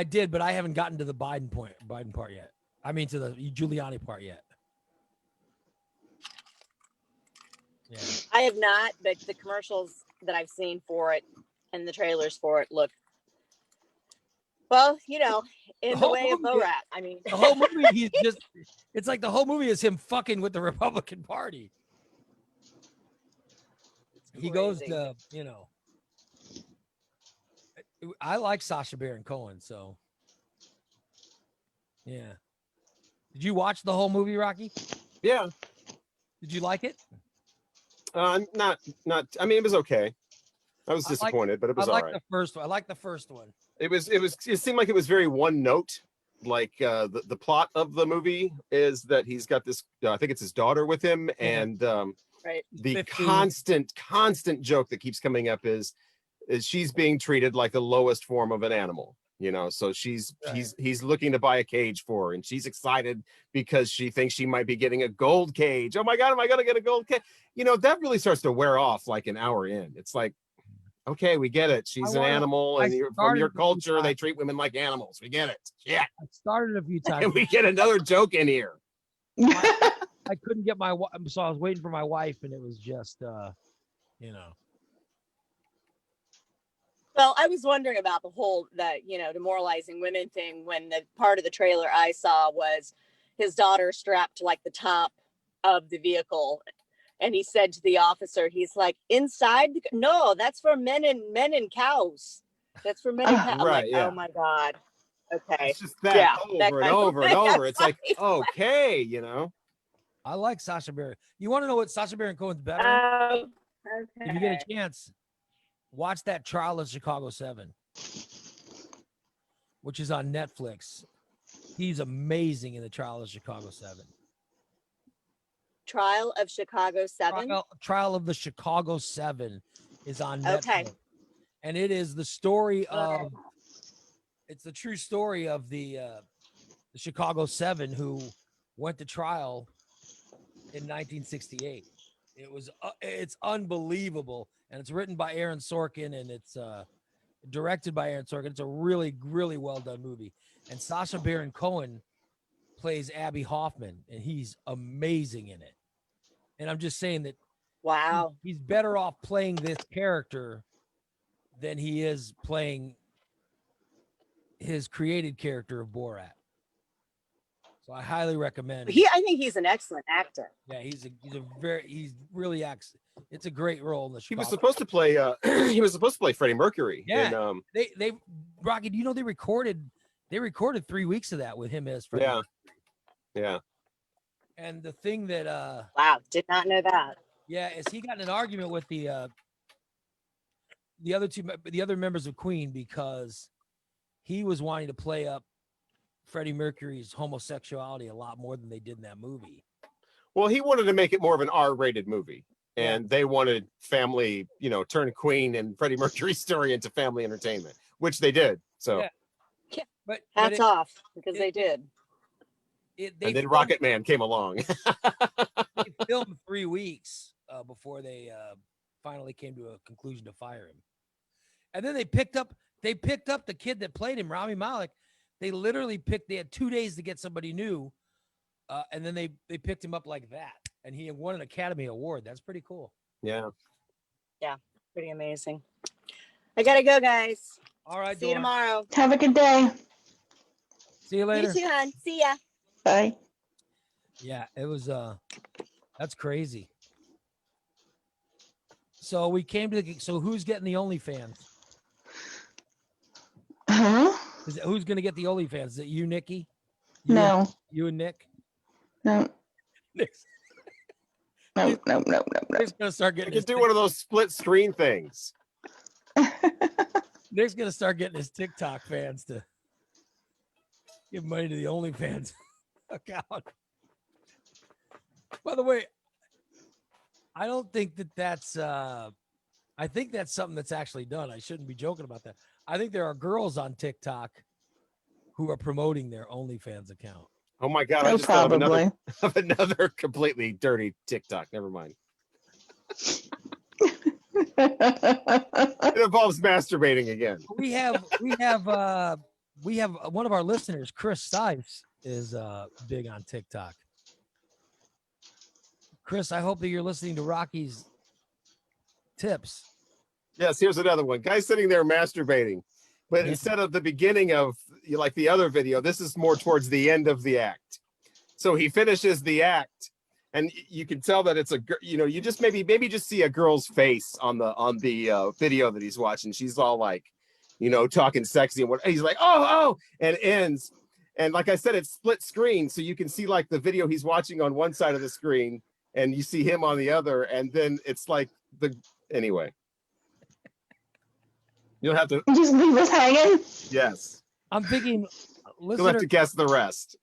did, but I haven't gotten to the Biden part yet. I mean, to the Giuliani part yet. Yeah. I have not, but the commercials that I've seen for it and the trailers for it look, well, in the way of Borat. I mean, The whole movie, it's like the whole movie is him fucking with the Republican Party. He goes to, I like Sacha Baron Cohen, so yeah. Did you watch the whole movie, Rocky? Yeah. Did you like it? Not. I mean, it was okay. I was disappointed, but it was all right. The first one. I like the first one. It seemed like it was very one note. Like the plot of the movie is that he's got this, I think it's his daughter with him, and right. the 15. constant joke that keeps coming up is she's being treated like the lowest form of an animal. So he's looking to buy a cage for her, and she's excited because she thinks she might be getting a gold cage. Oh my God, am I gonna get a gold cage? That really starts to wear off like an hour in. It's like, okay, we get it. She's an animal, and from your culture, they treat women like animals. We get it. Yeah. I started a few times. And we get another joke in here. I couldn't get my wife, so I was waiting for my wife, and it was just, Well, I was wondering about the whole demoralizing women thing when the part of the trailer I saw was his daughter strapped to like the top of the vehicle. And he said to the officer, he's like, inside? No, that's for men and cows. That's for men and cows. I'm like, yeah. Oh my God. Okay. It's just that over and over and over. It's like, okay, I like Sacha Baron. You want to know what Sacha Baron Cohen's better? Okay. If you get a chance, watch that Trial of Chicago 7, which is on Netflix. He's amazing in the Trial of Chicago 7. Trial of Chicago 7. Trial of the Chicago 7 is on Netflix. Okay. And it is the story of, it's the true story of the Chicago 7 who went to trial in 1968. It's unbelievable. And it's written by Aaron Sorkin, and it's directed by Aaron Sorkin. It's a really, really well done movie. And Sacha Baron Cohen plays Abby Hoffman, and he's amazing in it. And I'm just saying that wow, he's better off playing this character than he is playing his created character of Borat. So I highly recommend. I think he's an excellent actor. Yeah, he's really acts. It's a great role in the. He was supposed to play. He was supposed to play Freddie Mercury. Yeah. They Rocky. Do you know they recorded 3 weeks of that with him as Freddie. Yeah. Yeah. And the thing that wow, did not know that. Yeah, is he got in an argument with the other members of Queen because he was wanting to play up Freddie Mercury's homosexuality a lot more than they did in that movie. Well, he wanted to make it more of an R-rated movie. and they wanted family, turn Queen and Freddie Mercury's story into family entertainment, which they did. So, Yeah. But Hats off, because they did. They and then filmed- Rocket Man came along. they filmed 3 weeks before they finally came to a conclusion to fire him. And then they picked up the kid that played him, Rami Malek. They literally they had 2 days to get somebody new. And then they picked him up like that. And he won an Academy Award. That's pretty cool. Yeah. Yeah, pretty amazing. I gotta go, guys. All right, See you Dora. tomorrow. Have a good day. See you later. You too, hon. See ya. Bye. Yeah, it was that's crazy. So we came to so who's getting the OnlyFans? Huh? Who's gonna get the OnlyFans? Is it you, Nikki? No. You and Nick? No. Nick's, No. Nick's gonna start I getting could do one of those split screen things. Nick's gonna start getting his TikTok fans to give money to the OnlyFans account. By the way, I don't think that's I think that's something that's actually done. I shouldn't be joking about that. I think there are girls on TikTok who are promoting their OnlyFans account. Oh my God! I Oh, just thought of probably. another completely dirty TikTok. Never mind. It involves masturbating again. We have one of our listeners, Chris Stice, is big on TikTok. Chris, I hope that you're listening to Rocky's tips. Yes, here's another one. Guy sitting there masturbating, but Yeah. instead of the beginning of like the other video, this is more towards the end of the act. So he finishes the act, and you can tell that it's you just maybe just see a girl's face on the video that he's watching. She's all like, talking sexy and what he's like, oh, and it ends. And like I said, it's split screen, so you can see like the video he's watching on one side of the screen, and you see him on the other, and then it's like anyway. You'll have to Just leave us hanging. yes. I'm thinking, You'll have listener, to guess the rest.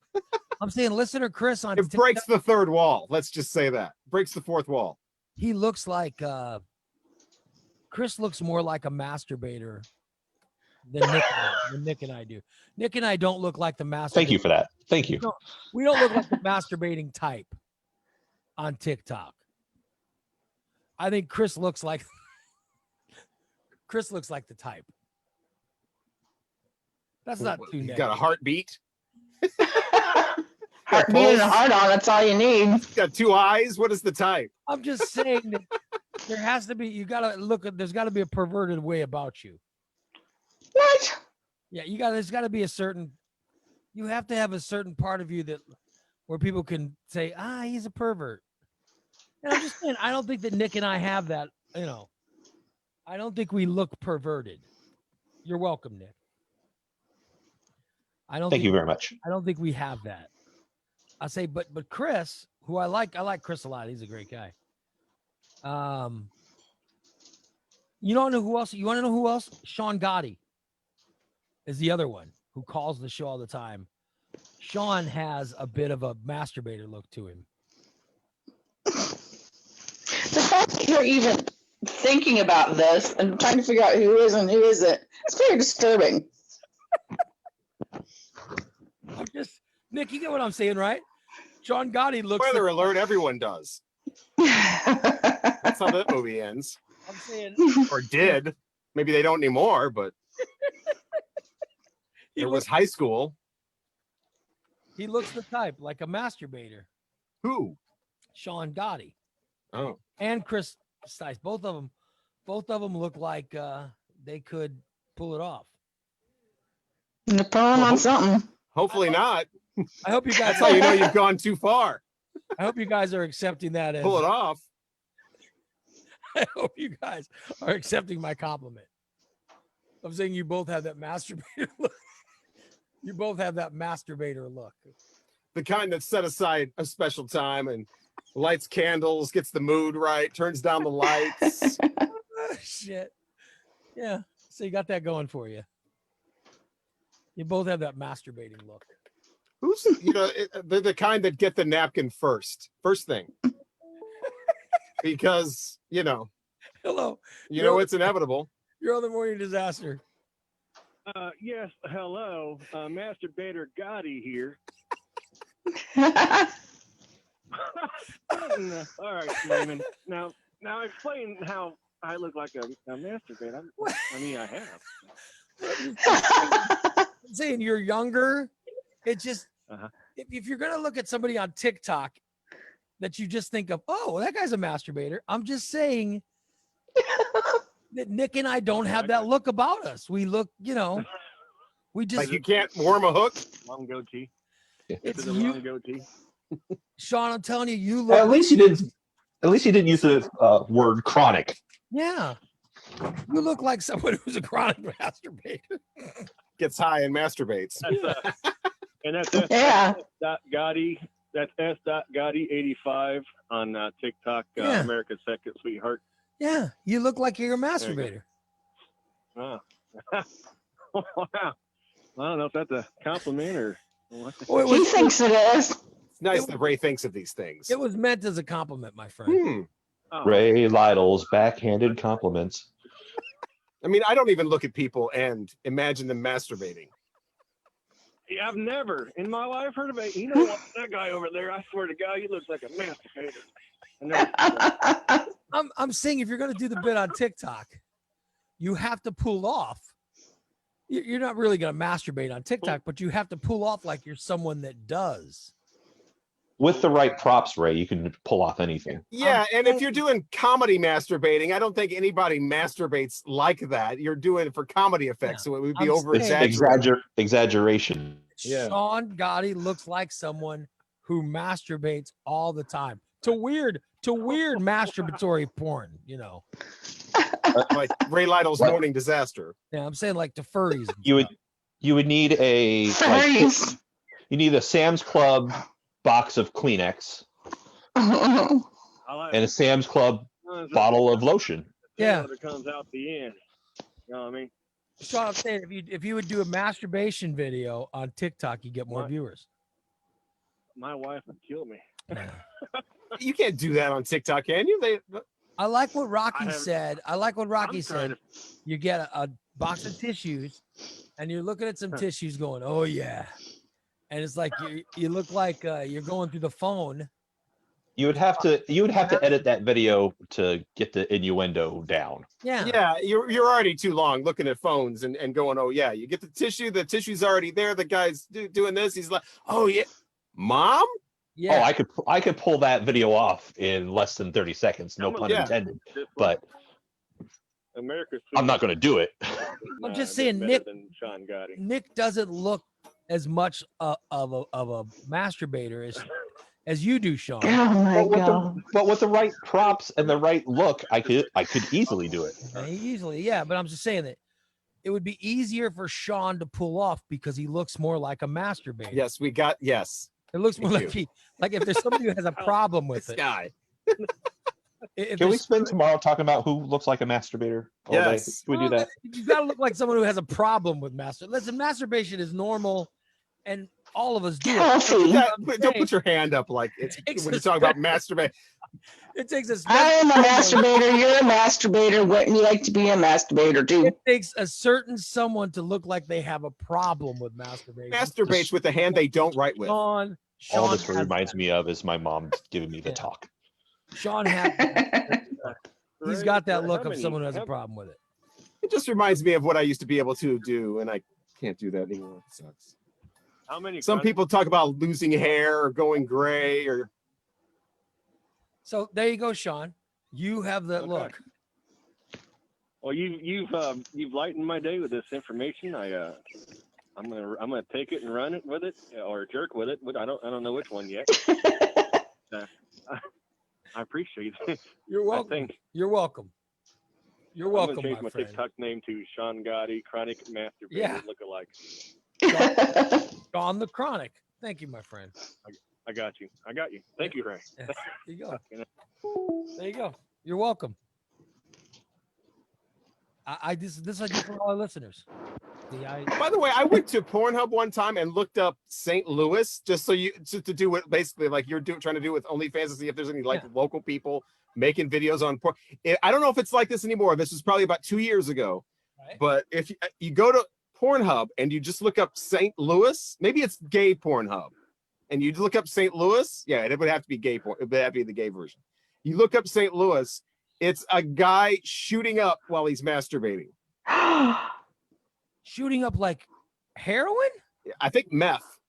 I'm saying listener Chris on It breaks the third wall. Let's just say that. Breaks the fourth wall. he looks like Chris looks more like a masturbator than Nick and I do. Nick and I don't look like the masturbator. Thank you for that. Thank you. We don't look like the masturbating type on TikTok. I think Chris looks like the type. That's not too You negative. got a heartbeat. Heartbeat and a heart on. That's all you need. Got two eyes. What is the type? I'm just saying that there has to be, there's got to be a perverted way about you. What? Yeah, there's got to be you have to have a certain part of you where people can say, he's a pervert. And I'm just saying, I don't think that Nick and I have that, I don't think we look perverted. You're welcome, Nick. Thank you very much. I don't think we have that. I say, but Chris, who I like Chris a lot. He's a great guy. You don't know who else? You want to know who else? Sean Gotti is the other one who calls the show all the time. Sean has a bit of a masturbator look to him. The fact that you're even thinking about this and trying to figure out who is and who isn't, it's very disturbing. I'm just, Nick, you get what I'm saying, right? Sean Gotti looks. Spoiler alert, everyone does. That's how that movie ends. I'm saying, Or did. Maybe they don't anymore, but he it was looks, high school. he looks the type, like a masturbator. Who? Sean Gotti Oh. and Chris Stice. Both of them look like they could pull it off. You're pulling on something. Hopefully not. I hope you guys. That's how you know you've gone too far. I hope you guys are accepting that as. Pull it off. I hope you guys are accepting my compliment. I'm saying you both have that masturbator look. You both have that masturbator look. The kind that set aside a special time and lights candles, gets the mood right, turns down the lights. Shit. Yeah. So you got that going for you. You both have that masturbating look. They're the kind that get the napkin first thing. because Hello. it's inevitable. You're on the morning disaster. Yes, hello. Masturbator Gotti here. All right, Raymond. Now explain how I look like a masturbator. I mean, I have. I'm saying you're younger. It's just Uh-huh. if you're gonna look at somebody on TikTok that you just think of, oh, that guy's a masturbator. I'm just saying that Nick and I don't have that look about us. We look, we just Like you can't warm a hook. Long goatee. it's a you, long goatee. Sean. I'm telling you, you look. At least you didn't use the word chronic. Yeah, you look like someone who's a chronic masturbator. Gets high and masturbates. And that's Yeah. Gotti. That's S.Gotti85 on TikTok. Yeah. America's Second Sweetheart. Yeah, you look like you're a you go. masturbator. Wow. Wow. I don't know if that's a compliment or what. Well, He thinks it is. It's nice that Ray thinks of these things. it was meant as a compliment, my friend. Oh, Ray Lytle's backhanded compliments. I mean, I don't even look at people and imagine them masturbating. yeah, I've never in my life heard of it. You know what? That guy over there, I swear to God, he looks like a masturbator. I never- I'm saying if you're gonna do the bit on TikTok, you have to pull off. You're not really gonna masturbate on TikTok, but you have to pull off like you're someone that does. With the right props, Ray, you can pull off anything. Yeah, and if you're doing comedy masturbating, I don't think anybody masturbates like that. You're doing it for comedy effects, so it would be I'm over saying- exaggerated. Exaggeration. Yeah. Sean Gotti looks like someone who masturbates all the time to weird masturbatory porn. Like Ray Lytle's What? Morning Disaster. Yeah, I'm saying like to furries. and You would stuff. you would need a Furries. you need a Sam's Club box of Kleenex I like and a Sam's Club it's bottle of lotion. Yeah. That comes out the end. You know what I mean? Sean, I'm saying if you would do a masturbation video on TikTok, you get more What? viewers. My wife would kill me. You can't do that on TikTok, can you? I like what Rocky have- said. I like what Rocky I'm trying said. You get a box of tissues, and you're looking at some tissues, going, "Oh yeah," and it's like you look like you're going through the phone. You would have to edit that video to get the innuendo down. Yeah, Yeah, you're already too long looking at phones and going, oh yeah, you get the tissue's already there. The guy's doing this. He's like, oh yeah, mom. yeah. Oh, I could pull that video off in less than 30 seconds. No pun Yeah. intended. Just But America's I'm not going to do it. I'm just they're saying, better Nick- than Sean Gotti. Nick doesn't look as much of a masturbator as you do, Sean. Oh my But with, god. but with the right props and the right look, I could easily do it. Easily, yeah. But I'm just saying that it would be easier for Sean to pull off because he looks more like a masturbator. Yes, yes. It looks more Thank like like if there's somebody who has a problem with This it. guy. If Can we there's- spend tomorrow talking about who looks like a masturbator? all day? Yes. Can we do that? You gotta look like someone who has a problem with Listen, masturbation is normal, and all of us do it. Healthy. Yeah, I'm don't saying- put your hand up like it's Takes when you a talk about masturbate. It takes a I am a special- masturbator. You're a masturbator. Wouldn't you like to be a masturbator too? It takes a certain someone to look like they have a problem with masturbation. Masturbates with the hand they don't write with. Sean All this has reminds me of is my mom giving me the Yeah. talk. Sean has he's got that look of someone who has a how- problem with it. It just reminds me of what I used to be able to do, and I can't do that anymore. It sucks. How many? Some countries- people talk about losing hair or going gray or So there you go, Sean. You have that Okay. look. Well, you've lightened my day with this information. I'm gonna take it and run it with it, or jerk with it. But I don't know which one yet. I appreciate it. You're I welcome. think You're welcome. You're I'm welcome, gonna change my my friend. TikTok name to Sean Gotti, Chronic Masturbator Yeah. Lookalike. Sean the Chronic. Thank you, my friend. I got you. Thank you, Ray. There you go. There you go. You're welcome. This I do for all our listeners. See, By the way, I went to Pornhub one time and looked up St. Louis just to do what basically like you're trying to do with OnlyFans to see if there's any like Yeah. local people making videos on porn. I don't know if it's like this anymore. This was probably about 2 years ago. Right. But if you go to Pornhub and you just look up St. Louis, maybe it's gay Pornhub, and you look up St. Louis, yeah, it would have to be gay porn. It would have to be the gay version. You look up St. Louis, it's a guy shooting up while he's masturbating. Shooting up like heroin? I think meth.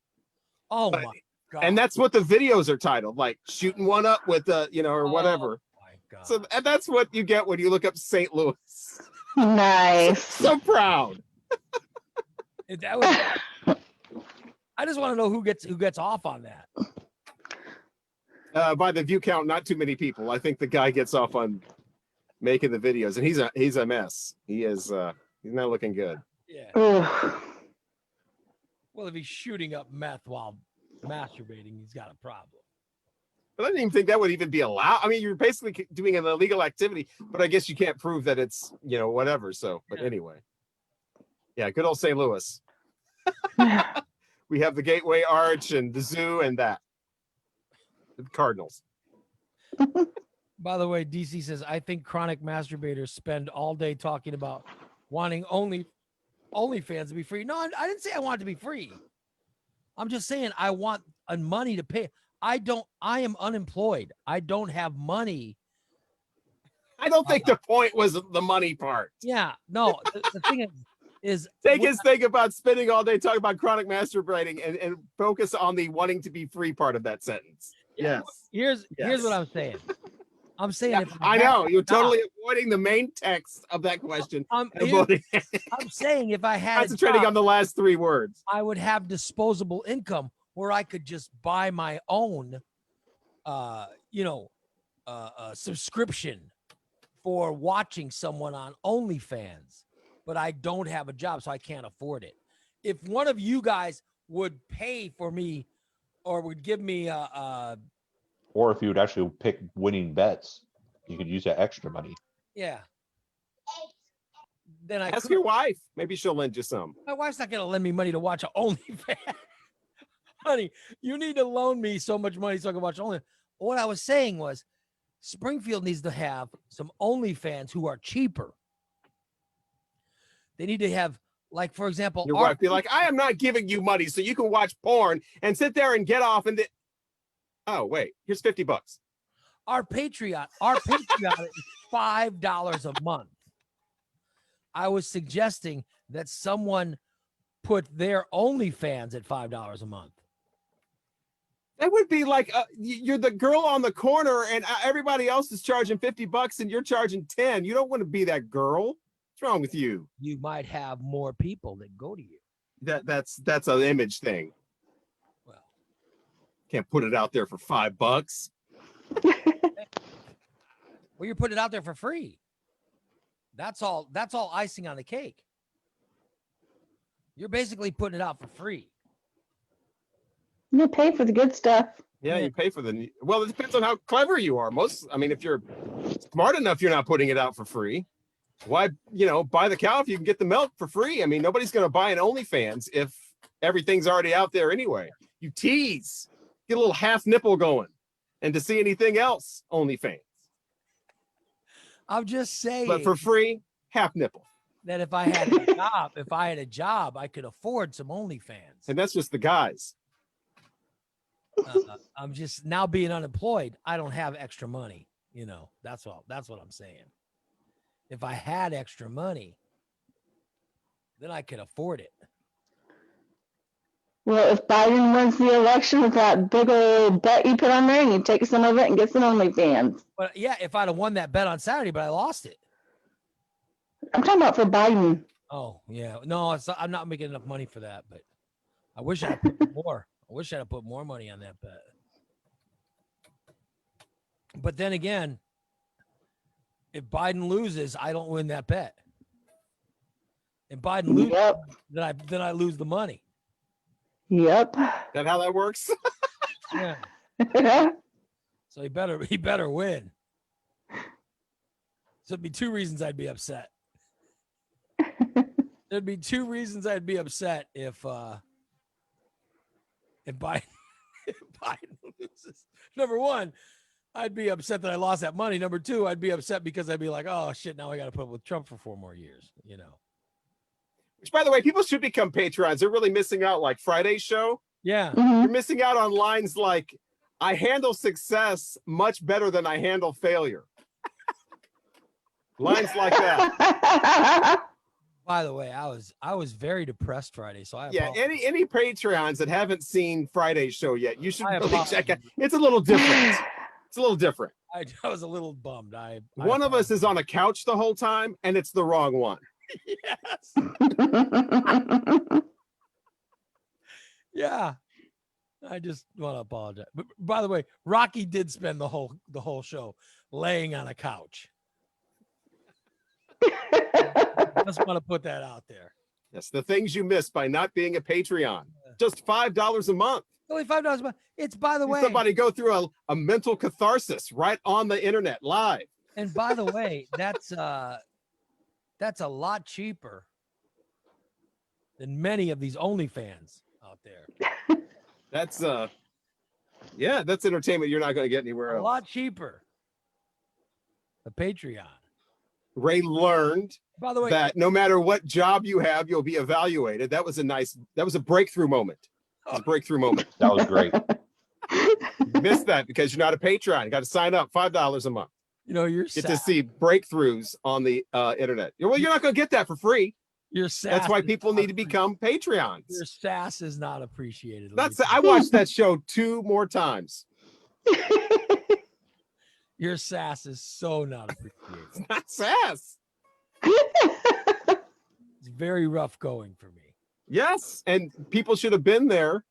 Oh But- my god! And that's what the videos are titled, like shooting one up with or whatever. Oh my god! So and that's what you get when you look up St. Louis. Nice. So proud. That was, I just want to know who gets off on that. By the view count, not too many people. I think the guy gets off on making the videos, and he's a mess. He's not looking good. Yeah. Ooh. Well, if he's shooting up meth while masturbating, he's got a problem. But I didn't even think that would even be allowed. I mean, you're basically doing an illegal activity, but I guess you can't prove that it's whatever. So, but anyway, yeah, good old St. Louis. We have the Gateway Arch and the zoo and that. The Cardinals. By the way, DC says, I think chronic masturbators spend all day talking about wanting OnlyFans to be free. No, I didn't say I want it to be free. I'm just saying I want money to pay. I am unemployed. I don't have money. I don't think the point was the money part. Yeah, no, the thing is Take his thing about spending all day talking about chronic masturbating and focus on the wanting to be free part of that sentence. Yes. Here's what I'm saying. I'm saying if I know you're totally avoiding the main text of that question. I'm saying if I had concentrating on the last 3 words, I would have disposable income where I could just buy my own subscription for watching someone on OnlyFans, but I don't have a job, so I can't afford it. If one of you guys would pay for me or would give me Or if you would actually pick winning bets, you could use that extra money. yeah. Then I ask could. your wife. Maybe she'll lend you some. My wife's not gonna lend me money to watch OnlyFans. Honey, you need to loan me so much money so I can watch OnlyFans. What I was saying was Springfield needs to have some OnlyFans who are cheaper. They need to have, like, for example, Your wife be like, I am not giving you money so you can watch porn and sit there and get off and oh wait, here's $50. Our Patreon is $5 a month. I was suggesting that someone put their OnlyFans at $5 a month. That would be like you're the girl on the corner and everybody else is charging $50 and you're charging 10. You don't want to be that girl. What's wrong with you? You might have more people that go to you. That's an image thing. Well, can't put it out there for $5. Well, you're putting it out there for free. That's all icing on the cake. You're basically putting it out for free. You pay for the good stuff. Yeah, you pay for well, it depends on how clever you are. If you're smart enough, you're not putting it out for free. Why, buy the cow if you can get the milk for free? I mean, nobody's going to buy an OnlyFans if everything's already out there anyway. You tease, get a little half nipple going, and to see anything else, OnlyFans. I'm just saying. But for free, half nipple. That if I had a job, I could afford some OnlyFans. And that's just the guys. I'm just now being unemployed. I don't have extra money. That's all. That's what I'm saying. If I had extra money, then I could afford it. Well, if Biden wins the election with that big old bet you put on there, you take some of it and get some OnlyFans. But yeah, if I'd have won that bet on Saturday, but I lost it. I'm talking about for Biden. Oh yeah, no, I'm not making enough money for that. But I wish I had put more. I wish I had put more money on that bet. But then again, if Biden loses, I don't win that bet. If Biden loses, then I lose the money. Yep. That how that works? Yeah. So he better win. So it'd be 2 reasons I'd be upset. There'd be 2 reasons I'd be upset if Biden loses. Number one, I'd be upset that I lost that money. Number two, I'd be upset because I'd be like, oh shit, now I got to put up with Trump for 4 more years. You know. Which, by the way, people should become Patreons. They're really missing out. Like Friday's show, Yeah. Mhm. you're missing out on lines like, "I handle success much better than I handle failure." Lines like that. By the way, I was very depressed Friday, so I Yeah, apologize. any Patreons that haven't seen Friday's show yet, you should I really check it. apologize. It's a little different. It's a little different. I was a little bummed. One of us is on a couch the whole time, and it's the wrong one. Yes. Yeah. I just want to apologize. But by the way, Rocky did spend the whole show laying on a couch. I just want to put that out there. Yes, the things you miss by not being a Patreon. Just $5 a month. Only $5 a month. It's, by the See way, somebody go through a mental catharsis right on the internet live. and by the way, that's a lot cheaper than many of these OnlyFans out there. That's yeah, that's entertainment you're not going to get anywhere A else. lot cheaper. The Patreon. Ray learned By the way, that no matter what job you have, you'll be evaluated. That was a breakthrough moment. It was a breakthrough moment. That was great. You missed that because you're not a Patreon. You got to sign up, $5 a month. you know, you're Get sad. to see breakthroughs on the internet. Well, you're not going to get that for free. Your sass That's why is people not need to become Patreons. Your sass is not appreciated. That's Lisa. I watched that show 2 more times. Your sass is so not appreciated. It's not sass. It's very rough going for me. Yes, and people should have been there.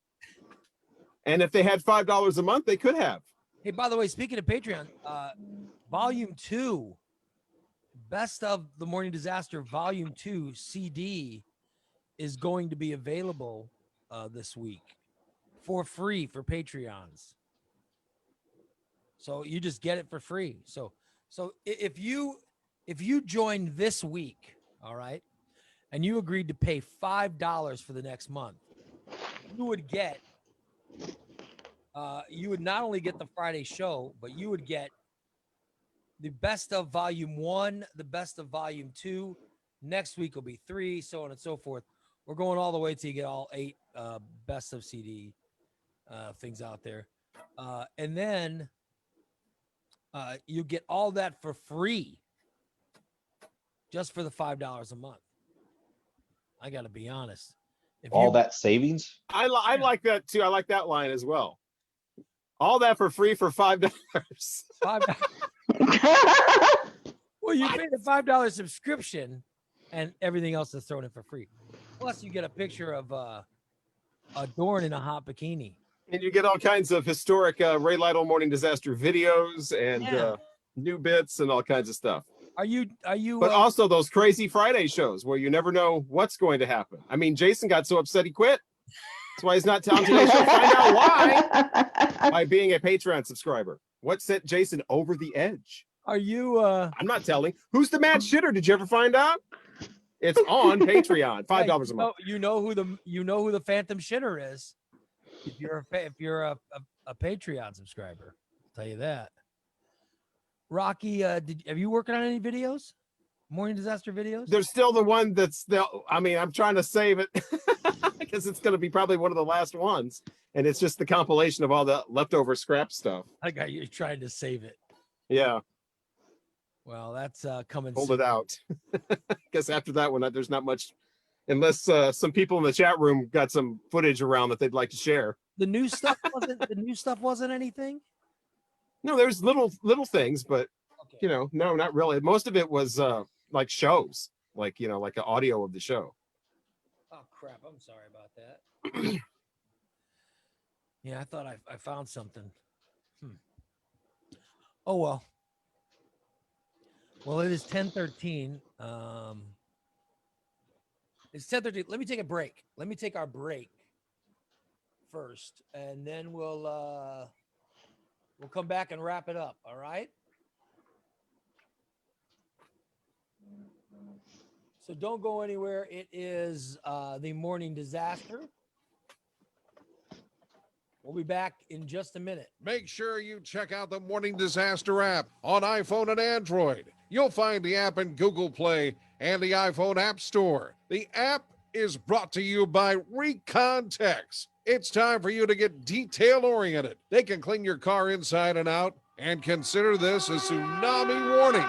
And if they had $5 a month, they could have. Hey, by the way, speaking of Patreon, Volume 2, Best of the Morning Disaster Volume 2 CD is going to be available this week for free for Patreons. So you just get it for free. So if you join this week, all right, and you agreed to pay $5 for the next month, you would get you would not only get the Friday show, but you would get the best of Volume 1, the best of Volume 2. Next week will be 3, so on and so forth. We're going all the way till you get all 8 best of CD things out there. And then you get all that for free just for the $5 a month. I got to be honest. If All you- that savings. I like that too. I like that line as well. All that for free for $5. $5. Well, you pay the $5 subscription, and everything else is thrown in for free. Plus, you get a picture of a Dorn in a hot bikini. And you get all kinds of historic Ray Lytle Morning Disaster videos and Yeah. new bits and all kinds of stuff. Are you? But also those crazy Friday shows where you never know what's going to happen. I mean, Jason got so upset he quit. That's why he's not telling today's show. Find out why by being a Patreon subscriber. What sent Jason over the edge? Are you? I'm not telling. Who's the mad shitter? Did you ever find out? It's on Patreon, $5 a month. You know who the Phantom Shitter is. If you're a Patreon subscriber, I'll tell you that. Rocky, have you working on any videos? Morning Disaster videos? There's still the one that's still. I mean, I'm trying to save it because it's going to be probably one of the last ones, and it's just the compilation of all the leftover scrap stuff. I got you trying to save it. Yeah, Well, that's coming. hold soon. it out. Because after that one, there's not much, unless some people in the chat room got some footage around that they'd like to share. The new stuff wasn't anything. No, there's little things, but Okay. no, not really. Most of it was like shows, like like an audio of the show. Oh crap! I'm sorry about that. Yeah, I thought I found something. Oh well. Well, it is 10:13. It's 10:13. Let me take a break. Let me take our break first, and then we'll come back and wrap it up. All right. So don't go anywhere. It is the Morning Disaster. We'll be back in just a minute. Make sure you check out the Morning Disaster app on iPhone and Android. You'll find the app in Google Play and the iPhone App Store. The app is brought to you by Recontex. It's time for you to get detail-oriented. They can clean your car inside and out, and consider this a tsunami warning.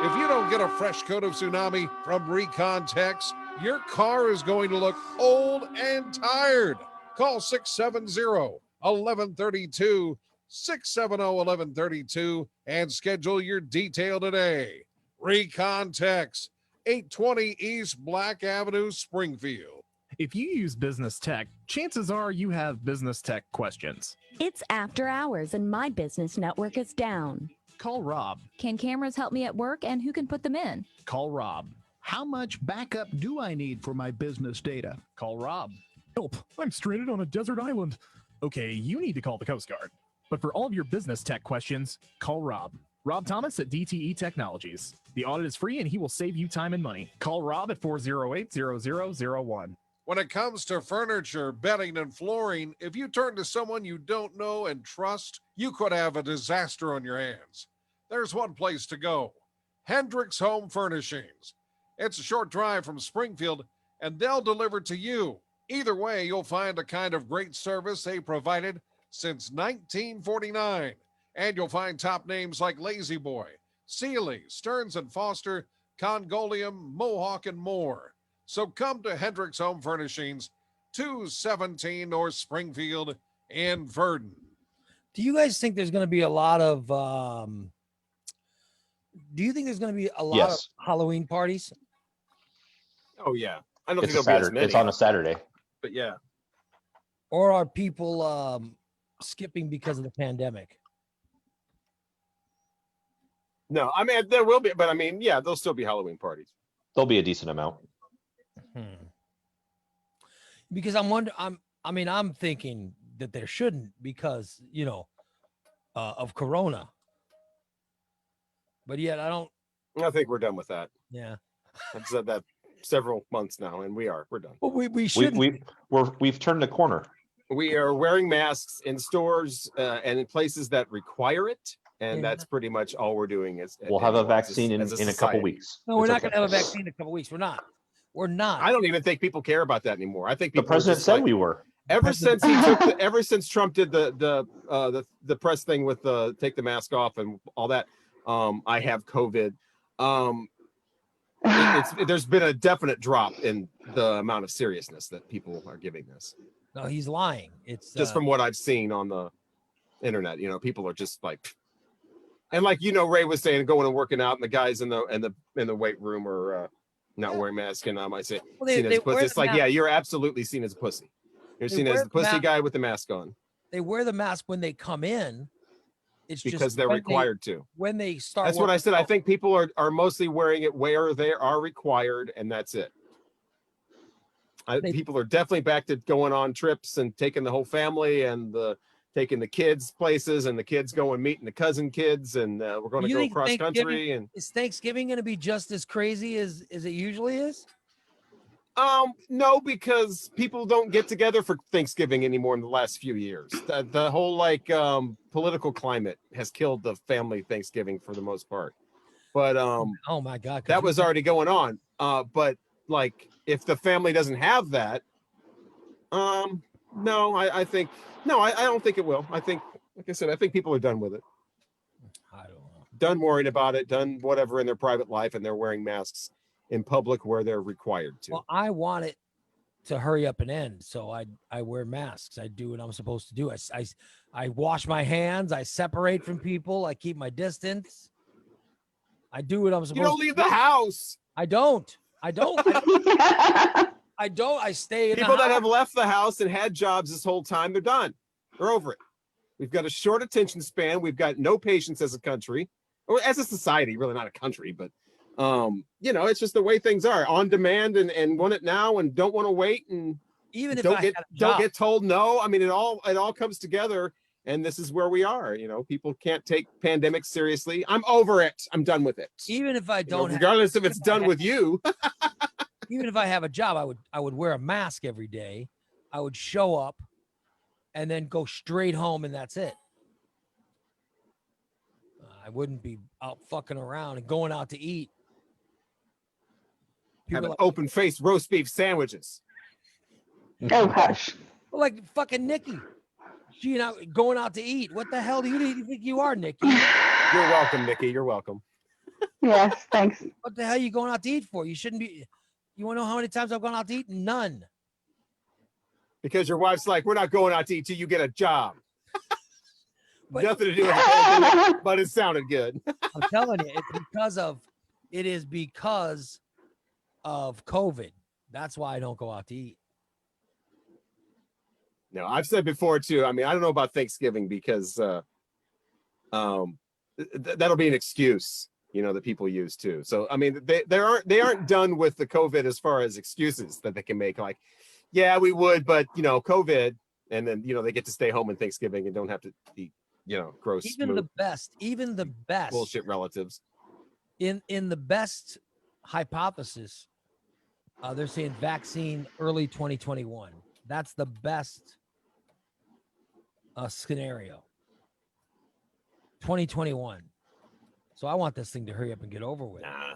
If you don't get a fresh coat of tsunami from Recontex, your car is going to look old and tired. Call 670-1132, 670-1132, and schedule your detail today. Recontex, 820 East Black Avenue, Springfield. If you use business tech, chances are you have business tech questions. It's after hours and my business network is down. Call Rob. Can cameras help me at work, and who can put them in? Call Rob. How much backup do I need for my business data? Call Rob. Help, I'm stranded on a desert island. Okay, you need to call the Coast Guard. But for all of your business tech questions, call Rob. Rob Thomas at DTE Technologies. The audit is free and he will save you time and money. Call Rob at 408-0001. When it comes to furniture, bedding, and flooring, if you turn to someone you don't know and trust, you could have a disaster on your hands. There's one place to go, Hendricks Home Furnishings. It's a short drive from Springfield, and they'll deliver to you. Either way, you'll find a kind of great service they provided since 1949. And you'll find top names like Lazy Boy, Sealy, Stearns & Foster, Congolium, Mohawk, and more. So come to Hendricks Home Furnishings, 217 North Springfield in Verdon. Do you guys think there's going to be a lot of, do you think there's going to be a lot of Halloween parties? Oh, yeah. I don't It's think a there'll be as Saturday. many. It's on a Saturday. But yeah. Or are people skipping because of the pandemic? No, I mean, there will be, but I mean, yeah, there'll still be Halloween parties. There'll be a decent amount. Because I'm thinking that there shouldn't because, of Corona. But yet I think we're done with that. Yeah. I've said that several months now, and we're done. Well, we should. We've turned the corner. We are wearing masks in stores and in places that require it. And that's pretty much all we're doing. We'll have a vaccine in a couple society. weeks. No, we're It's not okay. going to have a vaccine in a couple weeks. We're not. I don't even think people care about that anymore. I think The people are president just said like- we were. Ever since Trump did the press thing with the take the mask off and all that, I have COVID. There's been a definite drop in the amount of seriousness that people are giving this. No, he's lying. It's Just from what I've seen on the internet, people are just like, and like Ray was saying, going and working out, and the guys in the weight room are not wearing masks, and I might say seen as a pussy. It's like, yeah, you're absolutely seen as a pussy. You're seen as the pussy guy with the mask on. They wear the mask when they come in. It's because just they're when required to. When they start. That's what I working said. I out. think people are mostly wearing it where they are required, and that's it. People are definitely back to going on trips and taking the whole family and taking the kids places, and the kids going meeting the cousin kids, and we're going to You go think across country. Thanksgiving- And is Thanksgiving going to be just as crazy as it usually is? no, because people don't get together for Thanksgiving anymore in the last few years. The whole political climate has killed the family Thanksgiving for the most part. But oh my God, that was already going on. But like if the family doesn't have that, no, I think no, I don't think it will. I think, like I said, I think people are done with it. I don't know. Done worrying about it, done whatever in their private life, and they're wearing masks in public where they're required to. Well, I want it to hurry up and end, so I wear masks. I do what I'm supposed to do. I wash my hands. I separate from people. I keep my distance. I do what I'm supposed. You don't to leave do. the house. I don't. I don't. I don't. I stay in People the that house. have left the house and had jobs this whole time, they're done. They're over it. We've got a short attention span. We've got no patience as a country, or as a society, really not a country, but it's just the way things are, on demand and want it now and don't want to wait, and even if don't I get had a don't job. get told no. I mean, it all comes together, and this is where we are. People can't take pandemics seriously. I'm over it. I'm done with it. Even if I don't, regardless if it's done with you. Even if I have a job, I would wear a mask every day. I would show up and then go straight home and that's it. I wouldn't be out fucking around and going out to eat. Having open faced roast beef sandwiches. Oh gosh. Like fucking Nikki. She not going out to eat. What the hell do you think you are, Nikki? You're welcome, Nikki. You're welcome. Yes, thanks. What the hell are you going out to eat for? You shouldn't be. You want to know how many times I've gone out to eat? None. Because your wife's like, we're not going out to eat till you get a job. But- Nothing to do with the pandemic, but it sounded good. I'm telling you, it is because of COVID. That's why I don't go out to eat. No, I've said before too. I mean, I don't know about Thanksgiving because that'll be an excuse, that people use too. So I mean, they aren't done with the COVID as far as excuses that they can make. Like, yeah, we would, but COVID, and then they get to stay home in Thanksgiving and don't have to eat, gross. Even the best bullshit relatives. In the best hypothesis, they're saying vaccine early 2021. That's the best scenario. 2021. So I want this thing to hurry up and get over with. Nah.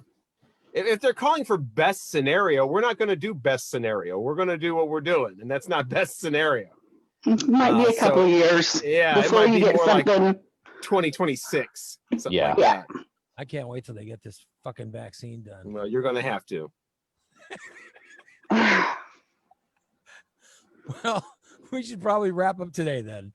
If they're calling for best scenario, we're not going to do best scenario. We're going to do what we're doing, and that's not best scenario. It might be a couple years. Yeah, before it might you be get more something. like 2026. Something Yeah. like that. I can't wait till they get this fucking vaccine done. Well, you're going to have to. Well, we should probably wrap up today then.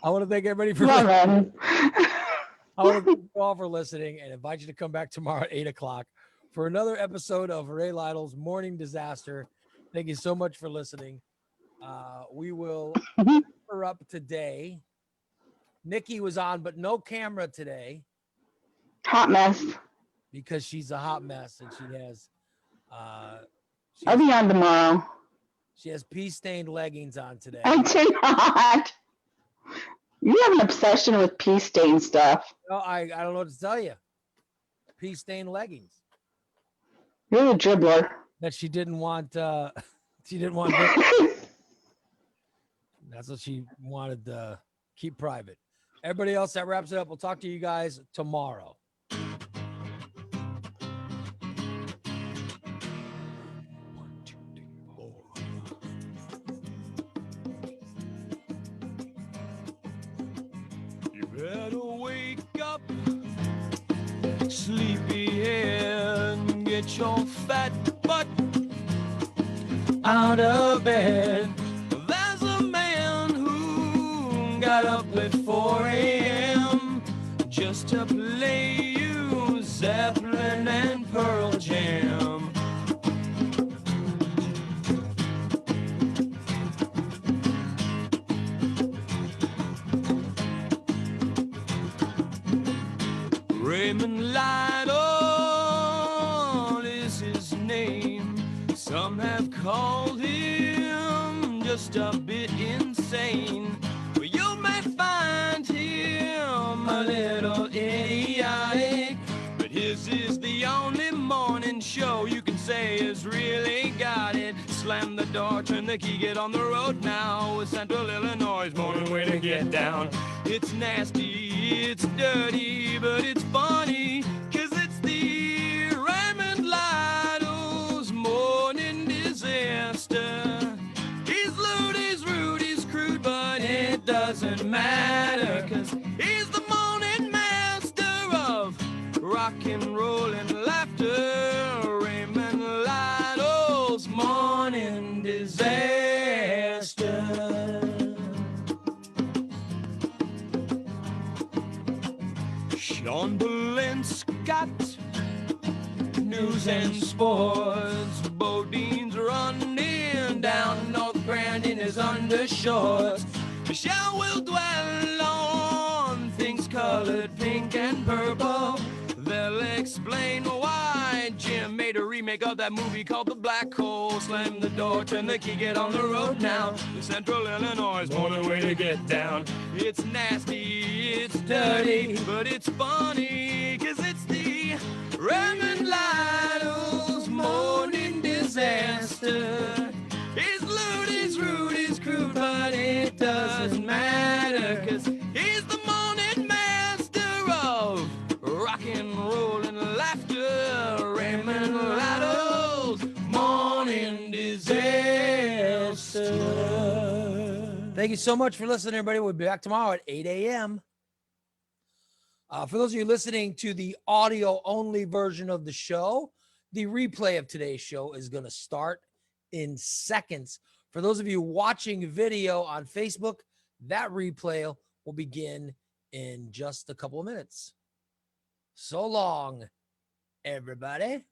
I want to thank everybody for Well, then. I want to thank you all for listening and invite you to come back tomorrow at 8 o'clock for another episode of Ray Lytle's Morning Disaster. Thank you so much for listening. We will wrap her up today. Nikki was on, but no camera today Hot mess. because she's a hot mess and I'll be on tomorrow. she has pea-stained leggings on today. I do not. You have an obsession with pea stain stuff. No, I don't know what to tell you. Pea-stained leggings You're a dribbler. that she didn't want. She didn't want. That's what she wanted to keep private. Everybody else, that wraps it up. We'll talk to you guys tomorrow. You better wake up, sleepyhead, and get your fat butt out of bed. There's a man who got up at 4 a.m. just to play you Zeppelin and Pearl Jam. Raymond Lytle is his name. Some have called him just a bit insane. But you may find him a little idiotic. But his is the only morning show you can say has really got it. Slam the door, turn the key, get on the road now. With Central Illinois' morning way to get down. It's nasty, it's dirty, but it's funny, 'cause it's the Raymond Lytle's morning disaster. He's lewd, he's rude, he's crude, but it doesn't matter, 'cause he's the morning master of rock and roll and laughter. Raymond Lytle's morning disaster. Sean Boleyn Scott, news and sports. Bodine's running down North Grand in his undershorts. Michelle will dwell on things colored pink and purple. They'll explain why Jim made a remake of that movie called The Black Hole. Slam the door, turn the key, get on the road now. The Central Illinois morning way to get down. It's nasty, it's dirty, but it's funny, 'cause it's the Raymond Lytle's morning disaster. He's lewd, he's rude, he's crude, but it doesn't Thank you so much for listening, everybody. We'll be back tomorrow at 8 a.m. For those of you listening to the audio only version of the show, the replay of today's show is going to start in seconds. For those of you watching video on Facebook, that replay will begin in just a couple of minutes. So long, everybody.